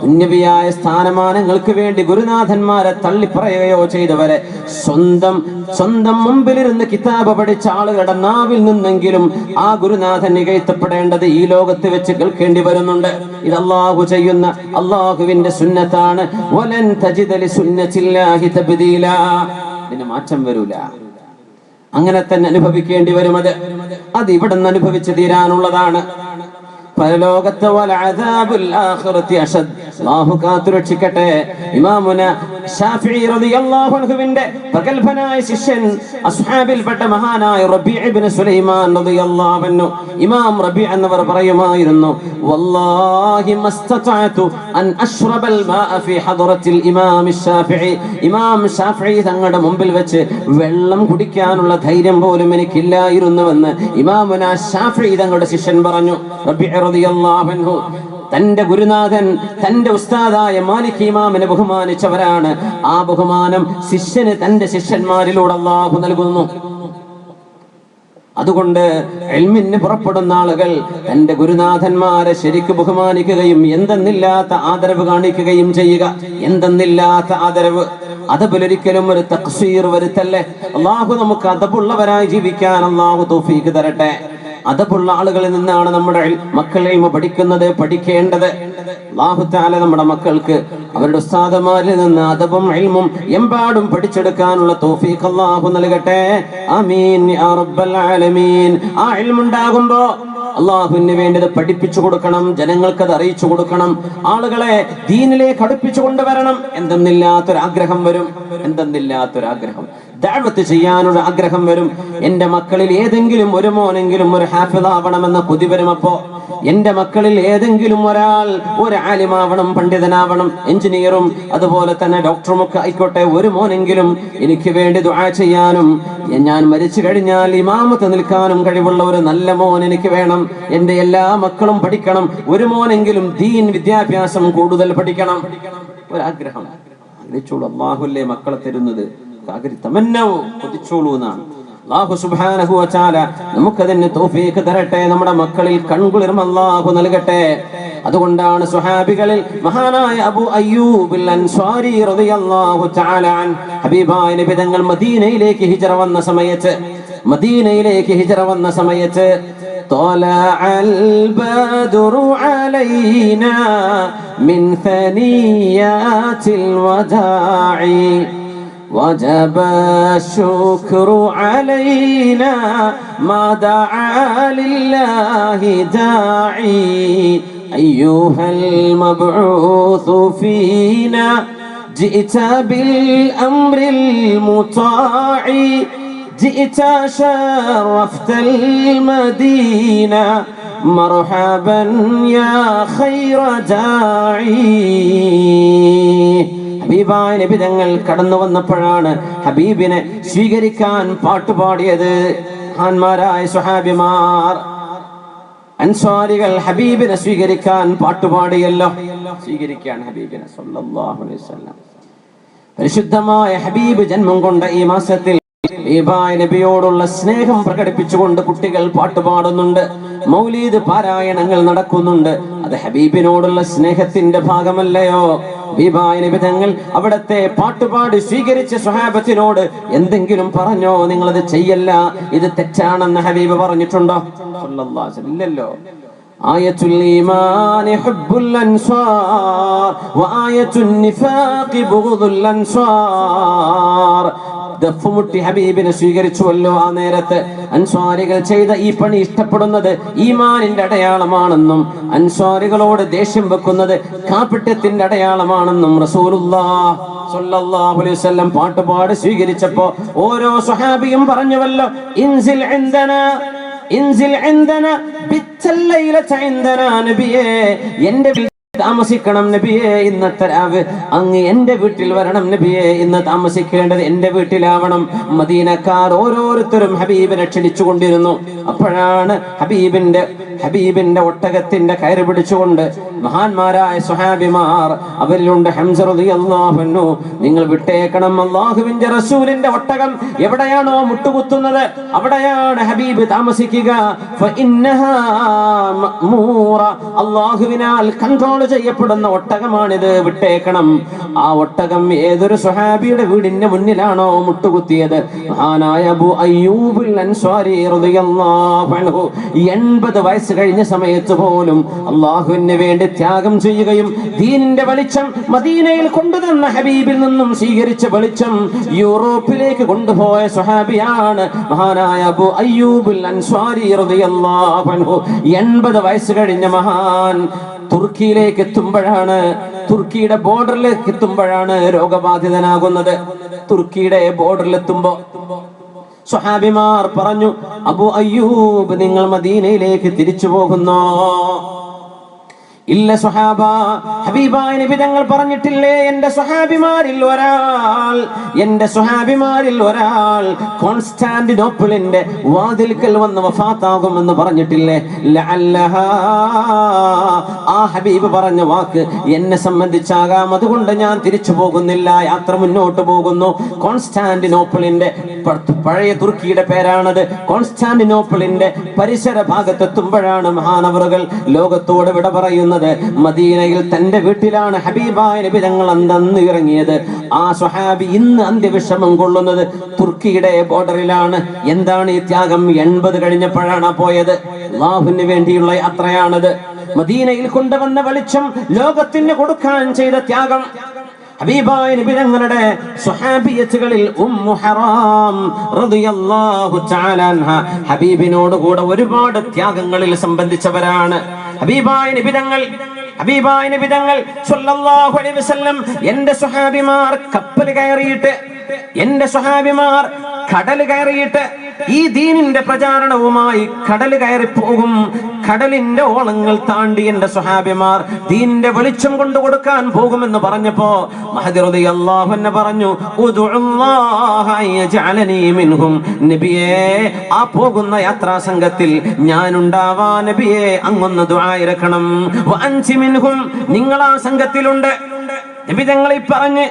ഉന്നതിയായ സ്ഥാനമാനങ്ങൾക്ക് വേണ്ടി ഗുരുനാഥന്മാരെ തള്ളിപ്പറയുകയോ ചെയ്തവരെ സ്വന്തം മുമ്പിലിരുന്ന് കിതാബ് പഠിച്ച ആളുകളുടെ നാവിൽ നിന്നെങ്കിലും ആ ഗുരുനാഥൻ നികഴ്ത്തപ്പെടേണ്ടത് ഈ ലോകത്ത് വെച്ച് കേൾക്കേണ്ടി വരുന്നുണ്ട്. ഇത് അല്ലാഹു ചെയ്യുന്ന അല്ലാഹുവിന്റെ സുന്നത്താണ്. വലൻ തജിദ ലിസുന്നത്തില്ലാഹി തബ്ദീലാ, ഇതിന് മാറ്റം വരൂല. അങ്ങനെ തന്നെ അനുഭവിക്കേണ്ടി വരും. അത് ഇവിടെ നിന്ന് അനുഭവിച്ചു തീരാനുള്ളതാണ്. പരലോകത്തെ വലഅദാബുൽ ആഖിറതി അശദ്, അല്ലാഹു കാത്തുരക്ഷിക്കട്ടെ. ഇമാമുന ശാഫിഈ റളിയല്ലാഹു അൻഹുവിന്റെ പ്രഗൽഭനായ ശിഷ്യൻ, അസ്ഹാബിൽപ്പെട്ട മഹാനായ റബീഅ ഇബ്നു സുലൈമാൻ റളിയല്ലാഹു അൻഹു, ഇമാം റബീഅ എന്നവർ പറയുമായിരുന്നു, വല്ലാഹി മസ്തതഅതു അൻ അശ്റബൽ മാഅ ഫീ ഹദറത്തിൽ ഇമാം ശാഫിഈ, ഇമാം ശാഫിഈ തങ്ങളുടെ മുമ്പിൽ വെച്ച് വെള്ളം കുടിക്കാനുള്ള ധൈര്യം പോലും എനിക്കില്ലായിരുന്നുവെന്ന് ഇമാമുന ശാഫിഈ തങ്ങളുടെ ശിഷ്യൻ പറഞ്ഞു. റബീഅ റളിയല്ലാഹു അൻഹു തന്റെ ഗുരുനാഥൻ, തന്റെ ഉസ്താദായ മാലിക് ഇമാമിനെ ബഹുമാനിച്ചവരാണ്. ആ ബഹുമാനം ശിഷ്യന് തന്റെ ശിഷ്യന്മാരിലൂടെ അല്ലാഹു നൽകുന്നു. അതുകൊണ്ട് ഇൽമിന് പുറപ്പെടുന്ന ആളുകൾ തന്റെ ഗുരുനാഥന്മാരെ ശരിക്ക് ബഹുമാനിക്കുകയും എന്തെന്നില്ലാത്ത ആദരവ് കാണിക്കുകയും ചെയ്യുക. എന്തെന്നില്ലാത്ത ആദരവ്, അതബിലൊരിക്കലും ഒരു തഖ്സീർ വരുത്തല്ലേ. അല്ലാഹു നമുക്ക് അതബുള്ളവരായി ജീവിക്കാൻ അല്ലാഹു തൗഫീഖ് തരട്ടെ. അതബുള്ള ആളുകളിൽ നിന്നാണ് നമ്മുടെ മക്കൾ ഇൽമ പഠിക്കുന്നത്, പഠിക്കേണ്ടത്. അല്ലാഹു തആല നമ്മുടെ മക്കൾക്ക് അവരുടെ ഉസ്താദുമാരിൽ നിന്ന് അദബും ഇൽമും എമ്പാടും പഠിച്ചെടുക്കാനുള്ള തൗഫീഖ് അല്ലാഹു നൽകട്ടെ. ആമീൻ യാ റബ്ബൽ ആലമീൻ. ആ ഇൽമുണ്ടാകുമ്പോ അല്ലാഹുവിന് വേണ്ടത് പഠിപ്പിച്ചു കൊടുക്കണം, ജനങ്ങൾക്കത് അറിയിച്ചു കൊടുക്കണം, ആളുകളെ ദീനിലേക്ക് അടുപ്പിച്ചു കൊണ്ടുവരണം. എന്തെന്നില്ലാത്തൊരാഗ്രഹം വരും, എന്തെന്നില്ലാത്തൊരാഗ്രഹം, ദഅവത്ത് ചെയ്യാനൊരു ആഗ്രഹം വരും. എന്റെ മക്കളിൽ ഏതെങ്കിലും ഒരു മോനെങ്കിലും ഒരു ഹാഫിളാവണമെന്ന കൊതി വരും. അപ്പോ എന്റെ മക്കളിൽ ഏതെങ്കിലും ഒരാൾ ഒരു ആലിമാവണം, പണ്ഡിതനാവണം, എഞ്ചിനീയറും അതുപോലെ തന്നെ ഡോക്ടറും ഒക്കെ ആയിക്കോട്ടെ, ഒരു മോനെങ്കിലും എനിക്ക് വേണ്ടി ദുആ ചെയ്യാനും ഞാൻ മരിച്ചു കഴിഞ്ഞാൽ ഇമാമത്ത് നിൽക്കാനും കഴിവുള്ള ഒരു നല്ല മോൻ എനിക്ക് വേണം. എന്റെ എല്ലാ മക്കളും പഠിക്കണം, ഒരു മോനെങ്കിലും ദീൻ വിദ്യാഭ്യാസം കൂടുതൽ പഠിക്കണം. ഒരാഗ്രഹം ആഗ്രഹിച്ചോളൂ. അല്ലാഹുവല്ലേ മക്കളെ തരുന്നത്. അല്ലാഹു സുബ്ഹാനഹു വ തആല നമുക്കതിന് തൗഫീഖ് തരട്ടെ. നമ്മുടെ മക്കളിൽ കൺകുളിർമ അല്ലാഹു നൽകട്ടെ. അതുകൊണ്ടാണ് സ്വഹാബികളിൽ മഹാനായ അബൂ അയ്യൂബ് അൻസ്വാരി റളിയല്ലാഹു തആല അൻ, ഹബീബായ നബി തങ്ങൾ മദീനയിലേക്ക് ഹിജ്റ വന്ന സമയത്ത് طلع البدر علينا من ثنيات الوداع وجب الشكر علينا ما دعا لله داعي أيها المبعوث فينا جئت بالأمر المطاع جئت شرفت المدينة مرحبا يا خير داعي. ഹബീബായ നബി തങ്ങൾ കടന്നു വന്നപ്പോഴാണ് ഹബീബിനെ സ്വീകരിക്കാൻ പാട്ടുപാടിയത്. മഹാന്മാരായ സ്വഹാബിമാർ അൻസ്വാരികൾ ഹബീബിനെ സ്വീകരിക്കാൻ പാട്ടുപാടിയല്ലോ. സ്വീകരിക്കാൻ ഹബീബിനെ സല്ലല്ലാഹു അലൈഹി വസല്ലം. പരിശുദ്ധമായ ഹബീബ് ജന്മം കൊണ്ട ഈ മാസത്തിൽ ഹബീബായ നബിയോടുള്ള സ്നേഹം പ്രകടിപ്പിച്ചുകൊണ്ട് കുട്ടികൾ പാട്ടുപാടുന്നുണ്ട്, മൗലീദ് പാരായണങ്ങൾ നടക്കുന്നുണ്ട്. അത് ഹബീബിനോടുള്ള സ്നേഹത്തിന്റെ ഭാഗമല്ലയോ? ഹബീബായ നബി തങ്ങൾ അവിടത്തെ പാട്ടുപാടി സ്വീകരിച്ച സ്വഹാബത്തിനോട് എന്തെങ്കിലും പറഞ്ഞോ? നിങ്ങളത് ചെയ്യല്ല, ഇത് തെറ്റാണെന്ന് ഹബീബ് പറഞ്ഞിട്ടുണ്ടോ? സല്ലല്ലാഹു അലൈഹി വസല്ലം ഇല്ലല്ലോ. ആയത്തുൽ ഈമാനി ഹുബ്ബുൽ അൻസാർ വആയത്തുൻ നിഫാഖി ബുഗ്ദുൽ അൻസാർ. ദഫ്മുട്ടി ഹബീബിനെ സ്വീകരിച്ചുവല്ലോ. ആ നേരത്ത് അൻസ്വാരികൾ ചെയ്ത ഈ പണി ഇഷ്ടപ്പെടുന്നത് ഈമാനിന്റെ അടയാളമാണെന്നും അൻസ്വാരികളോട് ദേഷ്യം വെക്കുന്നത് കാപട്യത്തിന്റെ അടയാളമാണെന്നും റസൂലുള്ളാഹി സല്ലല്ലാഹു അലൈഹി വസല്ലം പാട്ടുപാടി സ്വീകരിച്ചപ്പോ ഓരോ സ്വഹാബിയും പറഞ്ഞുവല്ലോ, ഇൻസിൽ ഇൻദനാ ഇൻസിൽ ഇൻദനാ ബിത്തൽ ലൈലത ഇൻദനാ നബിയേ, എന്റെ താമസിക്കണം നബിയേ, ഇന്നത്തെ രാവ് അങ്ങ് എന്റെ വീട്ടിൽ വരണം നബിയേ, ഇന്ന് താമസിക്കേണ്ടത് എന്റെ വീട്ടിലാവണം. മദീനക്കാർ ഓരോരുത്തരും ഹബീബിനെ ക്ഷണിച്ചു കൊണ്ടിരുന്നു. അപ്പോഴാണ് ഹബീബിന്റെ ഒട്ടകത്തിന്റെ കയറ് പിടിച്ചുകൊണ്ട് മഹാന്മാരായ സ്വഹാബിമാർ, അവരിലുണ്ട് ഹംസ റളിയല്ലാഹു അൻഹു, നിങ്ങൾ വിട്ടേക്കണം, അല്ലാഹുവിന്റെ റസൂലിന്റെ ഒട്ടകം എവിടെയാണോ മുട്ടുകുത്തുന്നത് അവിടെയാണ് ഹബീബ് താമസിക്കുക. ഫഇന്നഹാ മഅ്മൂറ, അല്ലാഹുവിനാൽ കൺട്രോൾ ചെയ്യപ്പെടുന്ന ഒട്ടകമാണിത്, വിട്ടേക്കണം. ആ ഒട്ടകം ഏതൊരു സ്വഹാബിയുടെ വീടിന്റെ മുന്നിലാണോ മുട്ടുകുത്തിയത്, മഹാനായ അബൂ അയ്യൂബുൽ അൻസ്വാരി റളിയല്ലാഹു അൻഹു 80 വയസ്സ് കഴിഞ്ഞ സമയത്ത് പോലും അല്ലാഹുവിന് വേണ്ടി ത്യാഗം ചെയ്യുകയും ദീനിന്റെ വെളിച്ചം മദീനയിൽ കൊണ്ടുവന്ന ഹബീബിൽ നിന്നും സ്വീകരിച്ച വെളിച്ചം യൂറോപ്പിലേക്ക് കൊണ്ടുപോയ സ്വഹാബിയാണ് മഹാനായ അബൂ അയ്യൂബുൽ അൻസ്വാരി റളിയല്ലാഹു അൻഹു. 80 വയസ്സ് കഴിഞ്ഞ മഹാൻ തുർക്കിയിലേക്ക് എത്തുമ്പോഴാണ്, തുർക്കിയുടെ ബോർഡറിലേക്ക് എത്തുമ്പോഴാണ് രോഗബാധിതനാകുന്നത്. തുർക്കിയുടെ ബോർഡറിലെത്തുമ്പോ സ്വഹാബിമാർ പറഞ്ഞു, അബൂ അയ്യൂബ് നിങ്ങൾ മദീനയിലേക്ക് തിരിച്ചു പോകുന്നോ? ഇല്ല സ്വഹാബ, ഹബീബായ നബി തങ്ങൾ പറഞ്ഞിട്ടില്ലേ, എന്റെ സ്വഹാബിമാരിൽ ഒരാൾ കോൺസ്റ്റാന്റിനോപ്പിളിന്റെ വാതിൽക്കൽ വന്ന് വഫാത്താകുമെന്ന് പറഞ്ഞിട്ടില്ലേ? ലഅല്ലഹാ, ആ ഹബീബ് പറഞ്ഞ വാക്ക് എന്നെ സംബന്ധിച്ചാകാം, അതുകൊണ്ട് ഞാൻ തിരിച്ചു പോകുന്നില്ല, യാത്ര മുന്നോട്ട് പോകുന്നു. കോൺസ്റ്റാന്റിനോപ്പിളിന്റെ, പഴയ തുർക്കിയുടെ പേരാണത്, കോൺസ്റ്റാന്റിനോപ്പിളിന്റെ പരിസര ഭാഗത്തെത്തുമ്പോഴാണ് മഹാനവറുകൾ ലോകത്തോട് വിട പറയുന്നത്. മദീനയിൽ തന്റെ വീട്ടിലാണ് ഹബീബായ നബി തങ്ങൾ അന്ന് ഇറങ്ങിയത്. ആ സ്വഹാബി ഇന്ന് അന്ത്യവിഷമം കൊള്ളുന്നത് തുർക്കിയുടെ ബോർഡറിലാണ്. എന്താണ് ഈ ത്യാഗം? 80 കഴിഞ്ഞപ്പോഴാണ് പോയത്. അല്ലാഹുവിന് വേണ്ടിയുള്ള യാത്രയാണത്. മദീനയിൽ കൊണ്ടുവന്ന വെളിച്ചം ലോകത്തിന് കൊടുക്കാൻ ചെയ്ത ത്യാഗം. ഹബീബായ നബി തങ്ങളുടെ സ്വഹാബിയത്തുകളിൽ ഉമ്മു ഹറാം റളിയല്ലാഹു തആല അൻഹ ഹബീബിനോട് കൂടെ ഒരുപാട് ത്യാഗങ്ങളിൽ സംബന്ധിച്ചവരാണ്. ഹബീബായ നബി തങ്ങൾ സല്ലല്ലാഹു അലൈഹി വസല്ലം, എന്റെ സ്വഹാബിമാർ കപ്പൽ കയറിയിട്ട്, എന്റെ സ്വഹാബിമാർ കടൽ കയറിയിട്ട് ഈ ദീനിന്റെ പ്രചാരണവുമായി കടൽ കയറി പോകും. കടലിന്റെ ഓളങ്ങൾ താണ്ടി എന്റെ സ്വഹാബിമാർ ദീനിന്റെ വെളിച്ചം കൊണ്ടു കൊടുക്കാൻ പോകുമെന്ന് പറഞ്ഞപ്പോ മഹദി റളിയല്ലാഹു അൻഹു പറഞ്ഞു, ഉദുഅല്ലാഹ അയ്യജഅലനി മിൻഹും, നബിയേ ആ പോകുന്ന യാത്രാ സംഘത്തിൽ ഞാനുണ്ടാവാ നബിയേ, അങ്ങൊന്ന് ദുആ ഇറക്കണം. വഅൻതി മിൻഹും, നിങ്ങൾ ആ സംഘത്തിലുണ്ട്. നബി തങ്ങൾ പറഞ്ഞ്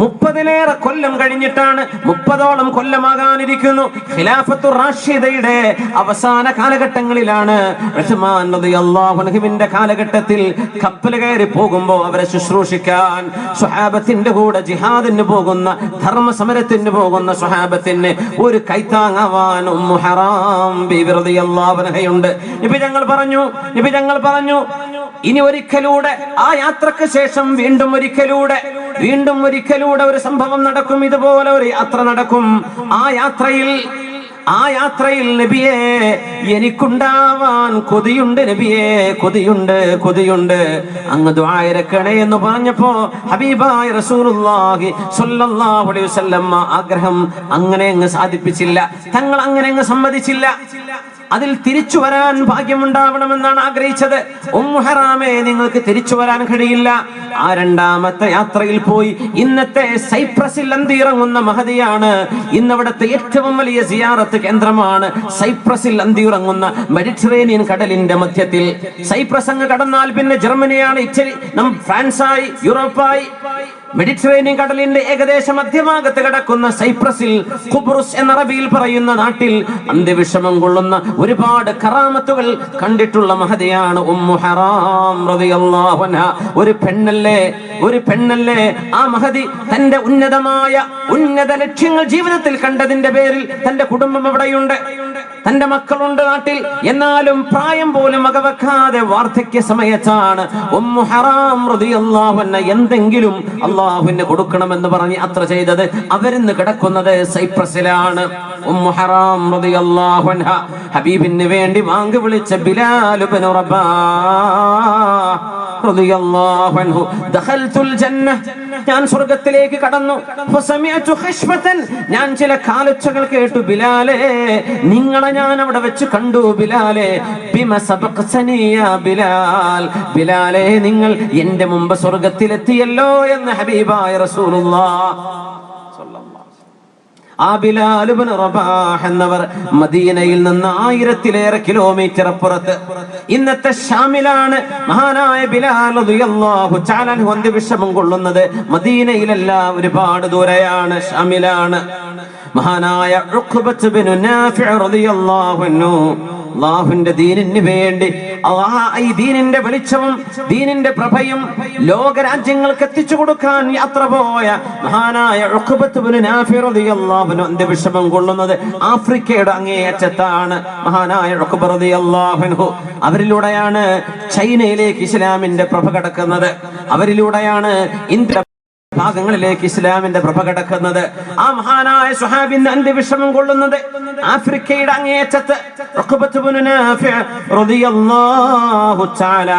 30-ലേറെ കൊല്ലം കഴിഞ്ഞിട്ടാണ്, 30ഓളം കൊല്ലമാകാനിരിക്കുന്നു. ഖിലാഫത്തു റാഷിദയുടെ അവസാന കാലഘട്ടങ്ങളിലാണ്. ഉസ്മാൻ റളിയല്ലാഹു അൻഹുവിന്റെ കാലഘട്ടത്തിൽ കപ്പൽ കയറി പോകുമ്പോൾ അവരെ ശുശ്രൂഷിക്കാൻ സ്വഹാബത്തിന്റെ കൂടെ ജിഹാദിന് പോകുന്ന, ധർമ്മസമരത്തിന് പോകുന്ന സ്വഹാബത്തിന് ഒരു കൈത്താങ്ങാവാൻ ഉമ്മു ഹറാം ബീവി റളിയല്ലാഹു അൻഹയുണ്ട്. നബി തങ്ങൾ പറഞ്ഞു ഇനി ഒരിക്കലൂടെ, ആ യാത്രക്ക് ശേഷം വീണ്ടും ഒരിക്കലൂടെ ഒരു സംഭവം നടക്കും, ഇതുപോലെ ഒരു യാത്ര നടക്കും. ആ യാത്രയിൽ നബിയേ എനിക്കുണ്ടാവാൻ കൊതിയുണ്ട്, നബിയേ കൊതിയുണ്ട്, അങ്ങ് ദുആ ഇറക്കണേ എന്ന് പറഞ്ഞപ്പോ ഹബീബായ റസൂലുള്ളാഹി സ്വല്ലല്ലാഹു അലൈഹി വസല്ലം ആഗ്രഹം അങ്ങനെ അങ്ങ് സാധിപ്പിച്ചില്ല, തങ്ങൾ അങ്ങനെ അങ്ങ് സമ്മതിച്ചില്ല. അതിൽ തിരിച്ചു വരാൻ ഭാഗ്യമുണ്ടാവണമെന്നാണ് ആഗ്രഹിച്ചത്. ഉമ്മു ഹറാമേ, നിങ്ങൾക്ക് തിരിച്ചു വരാൻ കഴിയില്ല. ആ രണ്ടാമത്തെ യാത്രയിൽ പോയി ഇന്നത്തെ സൈപ്രസിൽ അന്തിയിറങ്ങുന്ന മഹദിയാണ്. ഇന്നവിടത്തെ ഏറ്റവും വലിയ സിയാറത്ത് കേന്ദ്രമാണ് സൈപ്രസിൽ അന്തിയിറങ്ങുന്ന മെഡിറ്ററേനിയൻ കടലിന്റെ മധ്യത്തിൽ. സൈപ്രസ് അങ്ങ് കടന്നാൽ പിന്നെ ജർമ്മനിയാണ്, ഇറ്റലി, ഫ്രാൻസായി, യൂറോപ്പായി. മെഡിറ്ററേനിയൻ കടലിന്റെ ഏകദേശം മധ്യഭാഗത്ത് കിടക്കുന്ന സൈപ്രസിൽ, ഖുബ്റുസ് എന്ന അറബിയിൽ പറയുന്ന നാട്ടിൽ അന്ത്യവിഷമം കൊള്ളുന്ന ഒരുപാട് കറാമത്തുകൾ കണ്ടിട്ടുള്ള മഹദിയാണ് ഉമ്മു ഹറാം റളിയല്ലാഹു അൻഹ. ഒരു പെണ്ണല്ലേ ആ മഹദി തന്റെ ഉന്നത ലക്ഷ്യങ്ങൾ ജീവിതത്തിൽ കണ്ടതിന്റെ പേരിൽ തന്റെ കുടുംബം എവിടെയുണ്ട്, തന്റെ മക്കളുണ്ട് നാട്ടിൽ, എന്നാലും പ്രായം പോലും വകവെക്കാതെ വാർദ്ധക്യ സമയത്താണ് ഉമ്മു ഹറാം റളിയല്ലാഹു അൻഹ എന്തെങ്കിലും അല്ലാഹുവിന് കൊടുക്കണമെന്ന് പറഞ്ഞ് യാത്ര ചെയ്തത്. അവരിന്ന് കിടക്കുന്നത് സൈപ്രസിലാണ്. ഉമ്മു ഹറാം റളിയല്ലാഹു അൻഹ ഹബീബിന് വേണ്ടി വാങ്ക് വിളിച്ച ബിലാൽ ഇബ്നു റബാഹ് റളിയല്ലാഹു അൻഹു, ദഖൽതുൽ ജന്ന, ഞാൻ സ്വർഗത്തിലേക്ക് കടന്നു. ഫസമിഅതു ഖശ്ബതൻ, ഞാൻ ചില കാലൊച്ചകൾ കേട്ടു. ബിലാലേ, നിങ്ങളെ ഞാൻ അവിടെ വെച്ച് കണ്ടു. ബിലാലേ, ബിമ സബഖ്തനി യാ ബിലാൽ, ബിലാലേ നിങ്ങൾ എന്റെ മുമ്പ് സ്വർഗത്തിലെത്തിയല്ലോ എന്ന് ഹബീബായ റസൂലുള്ളാഹ് സ്വല്ലല്ലാഹു. ആ ബിലാൽ ഇബ്നു റബാഹ് എന്നവർ മദീനയിൽ നിന്ന് 1000-ലേറെ കിലോമീറ്റർ അപ്പുറത്ത് ഇന്നത്തെ ഷാമിലാണ് മഹാനായ ബിലാൽ റളിയല്ലാഹു തആല അൻഹു അന്ത്യവിശ്രമം കൊള്ളുന്നത്. മദീനയിലല്ല, ഒരുപാട് ദൂരെയാണ്, ഷാമിലാണ്. മഹാനായ ഉഖ്ബത്ത് ബിൻ നാഫിഅ റളിയല്ലാഹു അൻഹു അല്ലാഹുവിന്റെ ദീനിന് വേണ്ടി ഈ ദീനിന്റെ വെളിച്ചവും ദീനിന്റെ പ്രഭയും ലോകരാജ്യങ്ങൾക്ക് എത്തിച്ചു കൊടുക്കാൻ യാത്ര പോയ മഹാനായ ഉഖ്ബത്ത് ബിൻ നാഫിഅ റളിയല്ലാഹു അൻഹു അന്ത്യവിശ്രമം കൊള്ളുന്നത് ആഫ്രിക്കയുടെ അങ്ങേയറ്റത്താണ്. മഹാനായ ഉഖ്ബ റളിയല്ലാഹു അൻഹു അവരിലൂടെയാണ് ചൈനയിലേക്ക് ഇസ്ലാമിന്റെ പ്രഭ കടക്കുന്നത്. അവരിലൂടെയാണ് ഇന്ത്യ ഭാഗങ്ങളിലേക്ക് ഇസ്ലാമിന്റെ പ്രഭ കടക്കുന്നത്. ആ മഹാനായ സ്വഹാബിന്റെ അന്ത്യവിശ്രമം കൊള്ളുന്നത് ആഫ്രിക്കയുടെ അങ്ങേയറ്റത്ത് ഉഖ്ബത്ത് ബിൻ നാഫിഅ റളിയല്ലാഹു തആല.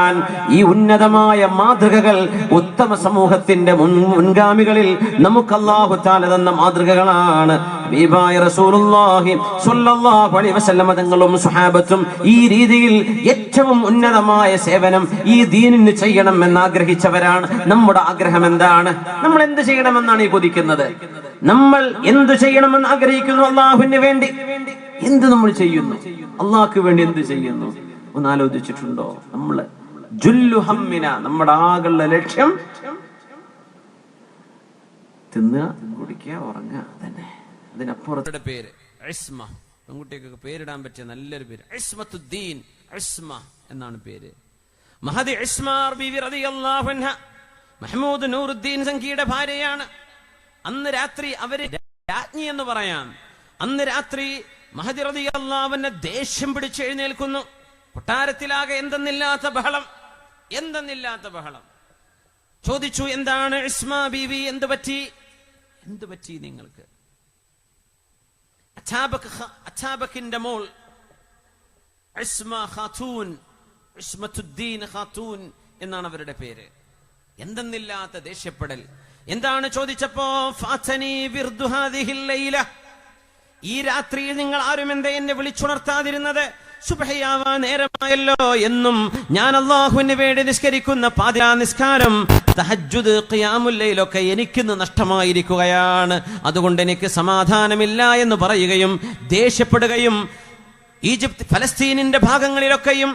ഈ ഉന്നതമായ മാതൃകകൾ ഉത്തമ സമൂഹത്തിന്റെ മുൻഗാമികളിൽ നമുക്ക് അല്ലാഹു തആല തന്ന മാതൃകകളാണ്. ഹബീബായ റസൂലുള്ളാഹി സ്വല്ലല്ലാഹു അലൈഹി വസല്ലം തങ്ങളും സ്വഹാബത്തും ഈ രീതിയിൽ ഏറ്റവും ഉന്നതമായ സേവനം ഈ ദീനിന് ചെയ്യണം എന്ന് ആഗ്രഹിച്ചവരാണ്. നമ്മുടെ ആഗ്രഹം എന്താണ്? നമ്മൾ എന്ത് ചെയ്യണമെന്നാണ് ഈ കൊതിക്കുന്നത്? നമ്മൾ എന്ത് ചെയ്യണമെന്ന് ആഗ്രഹിക്കുന്നു? അള്ളാഹുവിന് വേണ്ടി എന്ത് നമ്മൾ ചെയ്യുന്നു? അള്ളാഹ്ക്ക് വേണ്ടി എന്ത് ചെയ്യുന്നു? ഒന്ന് ആലോചിച്ചിട്ടുണ്ടോ? നമ്മള് ജുല്ലു ഹമ്മിന, നമ്മുടെ ആകെയുള്ള ലക്ഷ്യം തിന്നുക, കുടിക്കുക, ഉറങ്ങുക തന്നെ. അതിനപ്പുറത്തെ പേര് ഇസ്മ, പെൺകുട്ടികൾക്ക് പേരിടാൻ പറ്റിയ നല്ലൊരു പേര് ഇസ്മത്തുദ്ദീൻ. ഇസ്മ എന്നാണ് പേര്. മഹദി ഇസ്മ ബീവി റളിയല്ലാഹു അൻഹ മഹ്മൂദ് നൂറുദ്ദീൻ സംഖിയുടെ ഭാര്യയാണ്. അന്ന് രാത്രി അവര് രാജ്ഞി എന്ന് പറയാം. അന്ന് രാത്രി മഹദി റളിയല്ലാഹു അൻഹ ദേഷ്യം പിടിച്ച് എഴുന്നേൽക്കുന്നു. കൊട്ടാരത്തിലാകെ എന്തെന്നില്ലാത്ത ബഹളം, എന്തെന്നില്ലാത്ത ബഹളം. ചോദിച്ചു, എന്താണ് ഇസ്മ ബീവി, എന്ത് പറ്റി? എന്ത് പറ്റി നിങ്ങൾക്ക്? അച്ചാബക്കിന്റെ മോൾ ഇസ്മ ഖാത്തൂൻ, ഇസ്മത്തുദ്ദീൻ ഖാത്തൂൻ എന്നാണ് അവരുടെ പേര്. എന്തെന്നില്ലാത്ത ദേഷ്യപ്പെടൽ. എന്താണ് ചോദിച്ചപ്പോ, ഫാതനി വിർദു ഹാദിഹിൽ ലൈല, ഈ രാത്രിയിൽ നിങ്ങൾ ആരും എന്നെ വിളിച്ചുണർത്താതിരുന്നത്? സുബ്ഹിയാവാൻ നേരമായല്ലോ എന്നും ഞാൻ അല്ലാഹുവിന് വേണ്ടി നിസ്കരിക്കുന്ന പാതിരാ നിസ്കാരം, തഹജ്ജുദ്, ഖിയാമുൽ ലൈലൊക്കെ എനിക്കിന്ന് നഷ്ടമായിരിക്കുകയാണ്. അതുകൊണ്ട് എനിക്ക് സമാധാനമില്ല എന്ന് പറയുകയും ദേഷ്യപ്പെടുകയും ഈജിപ്ത് ഫലസ്തീനിന്റെ ഭാഗങ്ങളിലൊക്കെയും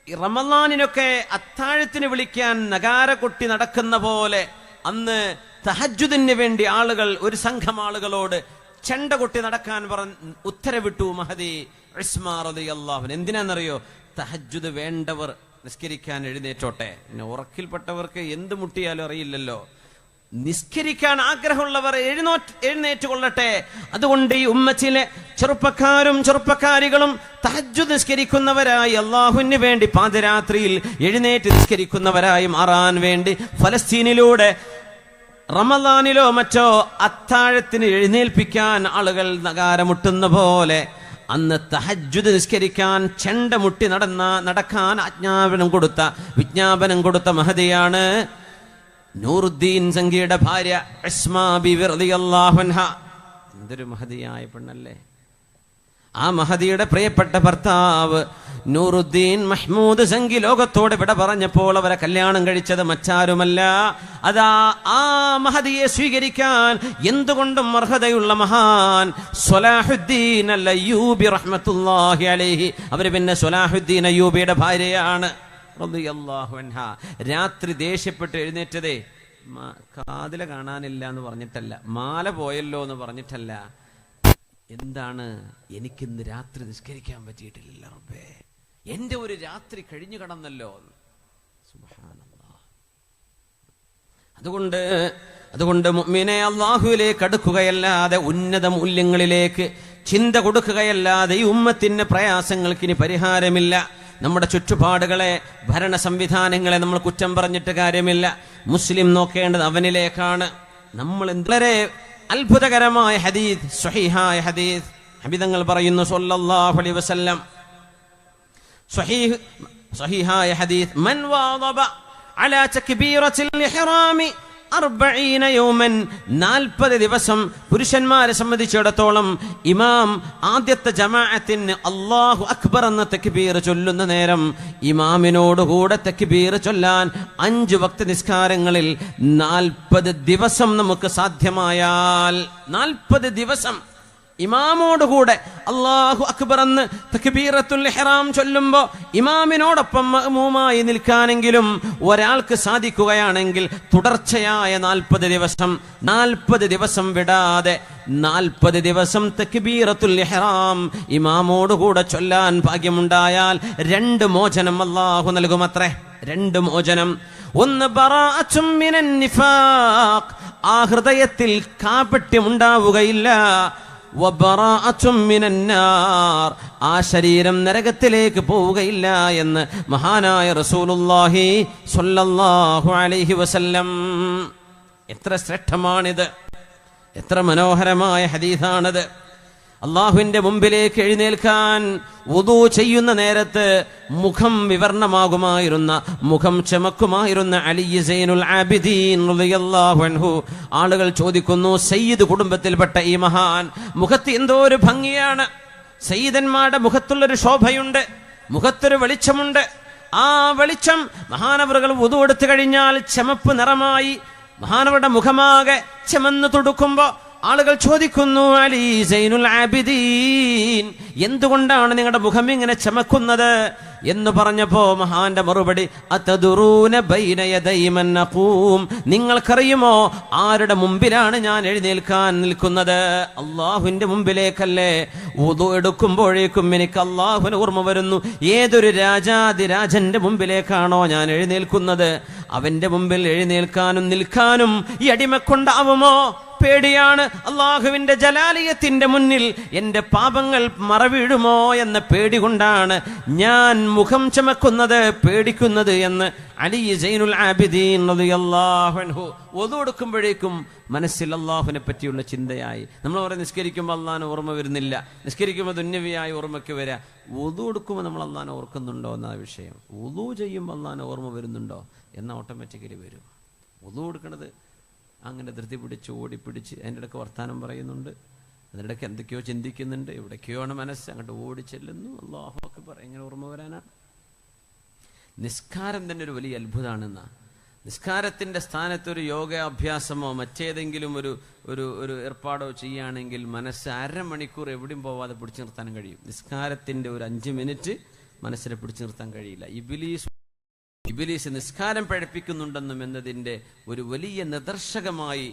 റമളാനിനൊക്കെ അത്താഴത്തിന് വിളിക്കാൻ നഗാര കൊട്ടി നടക്കുന്ന പോലെ അന്ന് തഹജ്ജുദിന് വേണ്ടി ആളുകൾ, ഒരു സംഘം ആളുകളോട് ചെണ്ട കൊട്ടി നടക്കാൻ ഉത്തരവിട്ടു മഹദി ഇസ്മ റളിയല്ലാഹു അൻഹു. എന്തിനാണെന്നറിയോ? തഹജ്ജുദ് വേണ്ടവർ നിസ്കരിക്കാൻ എഴുന്നേറ്റോട്ടെ. പിന്നെ ഉറക്കിൽപ്പെട്ടവർക്ക് എന്ത് മുട്ടിയാലും അറിയില്ലല്ലോ. നിസ്കരിക്കാൻ ആഗ്രഹമുള്ളവർ എഴുന്നേറ്റ് കൊള്ളട്ടെ. അതുകൊണ്ട് ഈ ഉമ്മത്തിലെ ചെറുപ്പക്കാരും ചെറുപ്പക്കാരികളും തഹജ്ജുദ് നിസ്കരിക്കുന്നവരായി, അല്ലാഹുവിന് വേണ്ടി പാതിരാത്രിയിൽ എഴുന്നേറ്റ് നിസ്കരിക്കുന്നവരായി മാറാൻ വേണ്ടി ഫലസ്തീനിലൂടെ റമളാനിലോ മറ്റോ അത്താഴത്തിന് എഴുന്നേൽപ്പിക്കാൻ ആളുകൾ നഗാരമുട്ടുന്ന പോലെ അന്ന് തഹജ്ജുദ് നിസ്കരിക്കാൻ ചെണ്ട മുട്ടി നടക്കാൻ വിജ്ഞാപനം കൊടുത്ത മഹദിയാണ് നൂറുദ്ദീൻ സംഖിയുടെ ഭാര്യ ഇസ്മ ബീവി റളിയല്ലാഹു അൻഹ. എന്തൊരു മഹദിയായ പെണ്ണല്ലേ! ആ മഹദിയുടെ പ്രിയപ്പെട്ട ഭർത്താവ് നൂറുദ്ദീൻ മഹ്മൂദ് സംഖി ലോകത്തോട് വിട പറഞ്ഞപ്പോൾ അവരെ കല്യാണം കഴിച്ചത് മറ്റാരുമല്ല, അതാ ആ മഹദിയെ സ്വീകരിക്കാൻ എന്തുകൊണ്ടും അർഹതയുള്ള മഹാൻ സ്വലാഹുദ്ദീൻ അൽ അയ്യൂബി റഹ്മത്തുള്ളാഹി അലൈഹി. അവര് പിന്നെ സ്വലാഹുദ്ദീൻ അയ്യൂബിയുടെ ഭാര്യയാണ് റളിയല്ലാഹു അൻഹ. രാത്രി ദേഷ്യപ്പെട്ട് എഴുന്നേറ്റതേ കാതില കാണാനില്ല എന്ന് പറഞ്ഞിട്ടല്ല, മാല പോയല്ലോ എന്ന് പറഞ്ഞിട്ടല്ല. എന്താണ്? എനിക്കിന്ന് രാത്രി നിസ്കരിക്കാൻ പറ്റിയിട്ടില്ല റബ്ബേ, എന്റെ ഒരു രാത്രി കഴിഞ്ഞു കടന്നല്ലോ. സുബ്ഹാനല്ലാഹ്. അതുകൊണ്ട് മുഅ്മിനെ അല്ലാഹുവിലേക്ക് അടുക്കുകയല്ലാതെ, ഉന്നത മൂല്യങ്ങളിലേക്ക് ചിന്ത കൊടുക്കുകയല്ലാതെ ഈ ഉമ്മത്തിന്റെ പ്രയാസങ്ങൾക്ക് ഇനി പരിഹാരമില്ല. നമ്മുടെ ചുറ്റുപാടുകളെ, ഭരണ സംവിധാനങ്ങളെ നമ്മൾ കുറ്റം പറഞ്ഞിട്ട് കാര്യമില്ല. മുസ്ലിം നോക്കേണ്ടത് അവനിലേക്കാണ്. നമ്മൾ വളരെ അത്ഭുതകരമായ ഹദീസ്, സ്വഹീഹായ ഹദീസ്, ഹബീബങ്ങൾ പറയുന്നു സ്വല്ലല്ലാഹു അലൈഹി വസല്ലം, സ്വഹീഹായ ഹദീസ്, മൻ വാദബ അലാ തക്ബീറത്തിൽ ഇഹ്റാമി 40 യൗമൻ 40 ദിവസം. പുരുഷന്മാരെ സംബന്ധിച്ചിടത്തോളം ഇമാം ആദ്യത്തെ ജമാഅത്തിന് അല്ലാഹു അക്ബർ എന്ന തക്ബീർ ചൊല്ലുന്ന നേരം ഇമാമിനോടുകൂടെ തക്ബീർ ചൊല്ലാൻ 5 വക്ത് നിസ്കാരങ്ങളിൽ 40 ദിവസം നമുക്ക് സാധ്യമായാൽ 40 ദിവസം ഇമാമോടുകൂടെ അല്ലാഹു അക്ബർ എന്ന് തക്ബീറത്തുൽ ഇഹ്റാം ചൊല്ലുമ്പോ ഇമാമിനോടൊപ്പം മഅ്മൂമായി നിൽക്കാനെങ്കിലും ഒരാൾക്ക് സാധിക്കുകയാണെങ്കിൽ തുടർച്ചയായ 40 ദിവസം വിടാതെ 40 ദിവസം തക്ബീറത്തുൽ ഇഹ്റാം ഇമാമോടുകൂടെ ചൊല്ലാൻ ഭാഗ്യമുണ്ടായാൽ 2 മോചനം അല്ലാഹു നൽകുമത്രേ. 2 മോചനം. ഒന്ന് ബറാഅത്തും മിനൻ നിഫാഖ്, ആ ഹൃദയത്തിൽ കാപട്യമുണ്ടാവുകയില്ല. വബറാഅത്തും മിനന്നാർ, ആ ശരീരം നരകത്തിലേക്ക് പോവുകയില്ല എന്ന് മഹാനായ റസൂലുള്ളാഹി സ്വല്ലല്ലാഹു അലൈഹി വസല്ലം. എത്ര ശ്രേഷ്ഠമാണിത്, എത്ര മനോഹരമായ ഹദീസാണിത്. അള്ളാഹുവിന്റെ മുമ്പിലേക്ക് എഴുന്നേൽക്കാൻ വുദൂ ചെയ്യുന്ന നേരത്ത് മുഖം വിവർണമാകുമായിരുന്ന, മുഖം ചമക്കുമായിരുന്ന അലി സൈനുൽ ആബിദീൻ റളിയല്ലാഹു അൻഹു. ആളുകൾ ചോദിക്കുന്നു, സയ്യിദ് കുടുംബത്തിൽപ്പെട്ട ഈ മഹാൻ മുഖത്ത് എന്തോ ഒരു ഭംഗിയാണ്, സയ്യിദന്മാരുടെ മുഖത്തുള്ളൊരു ശോഭയുണ്ട്, മുഖത്തൊരു വെളിച്ചമുണ്ട്. ആ വെളിച്ചം മഹാനവറുകൾ വുദൂ എടുത്തു കഴിഞ്ഞാൽ ചമപ്പ് നിറമായി മഹാനവരുടെ മുഖമാകെ ചെമന്ന് തുടുക്കുമ്പോ ആളുകൾ ചോദിക്കുന്നു, അലി സൈനുൽ ആബിദീൻ, എന്തുകൊണ്ടാണ് നിങ്ങളുടെ മുഖം ഇങ്ങനെ ചമക്കുന്നത് എന്ന് പറഞ്ഞപ്പോ മഹാന്റെ മറുപടി, അതദുറൂന ബൈന യദൈ മൻ നഖൂം, നിങ്ങൾക്കറിയുമോ ആരുടെ മുമ്പിലാണ് ഞാൻ എഴുന്നേൽക്കാൻ നിൽക്കുന്നത്? അള്ളാഹുവിന്റെ മുമ്പിലേക്കല്ലേ. വുദു എടുക്കുമ്പോഴേക്കും എനിക്ക് അള്ളാഹുവിന് ഓർമ്മ വരുന്നു, ഏതൊരു രാജാതിരാജന്റെ മുമ്പിലേക്കാണോ ഞാൻ എഴുന്നേൽക്കുന്നത് അവന്റെ മുമ്പിൽ എഴുന്നേൽക്കാനും നിൽക്കാനും ഈ അടിമക്കൊണ്ടാവുമോ? പേടിയാണ്. അള്ളാഹുവിന്റെ ജലാലിയത്തിന്റെ മുന്നിൽ എന്റെ പാപങ്ങൾ മറവീഴുമോ എന്ന പേടി കൊണ്ടാണ് ഞാൻ മുഖം ചമക്കുന്നത്, പേടിക്കുന്നത് എന്ന് അലി സൈനുൽ ആബിദീൻ റളിയല്ലാഹു അൻഹു. വുദു എടുക്കുമ്പോഴേക്കും മനസ്സിൽ അള്ളാഹുവിനെ പറ്റിയുള്ള ചിന്തയായി. നമ്മൾ പറയും നിസ്കരിക്കുമ്പോൾ അള്ളാഹിനെ ഓർമ്മ വരുന്നില്ല, നിസ്കരിക്കുമ്പോൾ ദുന്യവിയായ ഓർമ്മയ്ക്ക് വരിക. വുദു എടുക്കുമ്പോൾ നമ്മൾ അള്ളാഹിനെ ഓർക്കുന്നുണ്ടോ എന്ന വിഷയം. വുദു ചെയ്യുമ്പോൾ അള്ളാഹിനെ ഓർമ്മ വരുന്നുണ്ടോ എന്ന ഓട്ടോമാറ്റിക്കലി വരും. വുദു എടുക്കുന്നത് അങ്ങനെ ധൃതി പിടിച്ച് ഓടിപ്പിടിച്ച് അതിൻ്റെ ഇടയ്ക്ക് വർത്താനം പറയുന്നുണ്ട്, അതിനിടയ്ക്ക് എന്തൊക്കെയോ ചിന്തിക്കുന്നുണ്ട്, എവിടേക്കോയാണ് മനസ്സ്, അങ്ങോട്ട് ഓടിച്ചെല്ലുന്നു. അല്ലാഹു അക്ബർ. എങ്ങനെ ഓർമ്മ വരാനാണ്? നിസ്കാരം തന്നെ ഒരു വലിയ അത്ഭുതമാണെന്നാ. നിസ്കാരത്തിന്റെ സ്ഥാനത്തൊരു യോഗാഭ്യാസമോ മറ്റേതെങ്കിലും ഒരു ഏർപ്പാടോ ചെയ്യുകയാണെങ്കിൽ മനസ്സ് അരമണിക്കൂർ എവിടെയും പോവാതെ പിടിച്ചു നിർത്താൻ കഴിയും. നിസ്കാരത്തിന്റെ ഒരു 5 മിനിറ്റ് മനസ്സിനെ പിടിച്ചു നിർത്താൻ കഴിയില്ല. ഇബ്ലീസ് നിസ്കാരം പഴപ്പിക്കുന്നുണ്ടെന്നും എന്നതിൻ്റെ ഒരു വലിയ നിദർശകമായി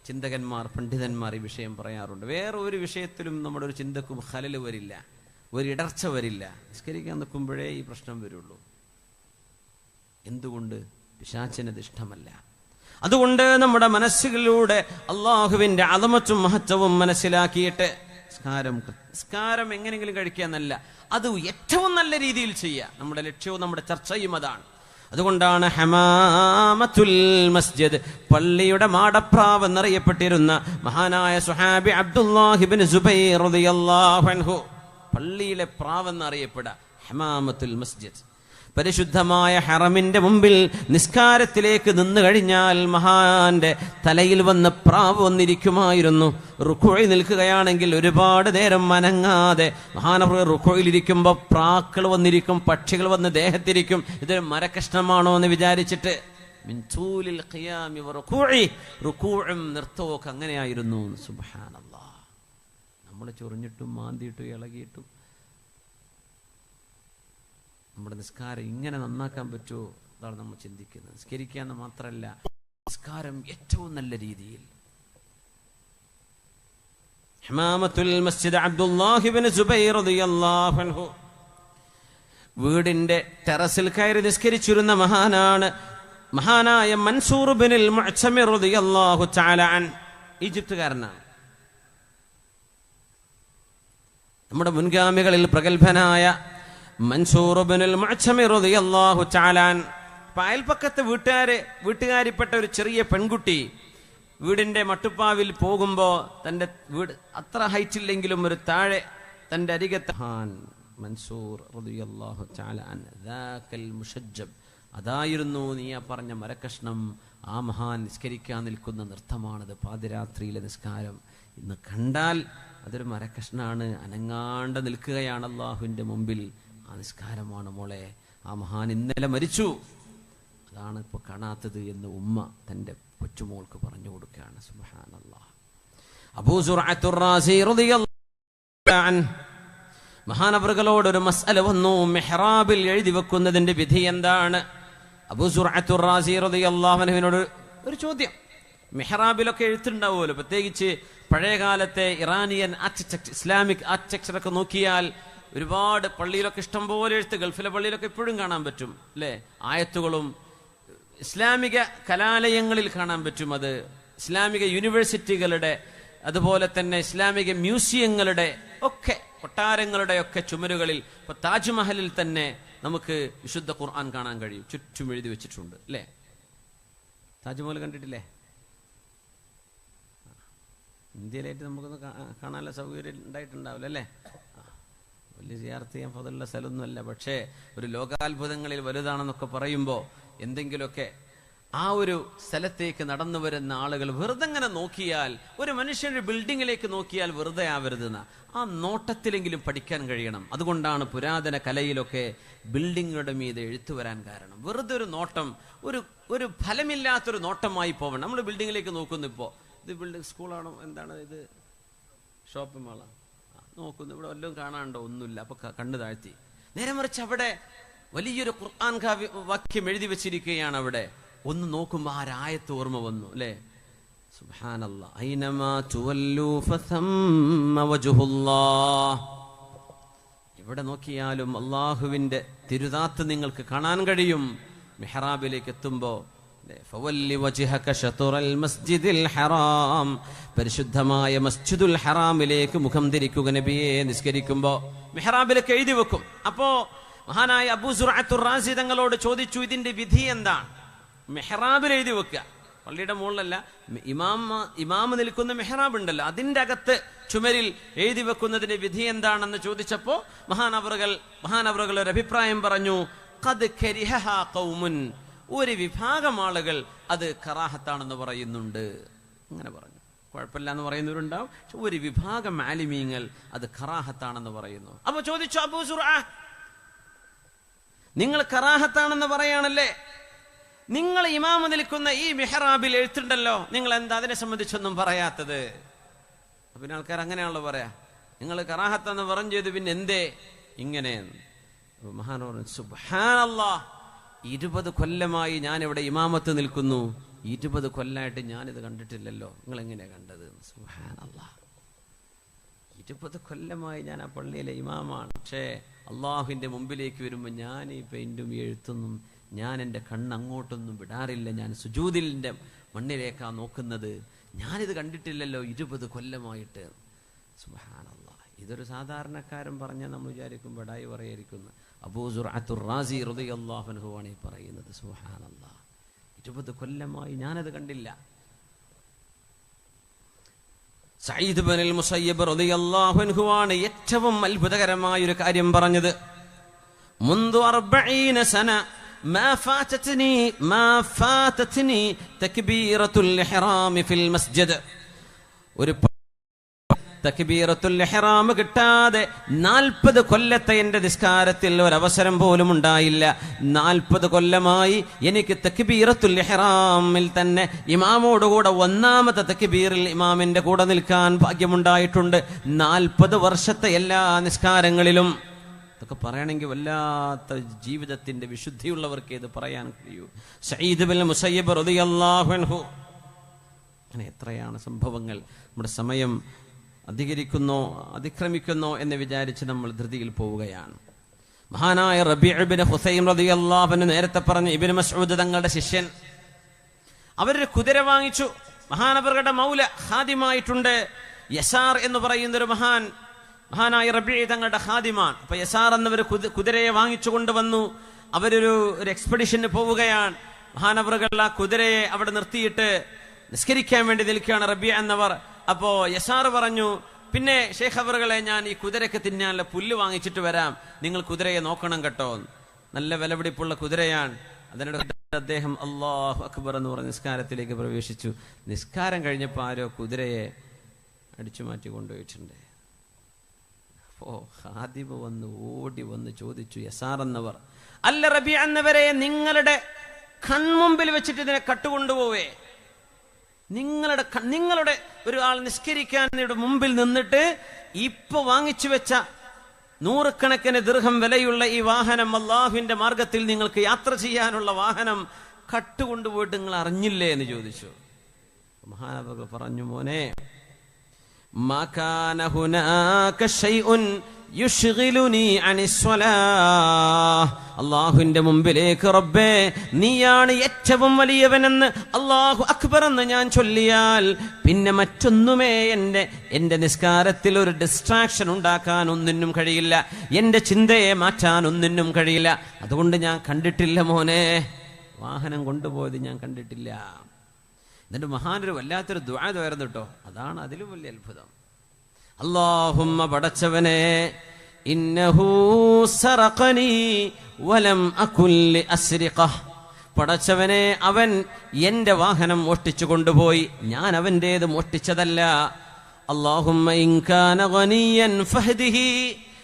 ചിന്തകന്മാർ, പണ്ഡിതന്മാർ ഈ വിഷയം പറയാറുണ്ട്. വേറെ ഒരു വിഷയത്തിലും നമ്മുടെ ഒരു ചിന്തക്കും ഖലൽ വരില്ല, ഒരു ഇടർച്ച വരില്ല. നിസ്കരിക്കാൻ നിൽക്കുമ്പോഴേ ഈ പ്രശ്നം വരുള്ളൂ. എന്തുകൊണ്ട്? പിശാചിനത് ഇഷ്ടമല്ല. അതുകൊണ്ട് നമ്മുടെ മനസ്സുകളിലൂടെ അള്ളാഹുവിന്റെ അദമത്തും മഹത്വവും മനസ്സിലാക്കിയിട്ട് നിസ്കാരം എങ്ങനെയെങ്കിലും കഴിക്കാന്നല്ല, അത് ഏറ്റവും നല്ല രീതിയിൽ ചെയ്യുക. നമ്മുടെ ലക്ഷ്യവും നമ്മുടെ ചർച്ചയും അതാണ്. അതുകൊണ്ടാണ് ഹമാമത്തുൽ മസ്ജിദ്, പള്ളിയുടെ മാടപ്രാവ് എന്നറിയപ്പെട്ടിരുന്ന മഹാനായ സുഹാബി അബ്ദുല്ലാഹി ഇബ്നു സുബൈർ റളിയല്ലാഹു അൻഹു പള്ളിയിലെ പ്രാവ് എന്നറിയപ്പെടുക ഹമാമത്തുൽ മസ്ജിദ്. പരിശുദ്ധമായ ഹറമിന്റെ മുമ്പിൽ നിസ്കാരത്തിലേക്ക് നിന്നു കഴിഞ്ഞാൽ മഹാന്റെ തലയിൽ വന്ന് പ്രാവ് വന്നിരിക്കുമായിരുന്നു. റുക്കുഇൽ നിൽക്കുകയാണെങ്കിൽ ഒരുപാട് നേരം മനങ്ങാതെ മഹാനവർ റുക്കുഇലിരിക്കുമ്പോൾ പ്രാക്കൾ വന്നിരിക്കും, പക്ഷികൾ വന്ന് ദേഹത്തിരിക്കും. ഇതൊരു മരകഷ്ണമാണോ എന്ന് വിചാരിച്ചിട്ട് റുക്കുഉം നിർത്തവും അങ്ങനെയായിരുന്നു. സുബ്ഹാനല്ലാഹ്. നമ്മൾ ചൊറിഞ്ഞിട്ടും മാന്തിയിട്ടും ഇളകിയിട്ടും നമ്മുടെ നിസ്കാരം ഇങ്ങനെ നന്നാക്കാൻ പറ്റുമോ? അതാണ് നമ്മൾ ചിന്തിക്കുന്നത്. നിസ്കരിക്കാന്ന് മാത്രമല്ല, നിസ്കാരം ഏറ്റവും നല്ല രീതിയിൽ. ഹമാമത്തുൽ മസ്ജിദ് അബ്ദുല്ലാഹി ഇബ്നു സുബൈർ റളിയല്ലാഹു അൻഹു വീടിന്റെ ടെറസിൽ കയറി നിസ്കരിച്ചിരുന്ന മഹാനാണ്. മഹാനായ മൻസൂർ ഇബ്നുൽ മുഅ്തമിർ റളിയല്ലാഹു തആല അൻ, ഈജിപ്തുകാരനാണ്. നമ്മുടെ മുൻഗാമികളിൽ പ്രഗൽഭനായ മൻസൂർ ഇബ്നുൽ മുഅ്തമിർ റളിയല്ലാഹു തആല അൻ. അയൽപക്കത്തെ വീട്ടുകാരിപ്പെട്ട ഒരു ചെറിയ പെൺകുട്ടി വീടിന്റെ മട്ടുപ്പാവിൽ പോകുമ്പോൾ തന്റെ വീട് അത്ര ഹൈറ്റില്ലെങ്കിലും ഒരു താഴെ തന്റെ അരികത്ത് മൻസൂർ റളിയല്ലാഹു തആല അൻ ദാക്കൽ മുശജ്ജബ്, അതായിരുന്നു നീ ആ പറഞ്ഞ മരക്കഷ്ണം. ആ മഹാൻ നിസ്കരിക്കാൻ നിൽക്കുന്ന നൃത്തമാണത്, പാതിരാത്രിയിലെ നിസ്കാരം. ഇന്ന് കണ്ടാൽ അതൊരു മരക്കഷ്ണാണ്, അനങ്ങാണ്ട് നിൽക്കുകയാണ് അള്ളാഹുവിൻ്റെ മുമ്പിൽ. ആ നിസ്കാരമാണ് മോളെ. ആ മഹാൻ ഇന്നലെ മരിച്ചു, അതാണ് ഇപ്പോൾ കാണാത്തത് എന്ന് ഉമ്മ തൻ്റെ കൊച്ചുമോൾക്ക് പറഞ്ഞു കൊടുക്കുകയാണ്. സുബ്ഹാനല്ലാഹ്. അബൂ സുർഅത്തുർ റാസി റളിയല്ലാഹു അൻഹു മഹാനവറുകളോട് ഒരു മസ്അല വന്നു, മെഹ്റാബിൽ എഴുതി വെക്കുന്നതിന്റെ വിധി എന്താണ്? അബൂ സുർഅത്തുർ റാസി റളിയല്ലാഹു അൻഹുവിനോട് ഒരു ചോദ്യം. മെഹ്റാബിലൊക്കെ എഴുത്തുണ്ടാവുമല്ലോ, പ്രത്യേകിച്ച് പഴയകാലത്തെ ഇറാനിയൻ ആർക്കിടെക്ചർ, ഇസ്ലാമിക് ആർക്കിടെക്ചറൊക്കെ നോക്കിയാൽ ഒരുപാട് പള്ളിയിലൊക്കെ ഇഷ്ടംപോലെ എഴുത്ത്, ഗൾഫിലെ പള്ളിയിലൊക്കെ ഇപ്പോഴും കാണാൻ പറ്റും അല്ലേ? ആയത്തുകളും ഇസ്ലാമിക കലാലയങ്ങളിൽ കാണാൻ പറ്റും. അത് ഇസ്ലാമിക യൂണിവേഴ്സിറ്റികളുടെ, അതുപോലെ തന്നെ ഇസ്ലാമിക മ്യൂസിയങ്ങളുടെ ഒക്കെ, കൊട്ടാരങ്ങളുടെ ഒക്കെ ചുമരുകളിൽ, ഇപ്പൊ താജ്മഹലിൽ തന്നെ നമുക്ക് വിശുദ്ധ ഖുർആൻ കാണാൻ കഴിയും, ചുറ്റും എഴുതി വെച്ചിട്ടുണ്ട് അല്ലേ? താജ്മഹൽ കണ്ടിട്ടില്ലേ? ഇന്ത്യയിലായിട്ട് നമുക്കൊന്ന് കാണാനുള്ള സൗകര്യം ഉണ്ടായിട്ടുണ്ടാവില്ല അല്ലേ? വലിയ സിയാറത്ത് ചെയ്യാൻ ഫضലുള്ള സ്ഥലമൊന്നുമല്ല, പക്ഷേ ഒരു ലോകാത്ഭുതങ്ങളിൽ വലുതാണെന്നൊക്കെ പറയുമ്പോൾ എന്തെങ്കിലുമൊക്കെ ആ ഒരു സ്ഥലത്തേക്ക് നടന്നു വരുന്ന ആളുകൾ വെറുതെ ഇങ്ങനെ നോക്കിയാൽ, ഒരു മനുഷ്യന്റെ ബിൽഡിങ്ങിലേക്ക് നോക്കിയാൽ വെറുതെ ആവരുതെന്ന ആ നോട്ടത്തിലെങ്കിലും പഠിക്കാൻ കഴിയണം. അതുകൊണ്ടാണ് പുരാതന കലയിലൊക്കെ ബിൽഡിങ്ങുകളുടെ മീതെ എഴുത്തു വരാൻ കാരണം. വെറുതെ ഒരു നോട്ടം, ഒരു ഫലമില്ലാത്തൊരു നോട്ടമായി പോകണം. നമ്മൾ ബിൽഡിങ്ങിലേക്ക് നോക്കുന്നു, ഇപ്പോൾ ഇത് ബിൽഡിംഗ് സ്കൂളാണോ എന്താണ്, ഇത് ഷോപ്പിംഗ് മാളാണ്, നോക്കുന്നു, ഇവിടെ വല്ലതും കാണാനുണ്ടോ? ഒന്നുമില്ല. അപ്പൊ കണ്ണു താഴ്ത്തി. നേരെ മറിച്ച് അവിടെ വലിയൊരു ഖുർആൻ വാക്യം എഴുതി വെച്ചിരിക്കുകയാണ്. അവിടെ ഒന്ന് നോക്കുമ്പോൾ ആ രായത്ത് ഓർമ്മ വന്നു അല്ലേ? സുബ്ഹാനല്ലാഹ്. ഐനമാ തുവല്ലൂ ഫസമ്മ വജ്ഹുല്ലാഹ്. എവിടെ നോക്കിയാലും അള്ളാഹുവിന്റെ തിരുദാത്ത് നിങ്ങൾക്ക് കാണാൻ കഴിയും. മിഹ്റാബിലേക്ക് എത്തുമ്പോൾ ഫവല്ലി വജ്ഹക ശത്റൽ മസ്ജിദിൽ ഹറാം, പരിശുദ്ധമായ മസ്ജിദുൽ ഹറാമിലേക്ക് മുഖം തിരിക്കുക നബിയെ. നിസ്കരിക്കുമ്പോൾ മിഹ്റാബിലേക്ക് എഴുതി വെക്കും. അപ്പോ മഹാനായ അബൂ സുർഅത്തുർ റാസി തങ്ങളോട് ചോദിച്ചു, ഇതിന്റെ വിധി എന്താണ്? മെഹ്റാബിൽ എഴുതി വെക്കുക, പള്ളിയുടെ മുകളിലല്ല, ഇമാമ് നിൽക്കുന്ന മെഹ്റാബ് ഉണ്ടല്ലോ, അതിന്റെ അകത്ത് ചുമരിൽ എഴുതി വെക്കുന്നതിന്റെ വിധി എന്താണെന്ന് ചോദിച്ചപ്പോ മഹാനവറുകൾ ഒരു അഭിപ്രായം പറഞ്ഞു. ഖദ് കരിഹഹാ ഖൗമുൻ, ഒരു വിഭാഗം ആളുകൾ അത് കറാഹത്താണെന്ന് പറയുന്നുണ്ട്. അങ്ങനെ പറഞ്ഞു. കുഴപ്പമില്ല എന്ന് പറയുന്നവരുണ്ടാവും, പക്ഷെ ഒരു വിഭാഗം ആലിമീങ്ങൾ അത് കറാഹത്താണെന്ന് പറയുന്നു. അപ്പൊ ചോദിച്ചു, അബൂ സുർഅ, നിങ്ങൾ കറാഹത്താണെന്ന് പറയാണല്ലേ, നിങ്ങൾ ഇമാമ് നിൽക്കുന്ന ഈ മിഹ്റാബിൽ എഴുത്തുണ്ടല്ലോ, നിങ്ങൾ എന്താ അതിനെ സംബന്ധിച്ചൊന്നും പറയാത്തത്? പിന്നെ ആൾക്കാർ അങ്ങനെയാണല്ലോ പറയാ, നിങ്ങൾ കറാഹത്തെന്ന് പറഞ്ഞു ചെയ്ത് പിന്നെ എന്തേ ഇങ്ങനെ? മഹാൻ പറഞ്ഞു, സുബ്ഹാനല്ലാഹ്, 20 കൊല്ലമായി ഞാൻ ഇവിടെ ഇമാമത്ത് നിൽക്കുന്നു, 20 കൊല്ലമായിട്ട് ഞാനിത് കണ്ടിട്ടില്ലല്ലോ, നിങ്ങൾ എങ്ങനെയാ കണ്ടത്? സുബ്ഹാനല്ലാഹ്, 20 കൊല്ലമായി ഞാൻ ആ പള്ളിയിലെ ഇമാമാണ്, പക്ഷേ അള്ളാഹുവിന്റെ മുമ്പിലേക്ക് വരുമ്പോൾ ഞാൻ ഈ പെയിന്റും എഴുത്തൊന്നും, ഞാൻ എൻ്റെ കണ്ണ് അങ്ങോട്ടൊന്നും വിടാറില്ല, ഞാൻ സുജൂദിന്റെ മണ്ണിലേക്കാ നോക്കുന്നത്, ഞാനിത് കണ്ടിട്ടില്ലല്ലോ 20 കൊല്ലമായിട്ട്. സുബ്ഹാനല്ലാഹ്. ഇതൊരു സാധാരണക്കാരൻ പറഞ്ഞാൽ നമ്മൾ വിചാരിക്കും ബടായി പറയായിരിക്കുന്നു. അബൂ സുർഅത്തുർ റാസി റളിയല്ലാഹു അൻഹു ആണ് ഈ പറയുന്നത്. സുബ്ഹാനല്ലാഹ്, 20 കൊല്ലമായി ഞാനത് കണ്ടില്ല. സഈദ് ഇബ്നുൽ മുസയ്യിബ് റളിയല്ലാഹു അൻഹു ആണ് ഏറ്റവും അത്ഭുതകരമായ ഒരു കാര്യം പറഞ്ഞത്. മുൻദു 40 സന ما فاتتني تكبيرة الإحرام في المسجد. ഒരു തക്ബീറത്തുൽ ഇഹ്റാം കിട്ടാതെ 40 കൊല്ലത്തെ എന്റെ നിസ്കാരത്തിൽ ഒരവസരം പോലും ഉണ്ടായില്ല. 40 കൊല്ലമായി എനിക്ക് തക്ബീറത്തുൽ ഇഹ്റാമിൽ തന്നെ ഇമാമോടുകൂടെ 1ാമത്തെ തക്ബീറിൽ ഇമാമിന്റെ കൂടെ നിൽക്കാൻ ഭാഗ്യമുണ്ടായിട്ടുണ്ട്. 40 വർഷത്തെ എല്ലാ നിസ്കാരങ്ങളിലും. ഇതൊക്കെ പറയണമെങ്കിൽ വല്ലാത്ത ജീവിതത്തിന്റെ വിശുദ്ധിയുള്ളവർക്ക് ഇത് പറയാൻ കഴിയൂ. സഈദ് ഇബ്നുൽ മുസയ്യിബ് റളിയല്ലാഹു അൻഹു. അങ്ങനെ എത്രയാണ് സംഭവങ്ങൾ. നമ്മുടെ സമയം അതിക്രമിക്കുന്നോ എന്ന് വിചാരിച്ച് നമ്മൾ ധൃതിയിൽ പോവുകയാണ്. മഹാനായ റബീഉ ഇബ്നു ഹുസൈം റളിയല്ലാഹു അൻഹു, നേരത്തെ പറഞ്ഞ ഇബ്നു മസ്ഊദ് തങ്ങളുടെ ശിഷ്യൻ, അവരൊരു കുതിര വാങ്ങിച്ചു. മഹാനവറുകളുടെ മൗല ഖാദിമായിട്ടുണ്ട്. യസാർ എന്ന് പറയുന്ന ഒരു മഹാനായ റബീഉ തങ്ങളുടെ ഖാദിമാൻ. അപ്പൊ യസാർ എന്നവർ കുതിരയെ വാങ്ങിച്ചു കൊണ്ടുവന്നു. അവരൊരു എക്സ്പെഡിഷന് പോവുകയാണ്. മഹാനവറുകൾ ആ കുതിരയെ അവിടെ നിർത്തിയിട്ട് നിസ്കരിക്കാൻ വേണ്ടി നിൽക്കുകയാണ് റബീഉ എന്നവർ. അപ്പോ യസാർ പറഞ്ഞു, പിന്നെ ശൈഖ് അവറുകളെ, ഞാൻ ഈ കുതിരയ്ക്ക് തിന്നാനുള്ള പുല്ല് വാങ്ങിച്ചിട്ട് വരാം, നിങ്ങൾ കുതിരയെ നോക്കണം കേട്ടോ, നല്ല വിലപിടിപ്പുള്ള കുതിരയാണ്. അതിനിടെ അദ്ദേഹം അല്ലാഹു അക്ബർ എന്ന് പറഞ്ഞ് നിസ്കാരത്തിലേക്ക് പ്രവേശിച്ചു. നിസ്കാരം കഴിഞ്ഞപ്പോൾ ആരോ കുതിരയെ അടിച്ചു മാറ്റി കൊണ്ടുപോയിട്ടുണ്ട്. അപ്പോ ഖാദിബ് വന്ന് ഓടി വന്ന് ചോദിച്ചു, യസാർ എന്നവർ, അല്ല റബീഅ എന്നവരെ, നിങ്ങളുടെ കൺമുമ്പിൽ വെച്ചിട്ട് ഇതിനെ കട്ടുകൊണ്ടുപോവേ? നിങ്ങളുടെ ഒരാൾ നിസ്കരിക്കാൻ മുമ്പിൽ നിന്നിട്ട് ഇപ്പൊ വാങ്ങിച്ചു വെച്ച 100 കണക്കിന് ദിർഹം വിലയുള്ള ഈ വാഹനം, അല്ലാഹുവിന്റെ മാർഗത്തിൽ നിങ്ങൾക്ക് യാത്ര ചെയ്യാനുള്ള വാഹനം കട്ടുകൊണ്ടുപോയിട്ട് നിങ്ങൾ അറിഞ്ഞില്ലേ എന്ന് ചോദിച്ചു. മഹാനവർ പറഞ്ഞു, മോനെ, മാ കാന ഹുനാക ശൈഉൻ യുശ്ഗിലുനി അനിസ്സലാഹ്, അല്ലാഹുവിന്റെ മുമ്പിലേക്ക് റബ്ബേ നീയാണ് ഏറ്റവും വലിയവനെന്ന് അല്ലാഹു അക്ബർ എന്ന് ഞാൻ ചൊല്ലിയാൽ പിന്നെ മറ്റൊന്നുമേ എന്റെ നിസ്കാരത്തിൽ ഒരു ഡിസ്ട്രാക്ഷൻ ഉണ്ടാക്കാൻ ഒന്നിനും കഴിയില്ല, എന്റെ ചിന്തയെ മാറ്റാൻ ഒന്നിനും കഴിയില്ല. അതുകൊണ്ട് ഞാൻ കണ്ടിട്ടില്ല മോനെ, വാഹനം കൊണ്ടുപോയത് ഞാൻ കണ്ടിട്ടില്ല. എന്നിട്ട് മഹാനൊരു വല്ലാത്തൊരു ദുആ ആയിരുന്നു കേട്ടോ. അതാണ് അതിലും വലിയ അത്ഭുതം. അല്ലാഹുമ്മ പടച്ചവനെ, ഇന്നഹു സറഖനി വലം അകുൽ ലിഅസ്രിഖഹ്, പടച്ചവനെ അവൻ എന്റെ വാഹനം മോഷ്ടിച്ചു കൊണ്ടുപോയി, ഞാൻ അവന്റേത് മോഷ്ടിച്ചതല്ല. അല്ലാഹുമ്മ ഇൻ കാന ഗനിയൻ ഫഹ്ദിഹി,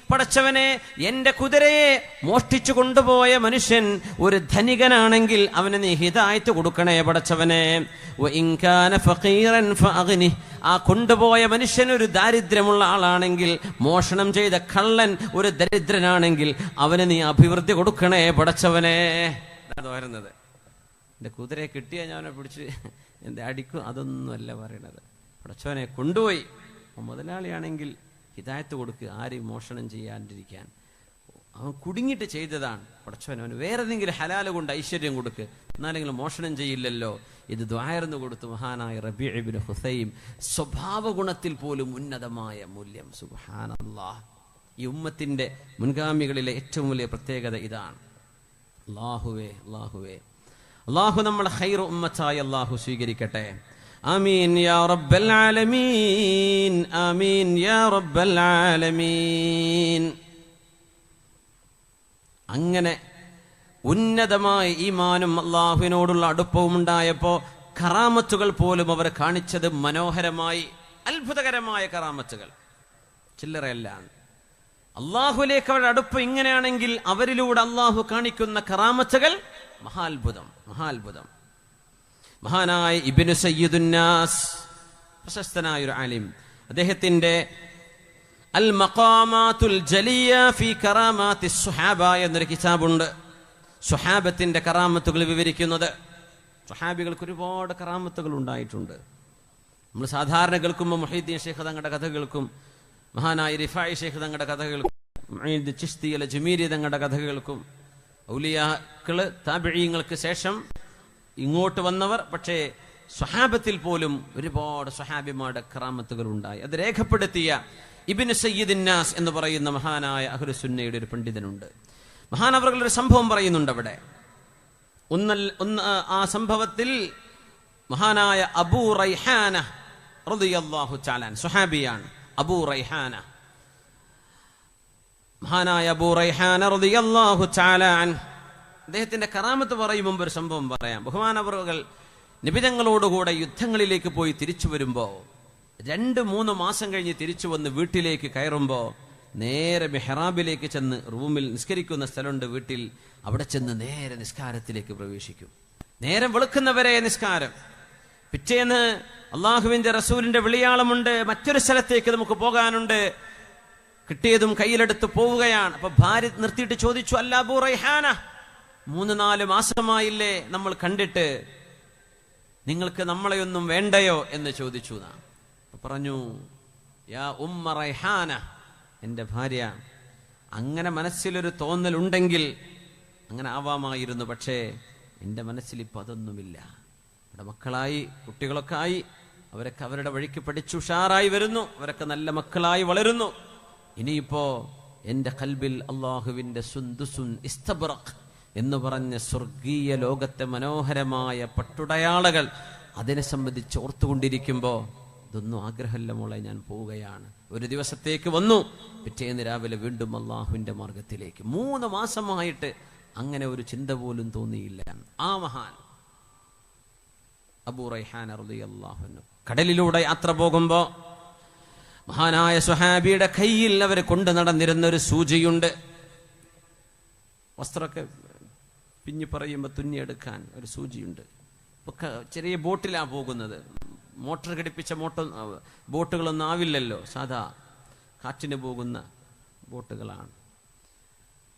പടച്ചവനെ എന്റെ കുതിരയെ മോഷ്ടിച്ചു കൊണ്ടുപോയ മനുഷ്യൻ ഒരു ധനികനാണെങ്കിൽ അവന് നീ ഹിദായത്ത് കൊടുക്കണേ പടച്ചവനെ. വഇൻ കാന ഫഖീറൻ ഫഅഗ്നി, ആ കൊണ്ടുപോയ മനുഷ്യൻ ഒരു ദാരിദ്ര്യമുള്ള ആളാണെങ്കിൽ, മോഷണം ചെയ്ത കള്ളൻ ഒരു ദരിദ്രനാണെങ്കിൽ അവന് നീ അഭിവൃദ്ധി കൊടുക്കണേ പടച്ചവനെ. അതാണ് വരുന്നത്. എന്റെ കുതിരയെ കിട്ടിയ ഞാൻ അവനെ പിടിച്ച് എന്താ അടിക്കും, അതൊന്നുമല്ല പറയണത്. പടച്ചവനെ കൊണ്ടുപോയി, മുതലാളിയാണെങ്കിൽ ഹിദായത്ത് കൊടുക്കുക, ആരെയും മോഷണം ചെയ്യാണ്ടിരിക്കാൻ. അവൻ കുടുങ്ങിയിട്ട് ചെയ്തതാണ്. പടച്ചവൻ അവന് വേറെ ഏതെങ്കിലും ഹലാല് കൊണ്ട് ഐശ്വര്യം കൊടുക്ക്, എന്നാലെങ്കിലും മോഷണം ചെയ്യില്ലല്ലോ. ഇത് ദുആർന്നു കൊടുത്തു മഹാനായ റബീഅ ഇബ്നു ഹുസൈം. സ്വഭാവ ഗുണത്തിൽ പോലും ഉന്നതമായ മൂല്യം. സുബ്ഹാനല്ലാഹ്. ഈ ഉമ്മത്തിന്റെ മുൻഗാമികളിലെ ഏറ്റവും വലിയ പ്രത്യേകത ഇതാണ്. അല്ലാഹുവേ, അല്ലാഹുവേ, അല്ലാഹു നമ്മളെ ഖൈറു ഉമ്മത്തായി അല്ലാഹു സ്വീകരിക്കട്ടെ. ആമീൻ യാ റബ്ബൽ ആലമീൻ, ആമീൻ യാ റബ്ബൽ ആലമീൻ. അങ്ങനെ ഉന്നതമായ ഈമാനും അല്ലാഹുവിനോടുള്ള അടുപ്പവും ഉണ്ടായപ്പോ കറാമത്തുകൾ പോലും അവർ കാണിച്ചത് മനോഹരമായി, അത്ഭുതകരമായ കറാമത്തുകൾ, ചില്ലറയല്ല. അല്ലാഹുവിലേക്ക് അവരുടെ അടുപ്പം ഇങ്ങനെയാണെങ്കിൽ അവരിലൂടെ അല്ലാഹു കാണിക്കുന്ന കറാമത്തുകൾ മഹാത്ഭുതം, മഹാത്ഭുതം. മഹാനായ ഇബ്നു സയ്യിദുന്നാസ്, പ്രശസ്തനായ ഒരു ആലിം, അദ്ദേഹത്തിന്റെ അൽ മഖാമാത്തുൽ ജലിയ ഫീ കറാമാത്തിസ് സുഹാബ എന്നൊരു കിതാബുണ്ട്. സുഹാബത്തിന്റെ കറാമത്തുകൾ വിവരിക്കുന്നത്. സുഹാബികൾക്ക് ഒരുപാട് കറാമത്തുകൾ ഉണ്ടായിട്ടുണ്ട്. നമ്മൾ സാധാരണ കേൾക്കുമ്പോൾ മുഹീദ്ദീൻ ശൈഖ് തങ്ങളുടെ കഥ കേൾക്കും, മഹാനായ റിഫായി ശൈഖ് തങ്ങളുടെ കഥ കേൾക്കും, മുഈദ് ചിശ്തി അൽ ജമീരി തങ്ങളുടെ കഥ കേൾക്കും. ഔലിയാക്കള് താബിഈങ്ങൾക്ക് ശേഷം ഇങ്ങോട്ട് വന്നവർ, പക്ഷേ സ്വഹാബത്തിൽ പോലും ഒരുപാട് സ്വഹാബിമാരുടെ കറാമത്തുകൾ ഉണ്ടായി. അത് രേഖപ്പെടുത്തിയ ഇബ്നു സയ്യിദുന്നാസ് എന്ന് പറയുന്ന മഹാനായ അഹ്ലുസുന്നയുടെ ഒരു പണ്ഡിതനുണ്ട്. മഹാനവറുകൾ ഒരു സംഭവം പറയുന്നുണ്ട് അവിടെ. ആ സംഭവത്തിൽ മഹാനായ അബൂ റൈഹാന റളിയല്ലാഹു തആല സ്വഹാബിയാണ്. അബൂ റൈഹാന, മഹാനായ അബൂ റൈഹാന റളിയല്ലാഹു തആല അദ്ദേഹത്തിന്റെ കറാമത്ത് പറയും മുമ്പ് ഒരു സംഭവം പറയാം. ബഹുമാനവറുകൾ നബിതങ്ങളോടുകൂടെ യുദ്ധങ്ങളിലേക്ക് പോയി തിരിച്ചു വരുമ്പോ 2-3 മാസം കഴിഞ്ഞ് തിരിച്ചു വന്ന് വീട്ടിലേക്ക് കയറുമ്പോ നേരെ മെഹ്റാബിലേക്ക് ചെന്ന്, റൂമിൽ നിസ്കരിക്കുന്ന സ്ഥലമുണ്ട് വീട്ടിൽ, അവിടെ ചെന്ന് നേരെ നിസ്കാരത്തിലേക്ക് പ്രവേശിക്കും. നേരം വെളുക്കുന്നവരെ നിസ്കാരം. പിറ്റേന്ന് അള്ളാഹുവിന്റെ റസൂലിന്റെ വിളിയാളമുണ്ട്, മറ്റൊരു സ്ഥലത്തേക്ക് നമുക്ക് പോകാനുണ്ട്. കിട്ടിയതും കയ്യിലെടുത്ത് പോവുകയാണ്. അപ്പൊ ഭാര്യ നിർത്തിയിട്ട് ചോദിച്ചു, അല്ല അബൂ റൈഹാന, 3-4 മാസമായില്ലേ നമ്മൾ കണ്ടിട്ട്, നിങ്ങൾക്ക് നമ്മളെയൊന്നും വേണ്ടയോ എന്ന് ചോദിച്ചു. പറഞ്ഞു, യാ ഉമ്മ റൈഹാന, എൻ്റെ ഭാര്യ, അങ്ങനെ മനസ്സിലൊരു തോന്നലുണ്ടെങ്കിൽ അങ്ങനെ ആവാമായിരുന്നു, പക്ഷേ എൻ്റെ മനസ്സിൽ ഇപ്പം അതൊന്നുമില്ല. ഇവിടെ മക്കളായി, കുട്ടികളൊക്കെ ആയി, അവരൊക്കെ അവരുടെ വഴിക്ക് പഠിച്ചു ഉഷാറായി വരുന്നു, അവരൊക്കെ നല്ല മക്കളായി വളരുന്നു. ഇനിയിപ്പോ എൻ്റെ കൽബിൽ അള്ളാഹുവിൻ്റെ സുന്ദുസുൻ ഇസ്തബ്റഖ് എന്ന് പറഞ്ഞ സ്വർഗീയ ലോകത്തെ മനോഹരമായ പട്ടുടയാളകൾ അതിനെ സംബന്ധിച്ച് ഓർത്തുകൊണ്ടിരിക്കുമ്പോ ഇതൊന്നും ആഗ്രഹമില്ല മോളെ, ഞാൻ പോവുകയാണ്. ഒരു ദിവസത്തേക്ക് വന്നു, പിറ്റേന്ന് രാവിലെ വീണ്ടും അള്ളാഹുവിന്റെ മാർഗത്തിലേക്ക്. 3 മാസമായിട്ട് അങ്ങനെ ഒരു ചിന്ത പോലും തോന്നിയില്ല. ആ മഹാൻ അബൂ റൈഹാന റളിയല്ലാഹു അൻഹു കടലിലൂടെ യാത്ര പോകുമ്പോ മഹാനായ സ്വഹാബിയുടെ കയ്യിൽ അവർ കൊണ്ടു നടന്നിരുന്ന ഒരു സൂചിയുണ്ട്. വസ്ത്രമൊക്കെ പിഞ്ഞു പറയുമ്പോൾ തുന്നിയെടുക്കാൻ ഒരു സൂചിയുണ്ട്. ചെറിയ ബോട്ടിലാണ് പോകുന്നത്. മോട്ടർ ഘടിപ്പിച്ച ബോട്ടുകളൊന്നും ആവില്ലല്ലോ, സാധാ കാറ്റിന് പോകുന്ന ബോട്ടുകളാണ്.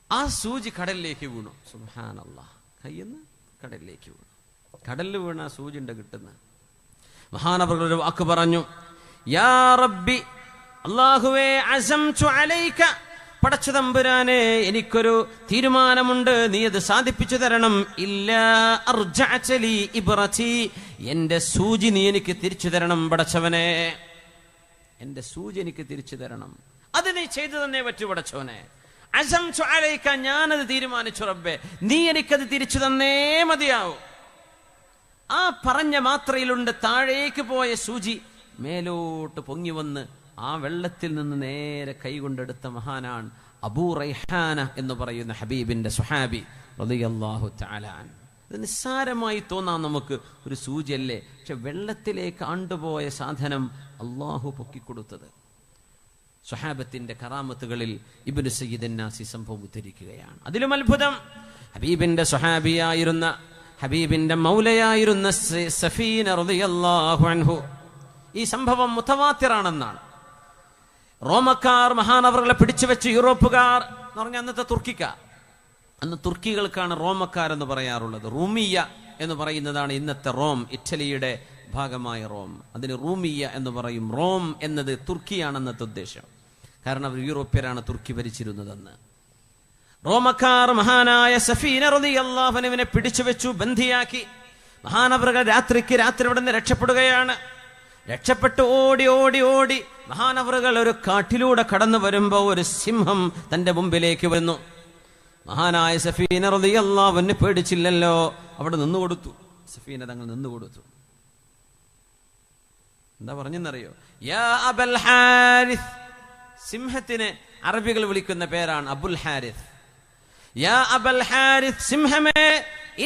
ആ സൂചി കടലിലേക്ക് വീണു. സുബ്ഹാനല്ലാഹ്, കയ്യിൽ നിന്ന് കടലിലേക്ക് വീണു. കടലിൽ വീണ ആ സൂചി ഉണ്ട് കിട്ടുന്ന. മഹാനവറുകൾ ഒരു വാക്ക് പറഞ്ഞു, യാ റബ്ബി, അല്ലാഹുവേ, അസംതു അലൈക, പടച്ചതമ്പുരാനെ, എനിക്കൊരു തീരുമാനമുണ്ട്, നീ അത് സാധിപ്പിച്ചു തരണം. ഇല്ലാ അർജഅത ലി ഇബ്റതി, എന്റെ സൂചി നീ എനിക്ക് തിരിച്ചു തരണം പടച്ചവനെ, എന്റെ സൂചി എനിക്ക് തിരിച്ചു തരണം. അത് നീ ചെയ്തു തന്നെ പറ്റൂ പടച്ചവനെ. അസംതു അലൈക, ഞാനത് തീരുമാനിച്ചു റബ്ബേ, നീ എനിക്കത് തിരിച്ചു തന്നേ മതിയാവും. ആ പറഞ്ഞ മാത്രയിലുണ്ട് താഴേക്ക് പോയ സൂചി മേലോട്ട് പൊങ്ങി വന്ന് ആ വെള്ളത്തിൽ നിന്ന് നേരെ കൈകൊണ്ടെടുത്ത മഹാനാണ് അബൂ റൈഹാന എന്ന് പറയുന്ന ഹബീബിന്റെ സ്വഹാബി റളിയല്ലാഹു തആല അൻഹു. ഇത് നിസ്സാരമായി തോന്നാം നമുക്ക്, ഒരു സൂചിയല്ലേ, പക്ഷെ വെള്ളത്തിലേക്ക് ആണ്ടുപോയ സാധനം അള്ളാഹു പൊക്കിക്കൊടുത്തത്. സ്വഹാബത്തിന്റെ കറാമത്തുകളിൽ ഇബ്നു സയ്യിദ് നാസി സംഭവം ഉദ്ധരിക്കുകയാണ്. അതിലും അത്ഭുതം, ഹബീബിന്റെ സ്വഹാബിയായിരുന്ന, ഹബീബിന്റെ മൗലയായിരുന്ന സഫീന റളിയല്ലാഹു അൻഹു, ഈ സംഭവം മുതവാത്തിറാണെന്നാണ്. റോമക്കാർ മഹാനവറുകളെ പിടിച്ചു വെച്ച് യൂറോപ്പുകാർ എന്ന് പറഞ്ഞ അന്നത്തെ തുർക്കിക്കാർ, അന്ന് തുർക്കികൾക്കാണ് റോമക്കാർ എന്ന് പറയാറുള്ളത്. റൂമിയ എന്ന് പറയുന്നതാണ് ഇന്നത്തെ റോം, ഇറ്റലിയുടെ ഭാഗമായ റോം. അതിന് റൂമിയ എന്ന് പറയും. റോം എന്നത് തുർക്കിയാണ് അന്നത്തെ ഉദ്ദേശം, കാരണം അവർ യൂറോപ്യരാണ് തുർക്കി ഭരിച്ചിരുന്നതെന്ന്. റോമക്കാർ മഹാനായ സഫീന റളിയല്ലാഹു അൻഹുവിനെ പിടിച്ചു വെച്ചു, ബന്ധിയാക്കി. മഹാനവറുകൾ രാത്രിക്ക് രാത്രി ഇവിടെ നിന്ന് രക്ഷപ്പെടുകയാണ്. രക്ഷപ്പെട്ട് ഓടി ഓടി ഓടി മഹാനവറുകൾ ഒരു കാട്ടിലൂടെ കടന്നു വരുമ്പോ ഒരു സിംഹം തന്റെ മുമ്പിലേക്ക് വരുന്നു. മഹാനായ സഫീന റളിയല്ലാഹു അൻഹു പേടിച്ചില്ലല്ലോ, അവിടെ നിന്നുകൊടുത്തു. സഫീന തങ്ങൾ നിന്നുകൊടുത്തു. എന്താ പറഞ്ഞെന്നറിയോ? യാ അബൽ ഹാരിസ്, സിംഹത്തിന് അറബികൾ വിളിക്കുന്ന പേരാണ് അബുൽ ഹാരിസ്. യാ അബൽ ഹാരിസ്, സിംഹമേ,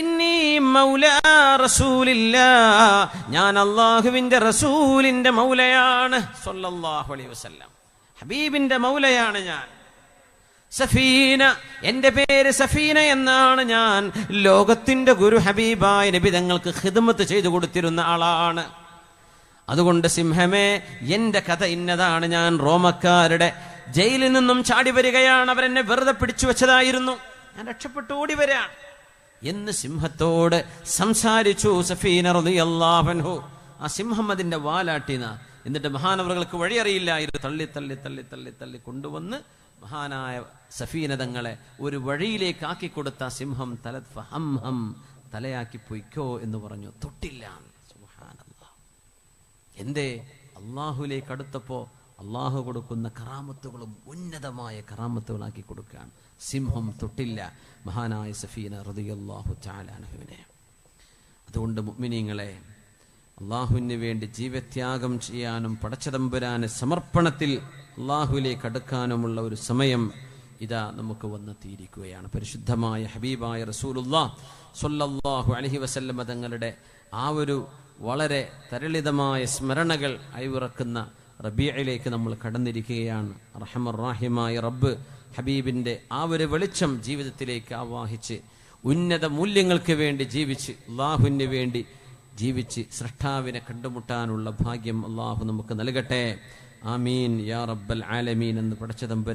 ഇന്നി മൗലാ റസൂലില്ലാഹ്, ഞാൻ അല്ലാഹുവിന്റെ റസൂലിന്റെ മൗലയാണ് സ്വല്ലല്ലാഹു അലൈഹി വസല്ലം, ഹബീബിന്റെ മൗലയാണ് ഞാൻ. സഫീന, എന്റെ പേര് സഫീന എന്നാണ്. ഞാൻ ലോകത്തിന്റെ ഗുരു ഹബീബായ നബി തങ്ങൾക്ക് ഖിദ്മത്ത് ചെയ്തു കൊടുത്തിരുന്ന ആളാണ്. അതുകൊണ്ട് സിംഹമേ, എന്റെ കഥ ഇന്നതാണ്. ഞാൻ റോമക്കാരുടെ ജയിലിൽ നിന്നും ചാടി വരികയാണ്. അവരെന്നെ വെറുതെ പിടിച്ചു വെച്ചതായിരുന്നു, ഞാൻ രക്ഷപ്പെട്ടു ഓടി വരാണ് എന്ന് സിംഹത്തോട് സംസാരിച്ചു സഫീന റളിയല്ലാഹു അൻഹു. ആ സിംഹം അതിന്റെ വാലാട്ടിന. എന്നിട്ട് മഹാനവറുകൾക്ക് വഴിയറിയില്ലായിരുന്നു. തള്ളി തള്ളി തള്ളി തള്ളി തള്ളി കൊണ്ടുവന്ന് മഹാനായ സഫീന തങ്ങളെ ഒരു വഴിയിലേക്ക് ആക്കി കൊടുത്ത സിംഹം തലയാക്കി പൊയ്ക്കോ എന്ന് പറഞ്ഞു. തൊട്ടില്ല. സുബ്ഹാനല്ലാഹ്. എന്തേ? അള്ളാഹുലേക്ക് അടുത്തപ്പോ അള്ളാഹു കൊടുക്കുന്ന കറാമത്തുകളും ഉന്നതമായ കറാമത്തുകളാക്കി കൊടുക്കുകയാണ്. സിംഹം തൊട്ടില്ല മഹാനായ സഫീന റളിയല്ലാഹു തആല അൻഹുവിനെ. അതുകൊണ്ട് മുഅ്മിനീങ്ങളെ, അള്ളാഹുവിന് വേണ്ടി ജീവത്യാഗം ചെയ്യാനും പടച്ചതമ്പുരാന് സമർപ്പണത്തിൽ അള്ളാഹുവിലേക്ക് അടുക്കാനുമുള്ള ഒരു സമയം ഇതാ നമുക്ക് വന്നെത്തിയിരിക്കുകയാണ്. പരിശുദ്ധമായ ഹബീബായ റസൂലുള്ളാഹ് സ്വല്ലല്ലാഹു അലൈഹി വസല്ലം തങ്ങളുടെ ആ ഒരു വളരെ തരളിതമായ സ്മരണകൾ അയവിറക്കുന്ന റബീഇലേക്ക് നമ്മൾ കടന്നിരിക്കുകയാണ്. റഹ്മർ റഹീമായ റബ്ബ് ഹബീബിന്റെ ആ ഒരു വെളിച്ചം ജീവിതത്തിലേക്ക് ആവാഹിച്ച് ഉന്നത മൂല്യങ്ങൾക്ക് വേണ്ടി ജീവിച്ച് അള്ളാഹുവിന് വേണ്ടി ജീവിച്ച് സൃഷ്ടാവിനെ കണ്ടുമുട്ടാനുള്ള ഭാഗ്യം അള്ളാഹു നമുക്ക് നൽകട്ടെ. ആമീൻ യാ റബ്ബൽ ആലമീൻ എന്ന് പടച്ച തമ്പുരാൻ